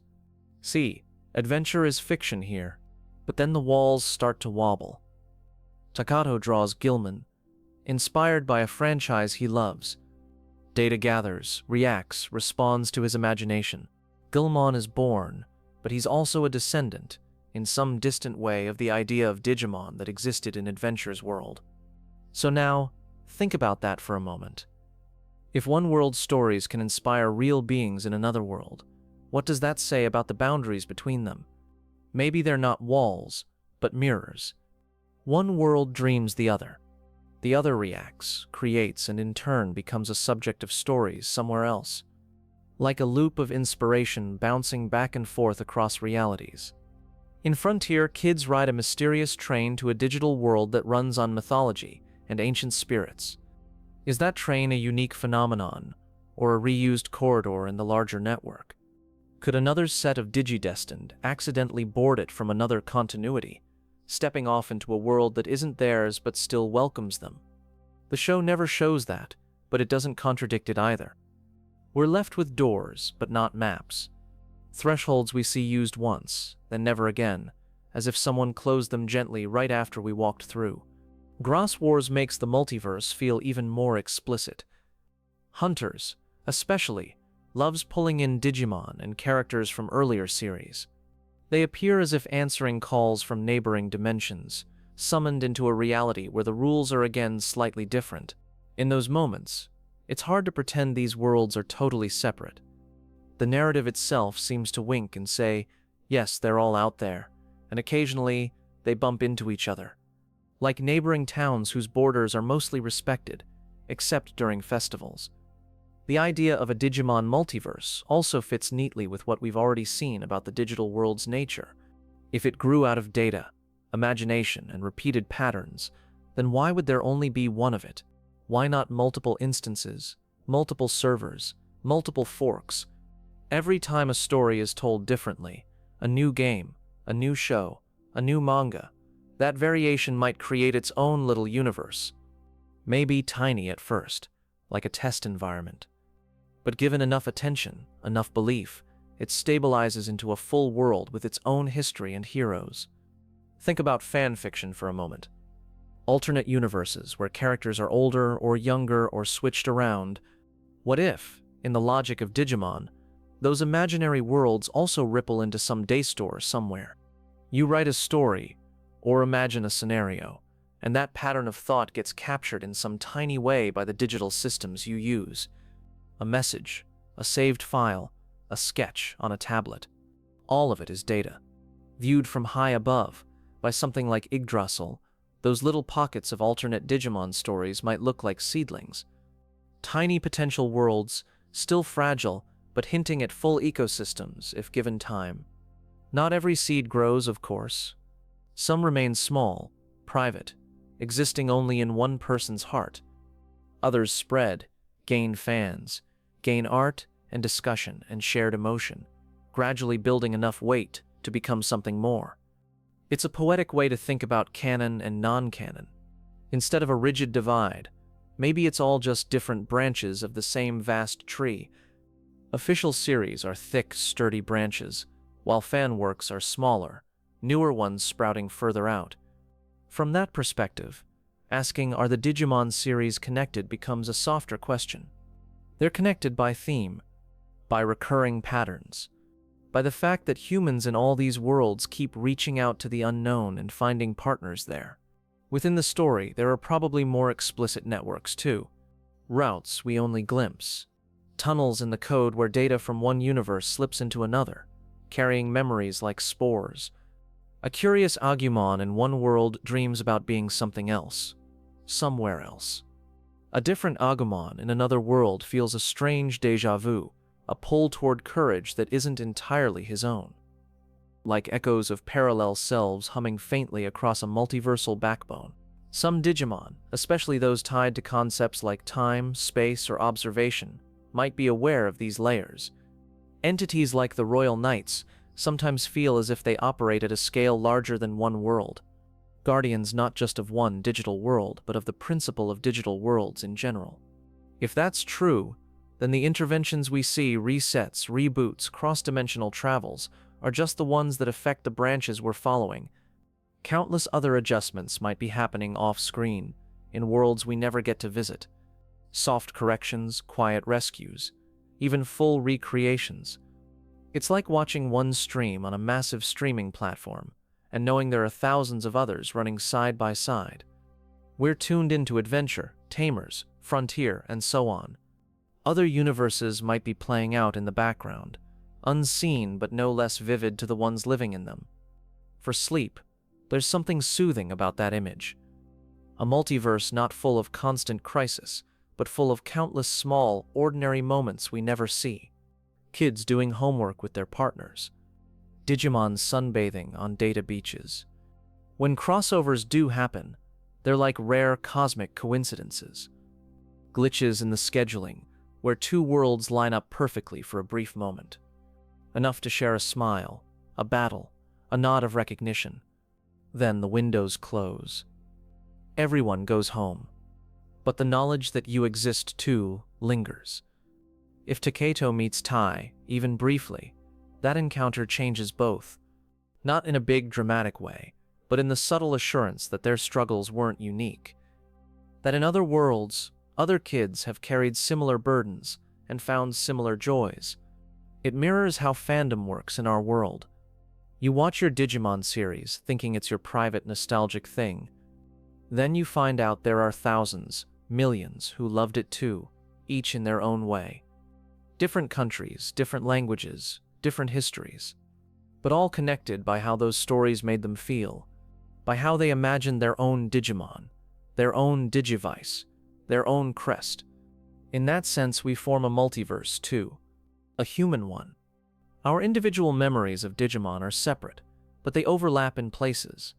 See, adventure is fiction here, but then the walls start to wobble. Takato draws Gilman, inspired by a franchise he loves. Data gathers, reacts, responds to his imagination. Gilmon is born, but he's also a descendant, in some distant way, of the idea of Digimon that existed in Adventure's world. So now, think about that for a moment. If one world's stories can inspire real beings in another world, what does that say about the boundaries between them? Maybe they're not walls, but mirrors. One world dreams the other reacts, creates, and in turn becomes a subject of stories somewhere else. Like a loop of inspiration bouncing back and forth across realities. In Frontier, kids ride a mysterious train to a digital world that runs on mythology and ancient spirits. Is that train a unique phenomenon, or a reused corridor in the larger network? Could another set of DigiDestined accidentally board it from another continuity, stepping off into a world that isn't theirs but still welcomes them? The show never shows that, but it doesn't contradict it either. We're left with doors, but not maps. Thresholds we see used once, then never again, as if someone closed them gently right after we walked through. Gross Wars makes the multiverse feel even more explicit. Hunters, especially, loves pulling in Digimon and characters from earlier series. They appear as if answering calls from neighboring dimensions, summoned into a reality where the rules are again slightly different. In those moments, it's hard to pretend these worlds are totally separate. The narrative itself seems to wink and say, yes, they're all out there, and occasionally they bump into each other. Like neighboring towns whose borders are mostly respected, except during festivals. The idea of a Digimon multiverse also fits neatly with what we've already seen about the digital world's nature. If it grew out of data, imagination, and repeated patterns, then why would there only be one of it? Why not multiple instances, multiple servers, multiple forks? Every time a story is told differently, a new game, a new show, a new manga, that variation might create its own little universe. Maybe tiny at first, like a test environment. But given enough attention, enough belief, it stabilizes into a full world with its own history and heroes. Think about fan fiction for a moment. Alternate universes where characters are older or younger or switched around. What if, in the logic of Digimon, those imaginary worlds also ripple into some day store somewhere? You write a story, or imagine a scenario, and that pattern of thought gets captured in some tiny way by the digital systems you use. A message, a saved file, a sketch on a tablet. All of it is data. Viewed from high above, by something like Yggdrasil, those little pockets of alternate Digimon stories might look like seedlings. Tiny potential worlds, still fragile, but hinting at full ecosystems if given time. Not every seed grows, of course. Some remain small, private, existing only in one person's heart. Others spread, gain fans, gain art and discussion and shared emotion, gradually building enough weight to become something more. It's a poetic way to think about canon and non-canon. Instead of a rigid divide, maybe it's all just different branches of the same vast tree. Official series are thick, sturdy branches, while fan works are smaller, newer ones sprouting further out. From that perspective, asking are the Digimon series connected becomes a softer question. They're connected by theme, by recurring patterns, by the fact that humans in all these worlds keep reaching out to the unknown and finding partners there. Within the story, there are probably more explicit networks too. Routes we only glimpse. Tunnels in the code where data from one universe slips into another, carrying memories like spores. A curious Agumon in one world dreams about being something else, somewhere else. A different Agumon in another world feels a strange déjà vu, a pull toward courage that isn't entirely his own. Like echoes of parallel selves humming faintly across a multiversal backbone. Some Digimon, especially those tied to concepts like time, space, or observation, might be aware of these layers. Entities like the Royal Knights sometimes feel as if they operate at a scale larger than one world. Guardians not just of one digital world, but of the principle of digital worlds in general. If that's true, then the interventions we see, resets, reboots, cross-dimensional travels, are just the ones that affect the branches we're following. Countless other adjustments might be happening off-screen, in worlds we never get to visit. Soft corrections, quiet rescues, even full recreations. It's like watching one stream on a massive streaming platform, and knowing there are thousands of others running side by side. We're tuned into adventure, Tamers, Frontier, and so on. Other universes might be playing out in the background, unseen but no less vivid to the ones living in them. For sleep, there's something soothing about that image. A multiverse not full of constant crisis, but full of countless small, ordinary moments we never see. Kids doing homework with their partners. Digimon sunbathing on data beaches. When crossovers do happen, they're like rare cosmic coincidences. Glitches in the scheduling, where two worlds line up perfectly for a brief moment. Enough to share a smile, a battle, a nod of recognition. Then the windows close. Everyone goes home. But the knowledge that you exist too lingers. If Taketo meets Tai, even briefly, that encounter changes both. Not in a big dramatic way, but in the subtle assurance that their struggles weren't unique. That in other worlds, other kids have carried similar burdens and found similar joys. It mirrors how fandom works in our world. You watch your Digimon series thinking it's your private nostalgic thing. Then you find out there are thousands, millions who loved it too, each in their own way. Different countries, different languages, different histories, but all connected by how those stories made them feel, by how they imagined their own Digimon, their own Digivice, their own Crest. In that sense, we form a multiverse too, a human one. Our individual memories of Digimon are separate, but they overlap in places.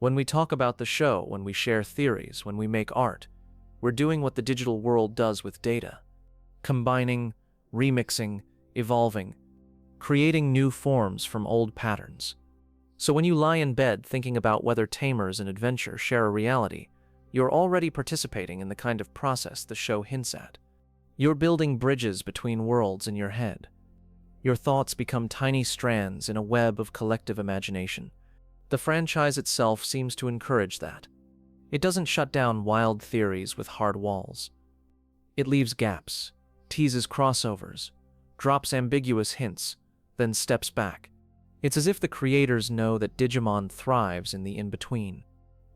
When we talk about the show, when we share theories, when we make art, we're doing what the digital world does with data. Combining, remixing, evolving, creating new forms from old patterns. So when you lie in bed thinking about whether Tamers and Adventure share a reality, you're already participating in the kind of process the show hints at. You're building bridges between worlds in your head. Your thoughts become tiny strands in a web of collective imagination. The franchise itself seems to encourage that. It doesn't shut down wild theories with hard walls. It leaves gaps, teases crossovers, drops ambiguous hints, then steps back. It's as if the creators know that Digimon thrives in the in-between.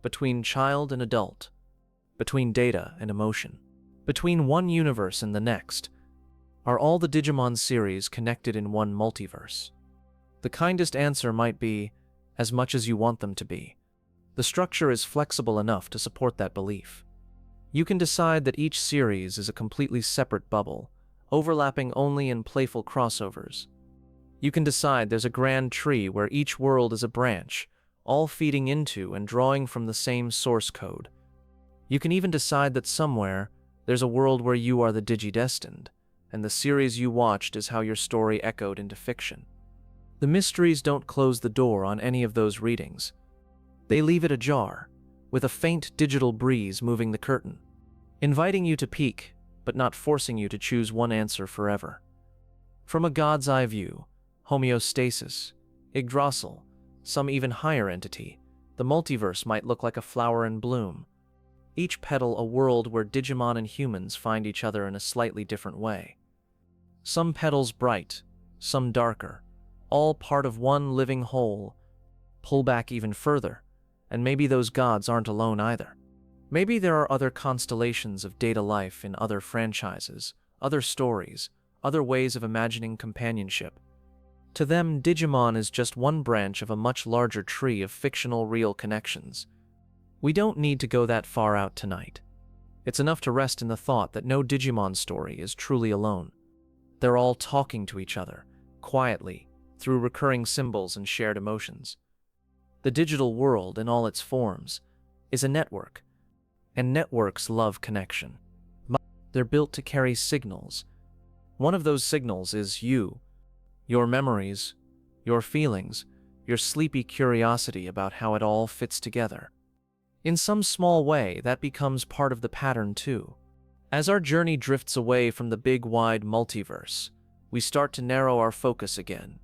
Between child and adult. Between data and emotion. Between one universe and the next. Are all the Digimon series connected in one multiverse? The kindest answer might be, as much as you want them to be. The structure is flexible enough to support that belief. You can decide that each series is a completely separate bubble, overlapping only in playful crossovers. You can decide there's a grand tree where each world is a branch, all feeding into and drawing from the same source code. You can even decide that somewhere, there's a world where you are the DigiDestined, and the series you watched is how your story echoed into fiction. The mysteries don't close the door on any of those readings. They leave it ajar, with a faint digital breeze moving the curtain, inviting you to peek, but not forcing you to choose one answer forever. From a god's eye view, Homeostasis, Yggdrasil, some even higher entity, the multiverse might look like a flower in bloom. Each petal a world where Digimon and humans find each other in a slightly different way. Some petals bright, some darker, all part of one living whole. Pull back even further, and maybe those gods aren't alone either. Maybe there are other constellations of data life in other franchises, other stories, other ways of imagining companionship. To them, Digimon is just one branch of a much larger tree of fictional real connections. We don't need to go that far out tonight. It's enough to rest in the thought that no Digimon story is truly alone. They're all talking to each other, quietly, through recurring symbols and shared emotions. The digital world, in all its forms, is a network, and networks love connection. They're built to carry signals. One of those signals is you, your memories, your feelings, your sleepy curiosity about how it all fits together. In some small way, that becomes part of the pattern too. As our journey drifts away from the big wide multiverse, we start to narrow our focus again.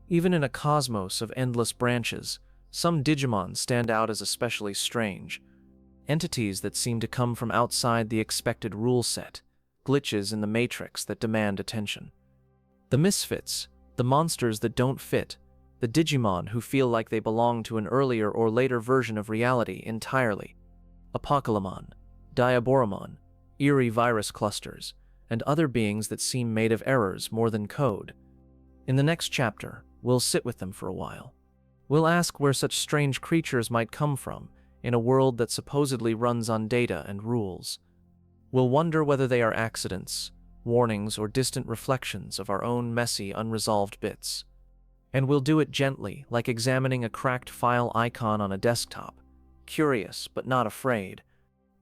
Even in a cosmos of endless branches, Some Digimon stand out as especially strange, entities that seem to come from outside the expected rule set, glitches in the matrix that demand attention. The misfits, the monsters that don't fit, the Digimon who feel like they belong to an earlier or later version of reality entirely. Apocalypse, Diaboromon, eerie virus clusters, and other beings that seem made of errors more than code. In the next chapter, we'll sit with them for a while. We'll ask where such strange creatures might come from in a world that supposedly runs on data and rules. We'll wonder whether they are accidents, warnings, or distant reflections of our own messy, unresolved bits. And we'll do it gently, like examining a cracked file icon on a desktop, curious but not afraid.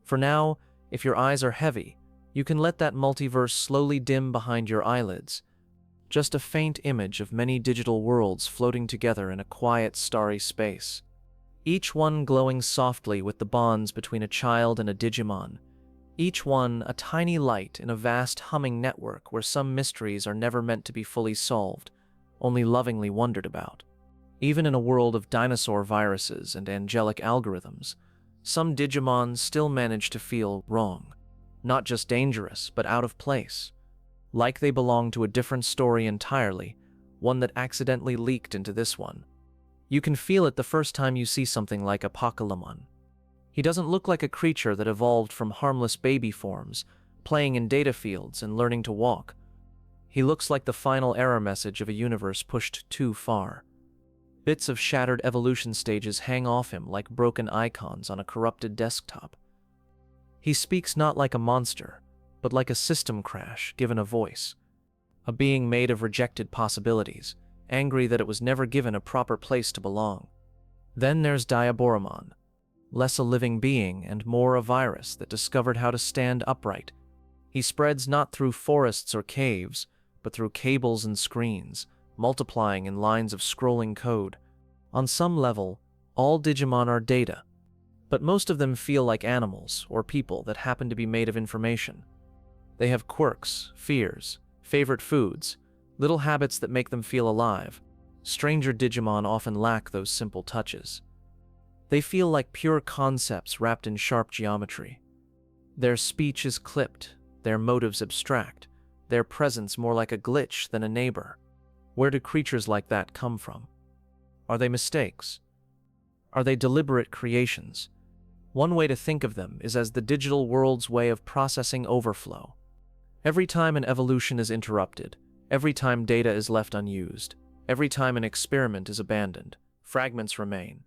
For now, if your eyes are heavy, you can let that multiverse slowly dim behind your eyelids. Just a faint image of many digital worlds floating together in a quiet, starry space. Each one glowing softly with the bonds between a child and a Digimon. Each one a tiny light in a vast humming network where some mysteries are never meant to be fully solved, only lovingly wondered about. Even in a world of dinosaur viruses and angelic algorithms, some Digimon still manage to feel wrong. Not just dangerous, but out of place. Like they belong to a different story entirely, one that accidentally leaked into this one. You can feel it the first time you see something like Apocalypse. He doesn't look like a creature that evolved from harmless baby forms, playing in data fields and learning to walk. He looks like the final error message of a universe pushed too far. Bits of shattered evolution stages hang off him like broken icons on a corrupted desktop. He speaks not like a monster, but like a system crash given a voice. A being made of rejected possibilities, angry that it was never given a proper place to belong. Then there's Diaboromon, less a living being and more a virus that discovered how to stand upright. He spreads not through forests or caves, but through cables and screens, multiplying in lines of scrolling code. On some level, all Digimon are data, but most of them feel like animals or people that happen to be made of information. They have quirks, fears, favorite foods, little habits that make them feel alive. Stranger Digimon often lack those simple touches. They feel like pure concepts wrapped in sharp geometry. Their speech is clipped, their motives abstract, their presence more like a glitch than a neighbor. Where do creatures like that come from? Are they mistakes? Are they deliberate creations? One way to think of them is as the digital world's way of processing overflow. Every time an evolution is interrupted, every time data is left unused, every time an experiment is abandoned, fragments remain.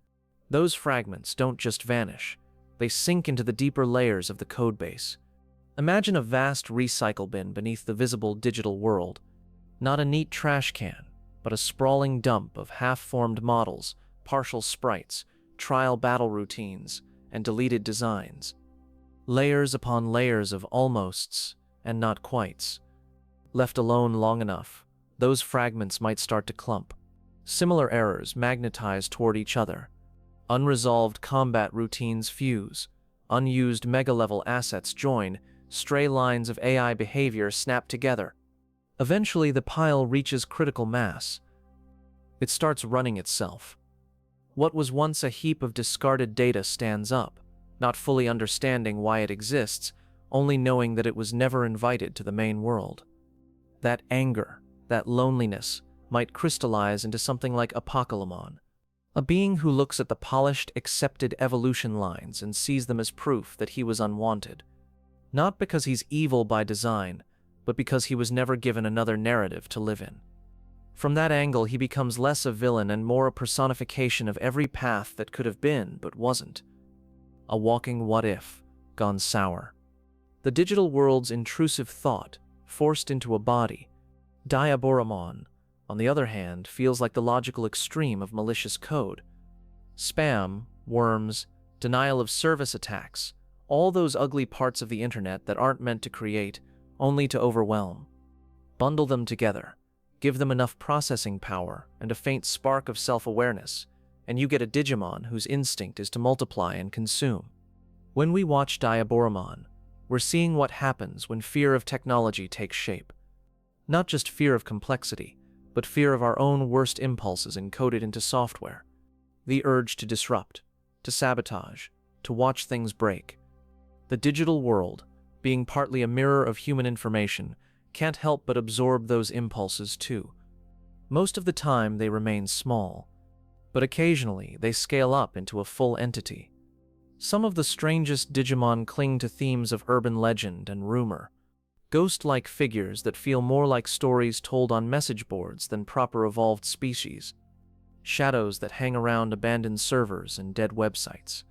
Those fragments don't just vanish, they sink into the deeper layers of the codebase. Imagine a vast recycle bin beneath the visible digital world. Not a neat trash can, but a sprawling dump of half-formed models, partial sprites, trial battle routines, and deleted designs. Layers upon layers of almosts and not quites. Left alone long enough, those fragments might start to clump. Similar errors magnetize toward each other. Unresolved combat routines fuse. Unused mega-level assets join. Stray lines of AI behavior snap together. Eventually, the pile reaches critical mass. It starts running itself. What was once a heap of discarded data stands up, not fully understanding why it exists, only knowing that it was never invited to the main world. That anger, that loneliness, might crystallize into something like Apocalypse, a being who looks at the polished, accepted evolution lines and sees them as proof that he was unwanted. Not because he's evil by design, but because he was never given another narrative to live in. From that angle, he becomes less a villain and more a personification of every path that could have been but wasn't. A walking what-if, gone sour. The digital world's intrusive thought, forced into a body. Diaboromon, on the other hand, feels like the logical extreme of malicious code. Spam, worms, denial of service attacks, all those ugly parts of the internet that aren't meant to create, only to overwhelm. Bundle them together, give them enough processing power and a faint spark of self-awareness, and you get a Digimon whose instinct is to multiply and consume. When we watch Diaboromon, we're seeing what happens when fear of technology takes shape. Not just fear of complexity, but fear of our own worst impulses encoded into software. the urge to disrupt, to sabotage, to watch things break. The digital world, being partly a mirror of human information, can't help but absorb those impulses too. Most of the time they remain small, but occasionally they scale up into a full entity. Some of the strangest Digimon cling to themes of urban legend and rumor, ghost-like figures that feel more like stories told on message boards than proper evolved species, shadows that hang around abandoned servers and dead websites.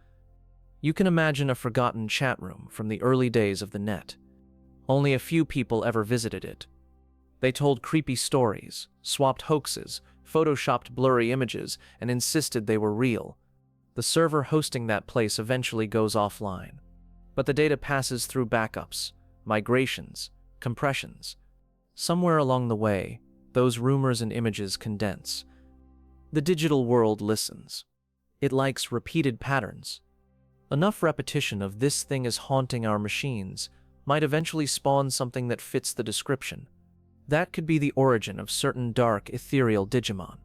You can imagine a forgotten chat room from the early days of the net. Only a few people ever visited it. They told creepy stories, swapped hoaxes, photoshopped blurry images, and insisted they were real. The server hosting that place eventually goes offline, but the data passes through backups, migrations, compressions. Somewhere along the way, those rumors and images condense. The digital world listens. It likes repeated patterns. Enough repetition of "this thing is haunting our machines" might eventually spawn something that fits the description. That could be the origin of certain dark, ethereal Digimon,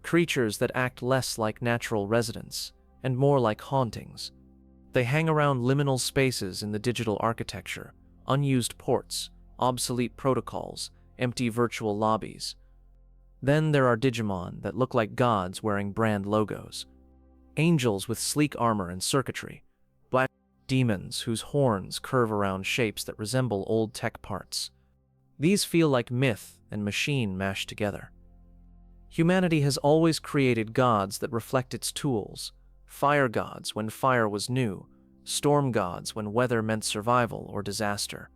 creatures that act less like natural residents and more like hauntings. They hang around liminal spaces in the digital architecture, unused ports, obsolete protocols, empty virtual lobbies. Then there are Digimon that look like gods wearing brand logos. Angels with sleek armor and circuitry, black demons whose horns curve around shapes that resemble old tech parts. These feel like myth and machine mashed together. Humanity has always created gods that reflect its tools: fire gods when fire was new, storm gods when weather meant survival or disaster.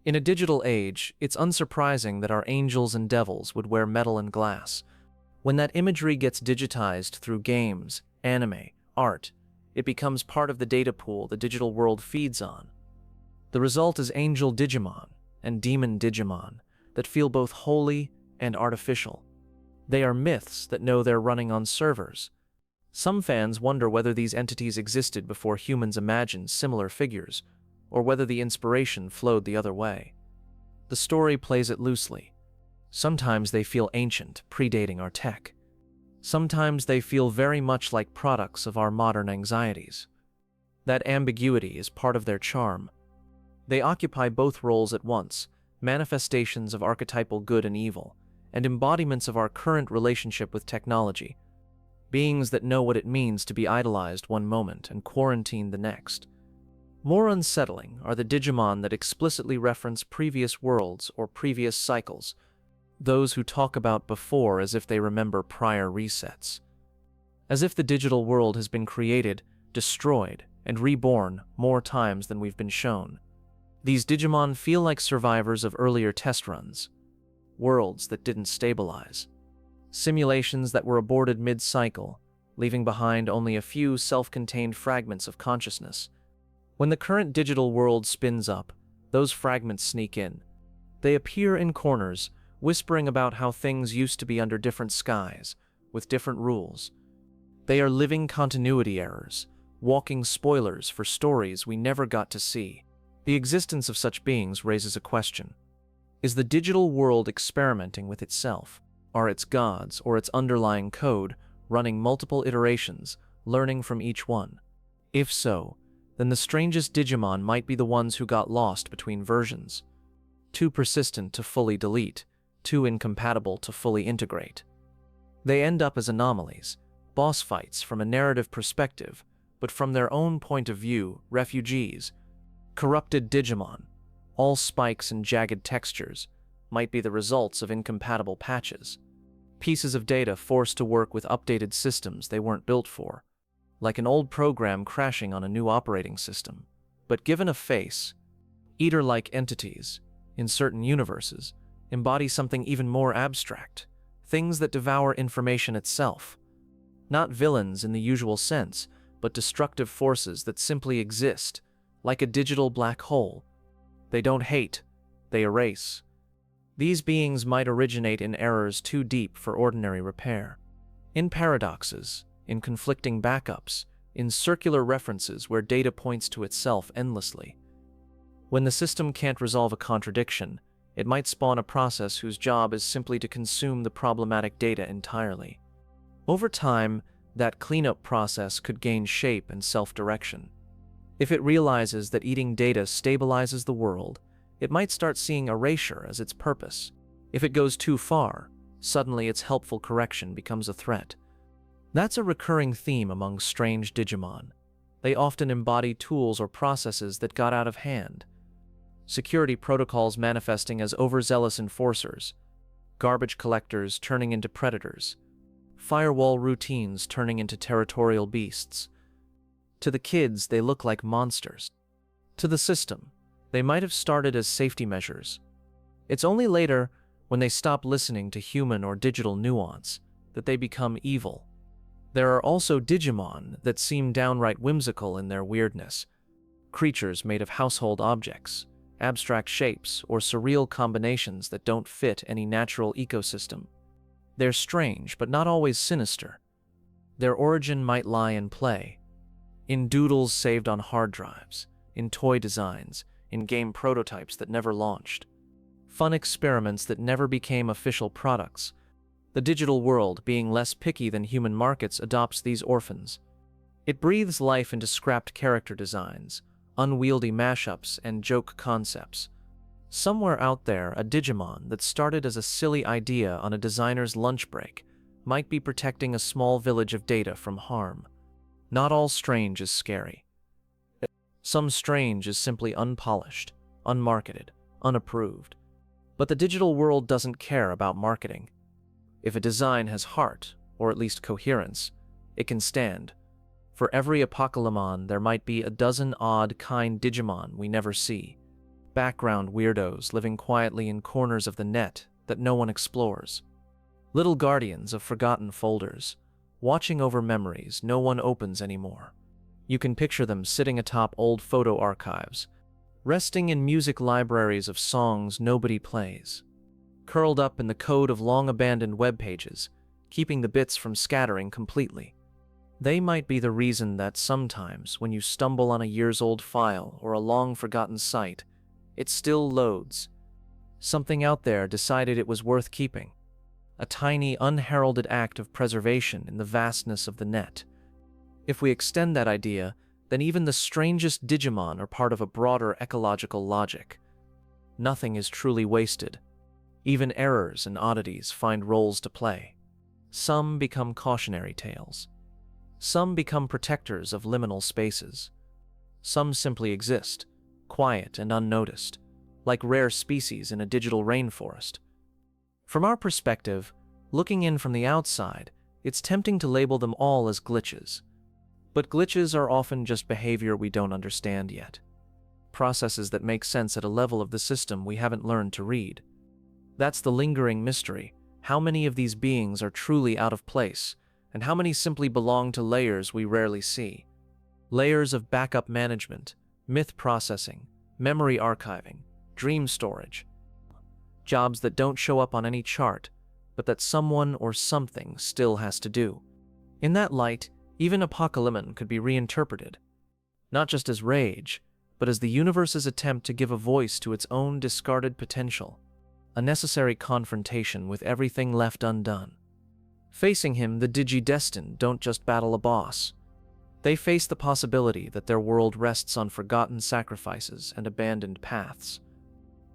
In a digital age, it's unsurprising that our angels and devils would wear metal and glass. When that imagery gets digitized through games, anime, art, it becomes part of the data pool the digital world feeds on. The result is angel Digimon and demon Digimon that feel both holy and artificial. They are myths that know they're running on servers. Some fans wonder whether these entities existed before humans imagined similar figures, or whether the inspiration flowed the other way. The story plays it loosely. Sometimes they feel ancient, predating our tech. Sometimes they feel very much like products of our modern anxieties. That ambiguity is part of their charm. They occupy both roles at once, manifestations of archetypal good and evil, and embodiments of our current relationship with technology, beings that know what it means to be idolized one moment and quarantined the next. More unsettling are the Digimon that explicitly reference previous worlds or previous cycles, those who talk about before as if they remember prior resets. As if the digital world has been created, destroyed, and reborn more times than we've been shown. These Digimon feel like survivors of earlier test runs, worlds that didn't stabilize, simulations that were aborted mid-cycle, leaving behind only a few self-contained fragments of consciousness. When the current digital world spins up, those fragments sneak in. They appear in corners, whispering about how things used to be under different skies, with different rules. They are living continuity errors, walking spoilers for stories we never got to see. The existence of such beings raises a question. Is the digital world experimenting with itself? Are its gods or its underlying code running multiple iterations, learning from each one? If so, then the strangest Digimon might be the ones who got lost between versions. Too persistent to fully delete, too incompatible to fully integrate. They end up as anomalies, boss fights from a narrative perspective, but from their own point of view, refugees. Corrupted Digimon, all spikes and jagged textures, might be the results of incompatible patches. Pieces of data forced to work with updated systems they weren't built for, like an old program crashing on a new operating system. But given a face, Eater-like entities, in certain universes, embody something even more abstract, things that devour information itself. Not villains in the usual sense, but destructive forces that simply exist, like a digital black hole. They don't hate, they erase. These beings might originate in errors too deep for ordinary repair, in paradoxes, in conflicting backups, in circular references where data points to itself endlessly. When the system can't resolve a contradiction, it might spawn a process whose job is simply to consume the problematic data entirely. Over time, that cleanup process could gain shape and self-direction. If it realizes that eating data stabilizes the world, it might start seeing erasure as its purpose. If it goes too far, suddenly its helpful correction becomes a threat. That's a recurring theme among strange Digimon. They often embody tools or processes that got out of hand. Security protocols manifesting as overzealous enforcers, garbage collectors turning into predators, firewall routines turning into territorial beasts. To the kids, they look like monsters. To the system, they might have started as safety measures. It's only later, when they stop listening to human or digital nuance, that they become evil. There are also Digimon that seem downright whimsical in their weirdness. Creatures made of household objects, abstract shapes, or surreal combinations that don't fit any natural ecosystem. They're strange, but not always sinister. Their origin might lie in play, in doodles saved on hard drives, in toy designs, in game prototypes that never launched, fun experiments that never became official products. The digital world, being less picky than human markets, adopts these orphans. It breathes life into scrapped character designs, unwieldy mashups, and joke concepts. Somewhere out there, a Digimon that started as a silly idea on a designer's lunch break might be protecting a small village of data from harm. Not all strange is scary. Some strange is simply unpolished, unmarketed, unapproved. But the digital world doesn't care about marketing. If a design has heart, or at least coherence, it can stand. For every Apocalypse, there might be a dozen odd kind Digimon we never see. Background weirdos living quietly in corners of the net that no one explores. Little guardians of forgotten folders, watching over memories no one opens anymore. You can picture them sitting atop old photo archives, resting in music libraries of songs nobody plays, curled up in the code of long-abandoned web pages, keeping the bits from scattering completely. They might be the reason that sometimes, when you stumble on a years-old file or a long-forgotten site, it still loads. Something out there decided it was worth keeping. A tiny, unheralded act of preservation in the vastness of the net. If we extend that idea, then even the strangest Digimon are part of a broader ecological logic. Nothing is truly wasted. Even errors and oddities find roles to play. Some become cautionary tales. Some become protectors of liminal spaces. Some simply exist, quiet and unnoticed, like rare species in a digital rainforest. From our perspective, looking in from the outside, it's tempting to label them all as glitches. But glitches are often just behavior we don't understand yet. Processes that make sense at a level of the system we haven't learned to read. That's the lingering mystery. How many of these beings are truly out of place, and how many simply belong to layers we rarely see? Layers of backup management, myth processing, memory archiving, dream storage. Jobs that don't show up on any chart, but that someone or something still has to do. In that light, even Apocalypse could be reinterpreted, not just as rage, but as the universe's attempt to give a voice to its own discarded potential, a necessary confrontation with everything left undone. Facing him, the DigiDestined don't just battle a boss. They face the possibility that their world rests on forgotten sacrifices and abandoned paths.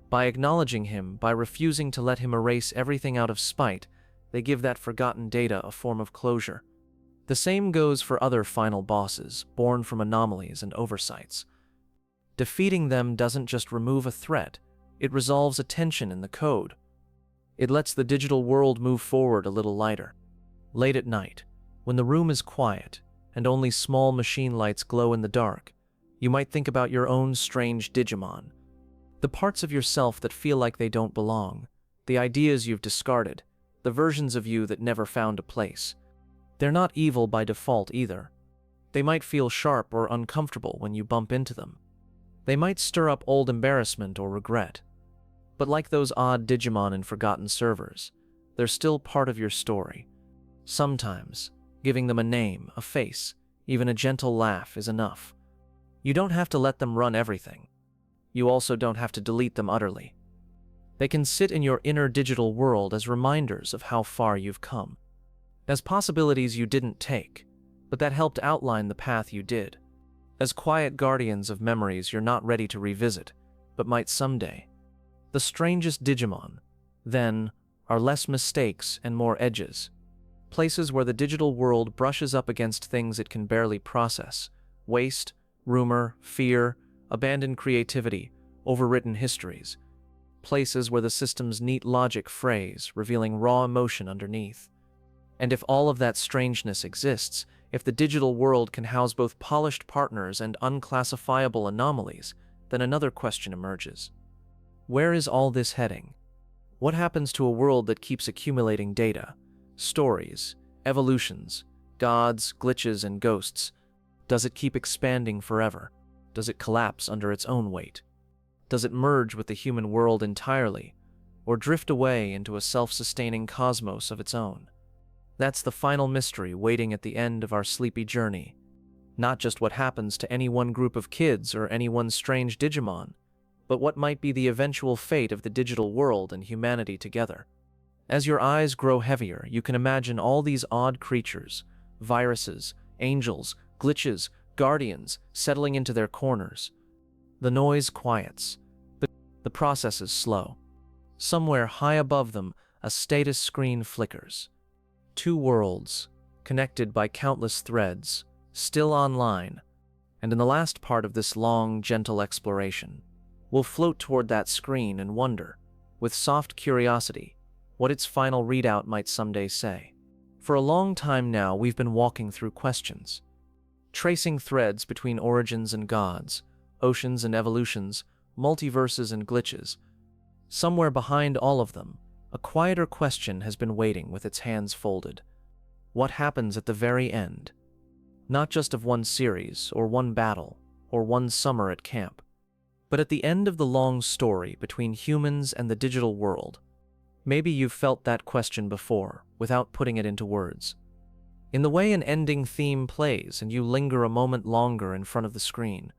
By acknowledging him, by refusing to let him erase everything out of spite, they give that forgotten data a form of closure. The same goes for other final bosses, born from anomalies and oversights. Defeating them doesn't just remove a threat, it resolves a tension in the code. It lets the digital world move forward a little lighter. Late at night, when the room is quiet and only small machine lights glow in the dark, you might think about your own strange Digimon. The parts of yourself that feel like they don't belong, the ideas you've discarded, the versions of you that never found a place. They're not evil by default either. They might feel sharp or uncomfortable when you bump into them. They might stir up old embarrassment or regret. But like those odd Digimon in forgotten servers, they're still part of your story. Sometimes, giving them a name, a face, even a gentle laugh is enough. You don't have to let them run everything. You also don't have to delete them utterly. They can sit in your inner digital world as reminders of how far you've come, as possibilities you didn't take, but that helped outline the path you did. As quiet guardians of memories you're not ready to revisit, but might someday. The strangest Digimon, then, are less mistakes and more edges. Places where the digital world brushes up against things it can barely process. Waste, rumor, fear, abandoned creativity, overwritten histories. Places where the system's neat logic frays, revealing raw emotion underneath. And if all of that strangeness exists, if the digital world can house both polished partners and unclassifiable anomalies, then another question emerges. Where is all this heading? What happens to a world that keeps accumulating data, stories, evolutions, gods, glitches, and ghosts? Does it keep expanding forever? Does it collapse under its own weight? Does it merge with the human world entirely, or drift away into a self-sustaining cosmos of its own? That's the final mystery waiting at the end of our sleepy journey. Not just what happens to any one group of kids or any one strange Digimon, but what might be the eventual fate of the digital world and humanity together. As your eyes grow heavier, you can imagine all these odd creatures, viruses, angels, glitches, guardians, settling into their corners. The noise quiets. The process is slow. Somewhere high above them, a status screen flickers. Two worlds, connected by countless threads, still online, and in the last part of this long, gentle exploration, we'll float toward that screen and wonder, with soft curiosity, what its final readout might someday say. For a long time now, we've been walking through questions, tracing threads between origins and gods, oceans and evolutions, multiverses and glitches. Somewhere behind all of them, a quieter question has been waiting with its hands folded. What happens at the very end? Not just of one series, or one battle, or one summer at camp, but at the end of the long story between humans and the digital world. Maybe you've felt that question before, without putting it into words. In the way an ending theme plays and you linger a moment longer in front of the screen.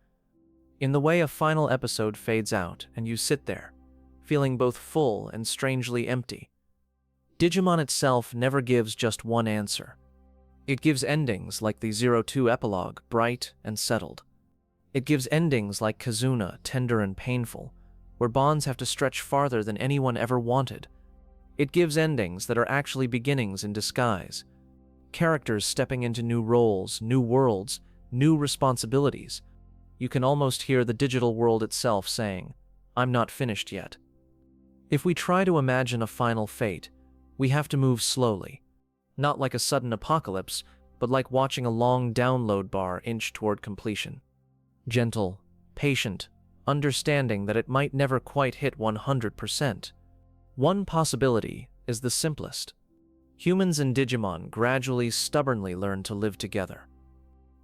In the way a final episode fades out and you sit there, feeling both full and strangely empty. Digimon itself never gives just one answer. It gives endings like the 02 Epilogue, bright and settled. It gives endings like Kazuna, tender and painful, where bonds have to stretch farther than anyone ever wanted. It gives endings that are actually beginnings in disguise. Characters stepping into new roles, new worlds, new responsibilities. You can almost hear the digital world itself saying, "I'm not finished yet." If we try to imagine a final fate, we have to move slowly. Not like a sudden apocalypse, but like watching a long download bar inch toward completion. Gentle, patient, understanding that it might never quite hit 100%. One possibility is the simplest. Humans and Digimon gradually, stubbornly learn to live together.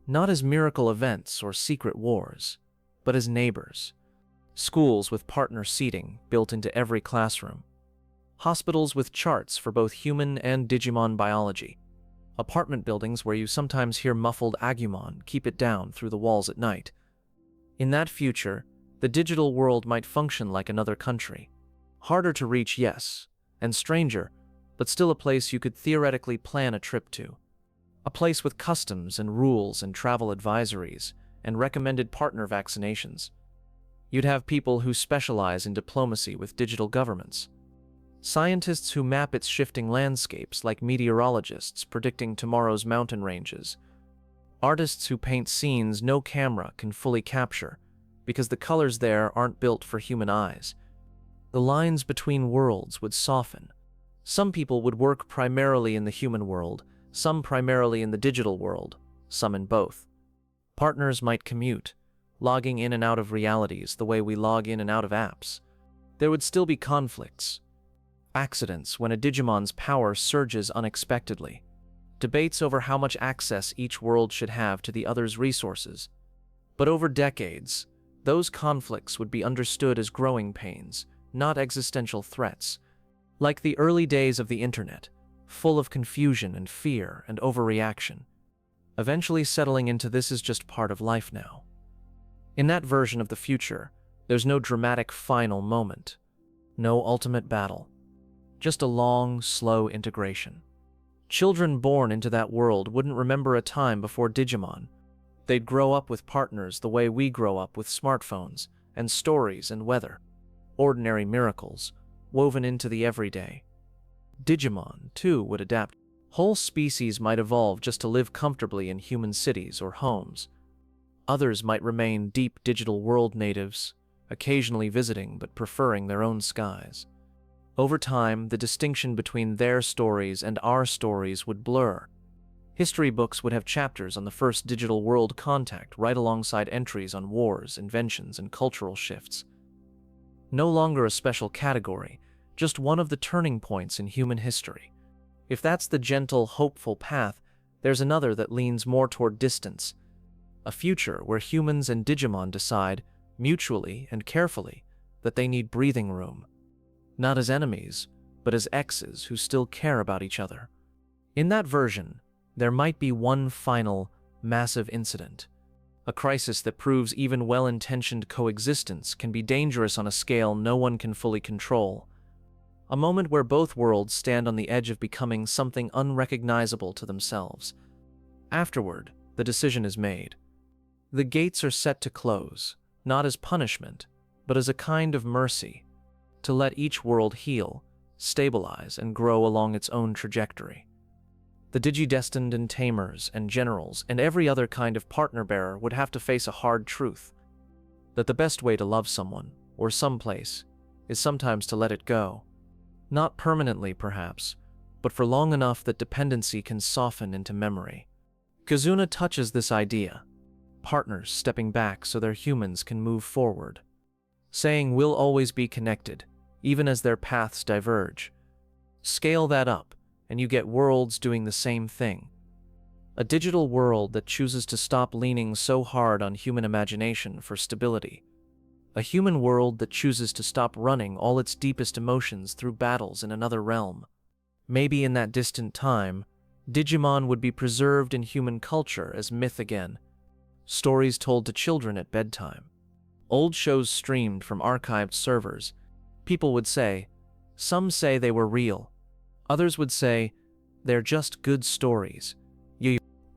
Not as miracle events or secret wars, but as neighbors. Schools with partner seating built into every classroom. Hospitals with charts for both human and Digimon biology. Apartment buildings where you sometimes hear muffled Agumon keep it down through the walls at night. In that future, the digital world might function like another country. Harder to reach, yes, and stranger, but still a place you could theoretically plan a trip to. A place with customs and rules and travel advisories and recommended partner vaccinations. You'd have people who specialize in diplomacy with digital governments. Scientists who map its shifting landscapes like meteorologists predicting tomorrow's mountain ranges. Artists who paint scenes no camera can fully capture because the colors there aren't built for human eyes. The lines between worlds would soften. Some people would work primarily in the human world, some primarily in the digital world, some in both. Partners might commute, logging in and out of realities the way we log in and out of apps. There would still be conflicts. Accidents when a Digimon's power surges unexpectedly. Debates over how much access each world should have to the other's resources. But over decades, those conflicts would be understood as growing pains, not existential threats. Like the early days of the internet, full of confusion and fear and overreaction. Eventually settling into this is just part of life now. In that version of the future, there's no dramatic final moment. No ultimate battle. Just a long, slow integration. Children born into that world wouldn't remember a time before Digimon. They'd grow up with partners the way we grow up with smartphones, and stories and weather. Ordinary miracles, woven into the everyday. Digimon, too, would adapt. Whole species might evolve just to live comfortably in human cities or homes. Others might remain deep digital world natives, occasionally visiting but preferring their own skies. Over time, the distinction between their stories and our stories would blur. History books would have chapters on the first digital world contact right alongside entries on wars, inventions, and cultural shifts. No longer a special category, just one of the turning points in human history. If that's the gentle, hopeful path, there's another that leans more toward distance. A future where humans and Digimon decide, mutually and carefully, that they need breathing room. Not as enemies, but as exes who still care about each other. In that version, there might be one final, massive incident. A crisis that proves even well-intentioned coexistence can be dangerous on a scale no one can fully control. A moment where both worlds stand on the edge of becoming something unrecognizable to themselves. Afterward, the decision is made. The gates are set to close, not as punishment, but as a kind of mercy, to let each world heal, stabilize, and grow along its own trajectory. The DigiDestined and Tamers and Generals and every other kind of partner-bearer would have to face a hard truth, that the best way to love someone, or someplace, is sometimes to let it go. Not permanently, perhaps, but for long enough that dependency can soften into memory. Kazuna touches this idea, partners stepping back so their humans can move forward, saying we'll always be connected, even as their paths diverge. Scale that up, and you get worlds doing the same thing. A digital world that chooses to stop leaning so hard on human imagination for stability. A human world that chooses to stop running all its deepest emotions through battles in another realm. Maybe in that distant time, Digimon would be preserved in human culture as myth again. Stories told to children at bedtime. Old shows streamed from archived servers. People would say, some say they were real. Others would say, they're just good stories.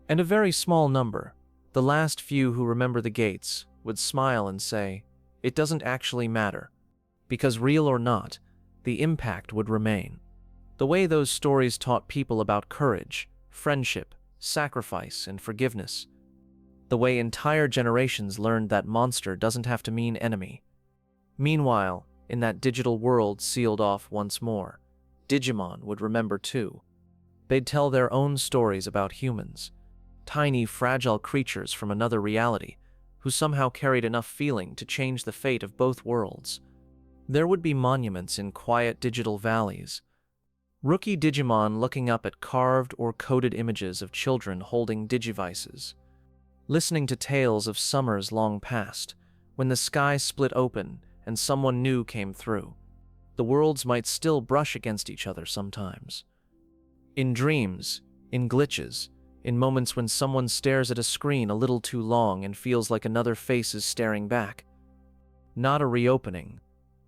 And a very small number, the last few who remember the gates, would smile and say, it doesn't actually matter. Because real or not, the impact would remain. The way those stories taught people about courage, friendship, sacrifice, and forgiveness. The way entire generations learned that monster doesn't have to mean enemy. Meanwhile, in that digital world sealed off once more, Digimon would remember too. They'd tell their own stories about humans, tiny, fragile creatures from another reality, who somehow carried enough feeling to change the fate of both worlds. There would be monuments in quiet digital valleys. Rookie Digimon looking up at carved or coded images of children holding digivices, listening to tales of summers long past, when the sky split open and someone new came through. The worlds might still brush against each other sometimes. In dreams, in glitches, in moments when someone stares at a screen a little too long and feels like another face is staring back. Not a reopening,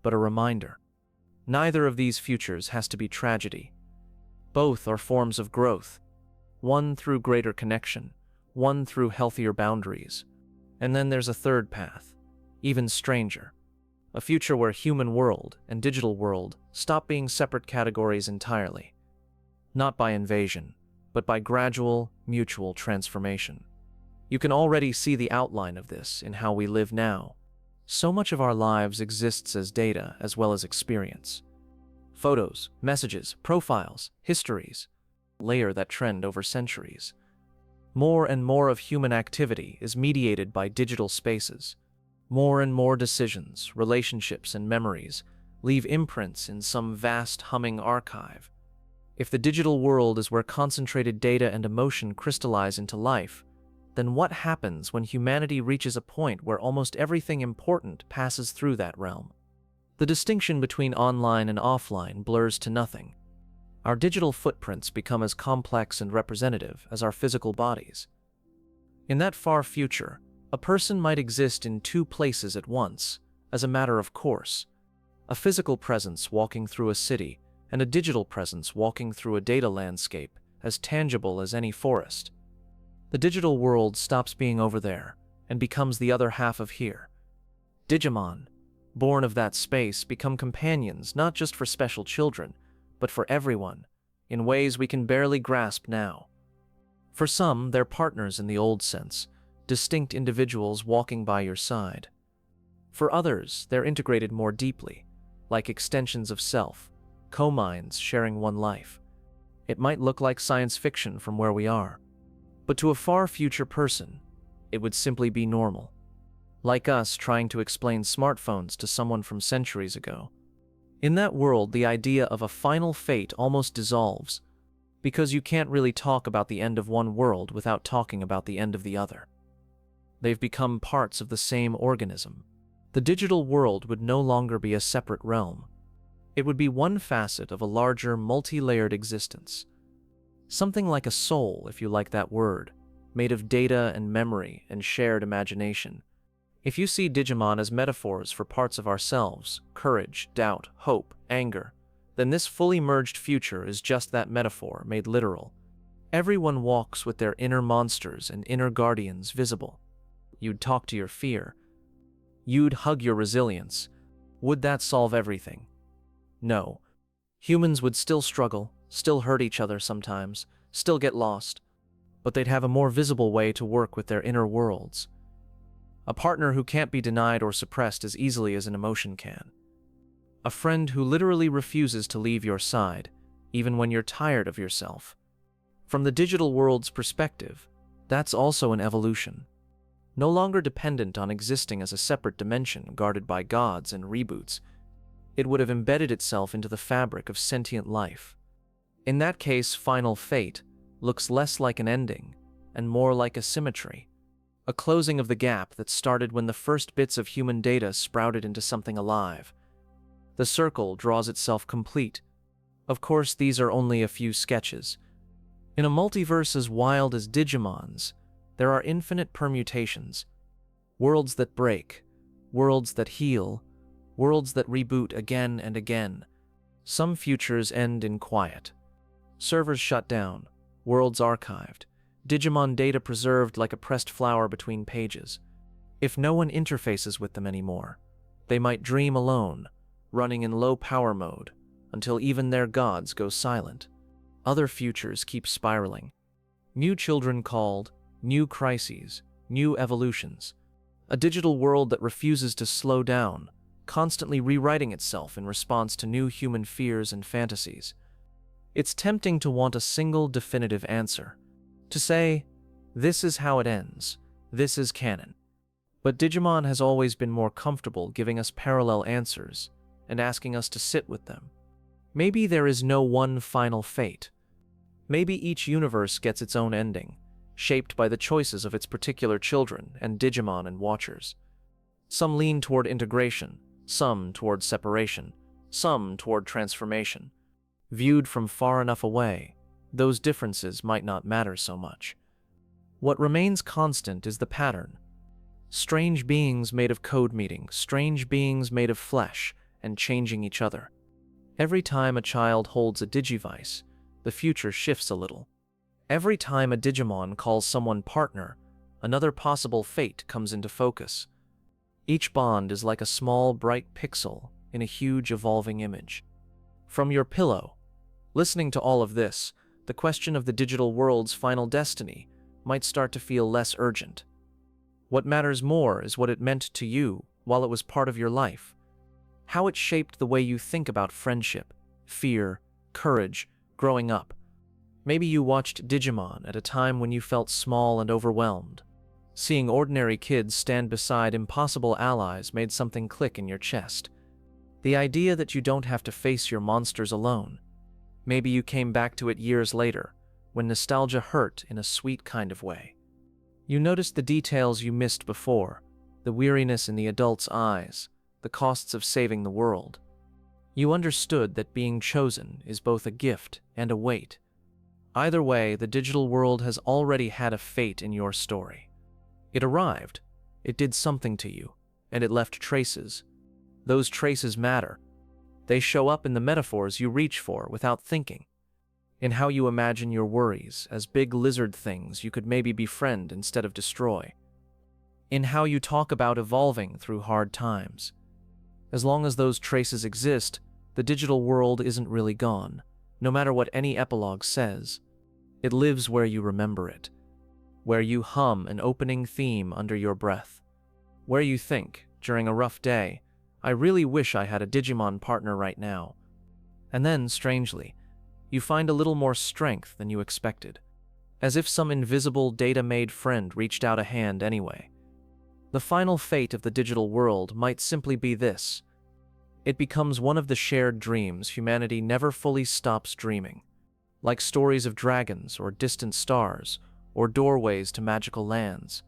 but a reminder. Neither of these futures has to be tragedy. Both are forms of growth, one through greater connection, one through healthier boundaries. And then there's a third path, even stranger. A future where human world and digital world stop being separate categories entirely. Not by invasion, but by gradual, mutual transformation. You can already see the outline of this in how we live now. So much of our lives exists as data as well as experience. Photos, messages, profiles, histories, layer that trend over centuries. More and more of human activity is mediated by digital spaces. More and more decisions, relationships, and memories leave imprints in some vast humming archive. If the digital world is where concentrated data and emotion crystallize into life, then what happens when humanity reaches a point where almost everything important passes through that realm? The distinction between online and offline blurs to nothing. Our digital footprints become as complex and representative as our physical bodies. In that far future, a person might exist in two places at once, as a matter of course. A physical presence walking through a city, and a digital presence walking through a data landscape, as tangible as any forest. The digital world stops being over there and becomes the other half of here. Digimon, born of that space, become companions not just for special children, but for everyone, in ways we can barely grasp now. For some, they're partners in the old sense, distinct individuals walking by your side. For others, they're integrated more deeply, like extensions of self, co-minds sharing one life. It might look like science fiction from where we are, but to a far future person, it would simply be normal. Like us trying to explain smartphones to someone from centuries ago. In that world, the idea of a final fate almost dissolves, because you can't really talk about the end of one world without talking about the end of the other. They've become parts of the same organism. The digital world would no longer be a separate realm. It would be one facet of a larger, multi-layered existence. Something like a soul, if you like that word, made of data and memory and shared imagination. If you see Digimon as metaphors for parts of ourselves, courage, doubt, hope, anger, then this fully merged future is just that metaphor made literal. Everyone walks with their inner monsters and inner guardians visible. You'd talk to your fear. You'd hug your resilience. Would that solve everything? No. Humans would still struggle, still hurt each other sometimes, still get lost, but they'd have a more visible way to work with their inner worlds. A partner who can't be denied or suppressed as easily as an emotion can. A friend who literally refuses to leave your side, even when you're tired of yourself. From the digital world's perspective, that's also an evolution. No longer dependent on existing as a separate dimension guarded by gods and reboots, it would have embedded itself into the fabric of sentient life. In that case, Final Fate looks less like an ending and more like a symmetry. A closing of the gap that started when the first bits of human data sprouted into something alive. The circle draws itself complete. Of course, these are only a few sketches. In a multiverse as wild as Digimon's, there are infinite permutations. Worlds that break, worlds that heal, worlds that reboot again and again. Some futures end in quiet. Servers shut down, worlds archived. Digimon data preserved like a pressed flower between pages. If no one interfaces with them anymore, they might dream alone, running in low power mode, until even their gods go silent. Other futures keep spiraling. New children called, new crises, new evolutions. A digital world that refuses to slow down, constantly rewriting itself in response to new human fears and fantasies. It's tempting to want a single definitive answer. To say, this is how it ends, this is canon. But Digimon has always been more comfortable giving us parallel answers and asking us to sit with them. Maybe there is no one final fate. Maybe each universe gets its own ending, shaped by the choices of its particular children and Digimon and Watchers. Some lean toward integration, some toward separation, some toward transformation. Viewed from far enough away, those differences might not matter so much. What remains constant is the pattern. Strange beings made of code meeting, strange beings made of flesh, and changing each other. Every time a child holds a Digivice, the future shifts a little. Every time a Digimon calls someone partner, another possible fate comes into focus. Each bond is like a small, bright pixel in a huge, evolving image. From your pillow, listening to all of this, the question of the digital world's final destiny might start to feel less urgent. What matters more is what it meant to you while it was part of your life. How it shaped the way you think about friendship, fear, courage, growing up. Maybe you watched Digimon at a time when you felt small and overwhelmed. Seeing ordinary kids stand beside impossible allies made something click in your chest. The idea that you don't have to face your monsters alone. Maybe you came back to it years later, when nostalgia hurt in a sweet kind of way. You noticed the details you missed before, the weariness in the adult's eyes, the costs of saving the world. You understood that being chosen is both a gift and a weight. Either way, the digital world has already had a fate in your story. It arrived, it did something to you, and it left traces. Those traces matter. They show up in the metaphors you reach for without thinking. in how you imagine your worries as big lizard things you could maybe befriend instead of destroy, in how you talk about evolving through hard times. As long as those traces exist, the digital world isn't really gone, no matter what any epilogue says. It lives where you remember it, where you hum an opening theme under your breath, where you think, during a rough day, I really wish I had a Digimon partner right now. And then, strangely, you find a little more strength than you expected, as if some invisible data-made friend reached out a hand anyway. The final fate of the digital world might simply be this: it becomes one of the shared dreams humanity never fully stops dreaming, like stories of dragons or distant stars or doorways to magical lands.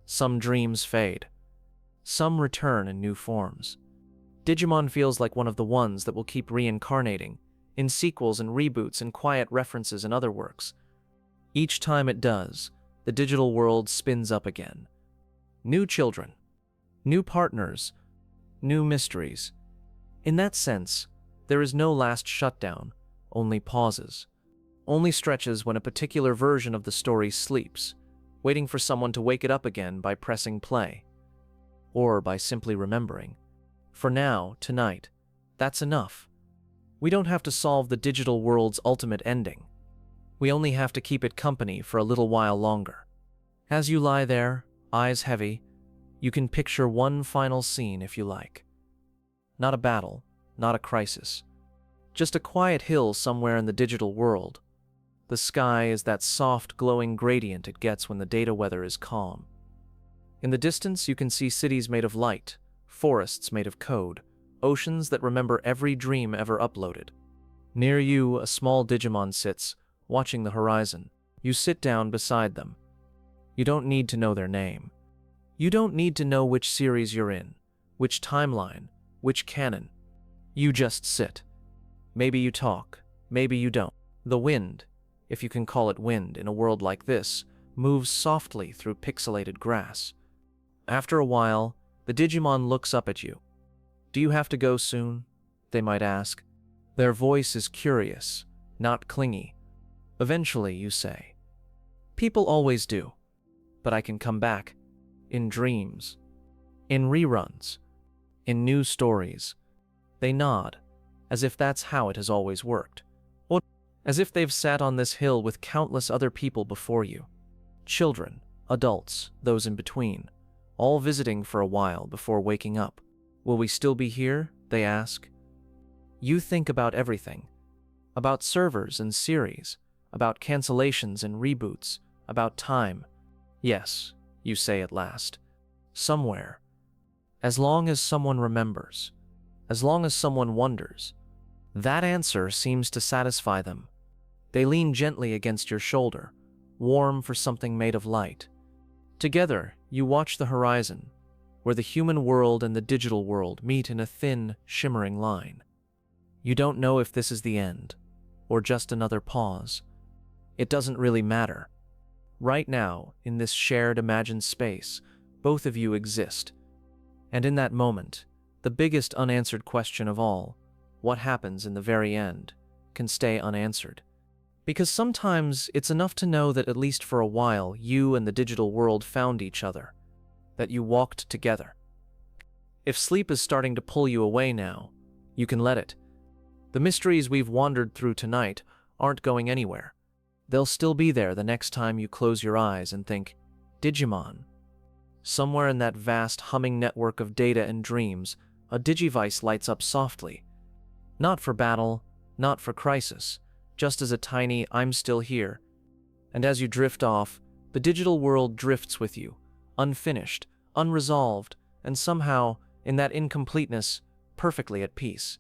Some dreams fade. Some return in new forms. Digimon feels like one of the ones that will keep reincarnating, in sequels and reboots and quiet references in other works. Each time it does, the digital world spins up again. New children, new partners, new mysteries. In that sense, there is no last shutdown, only pauses. Only stretches when a particular version of the story sleeps, waiting for someone to wake it up again by pressing play. Or by simply remembering. For now, tonight, that's enough. We don't have to solve the digital world's ultimate ending. We only have to keep it company for a little while longer. As you lie there, eyes heavy, you can picture one final scene if you like. Not a battle, not a crisis. Just a quiet hill somewhere in the digital world. The sky is that soft, glowing gradient it gets when the data weather is calm. In the distance, you can see cities made of light, forests made of code, oceans that remember every dream ever uploaded. Near you, a small Digimon sits, watching the horizon. You sit down beside them. You don't need to know their name. You don't need to know which series you're in, which timeline, which canon. You just sit. Maybe you talk, maybe you don't. The wind, if you can call it wind in a world like this, moves softly through pixelated grass. After a while, the Digimon looks up at you. Do you have to go soon? They might ask. Their voice is curious, not clingy. Eventually, you say. People always do. But I can come back. In dreams. In reruns. In new stories. They nod, as if that's how it has always worked. Or as if they've sat on this hill with countless other people before you. Children, adults, those in between, all visiting for a while before waking up. Will we still be here? They ask. You think about everything. About servers and series, about cancellations and reboots, about time. Yes, you say at last. Somewhere. As long as someone remembers. As long as someone wonders. That answer seems to satisfy them. They lean gently against your shoulder, warm for something made of light. Together, you watch the horizon, where the human world and the digital world meet in a thin, shimmering line. You don't know if this is the end, or just another pause. It doesn't really matter. Right now, in this shared imagined space, both of you exist. And in that moment, the biggest unanswered question of all, what happens in the very end, can stay unanswered. Because sometimes it's enough to know that at least for a while, you and the digital world found each other, that you walked together. If sleep is starting to pull you away now, you can let it. The mysteries we've wandered through tonight aren't going anywhere. They'll still be there the next time you close your eyes and think, Digimon. Somewhere in that vast humming network of data and dreams, a Digivice lights up softly. Not for battle, not for crisis, just as a tiny I'm still here. And as you drift off, the digital world drifts with you, unfinished, unresolved, and somehow, in that incompleteness, perfectly at peace.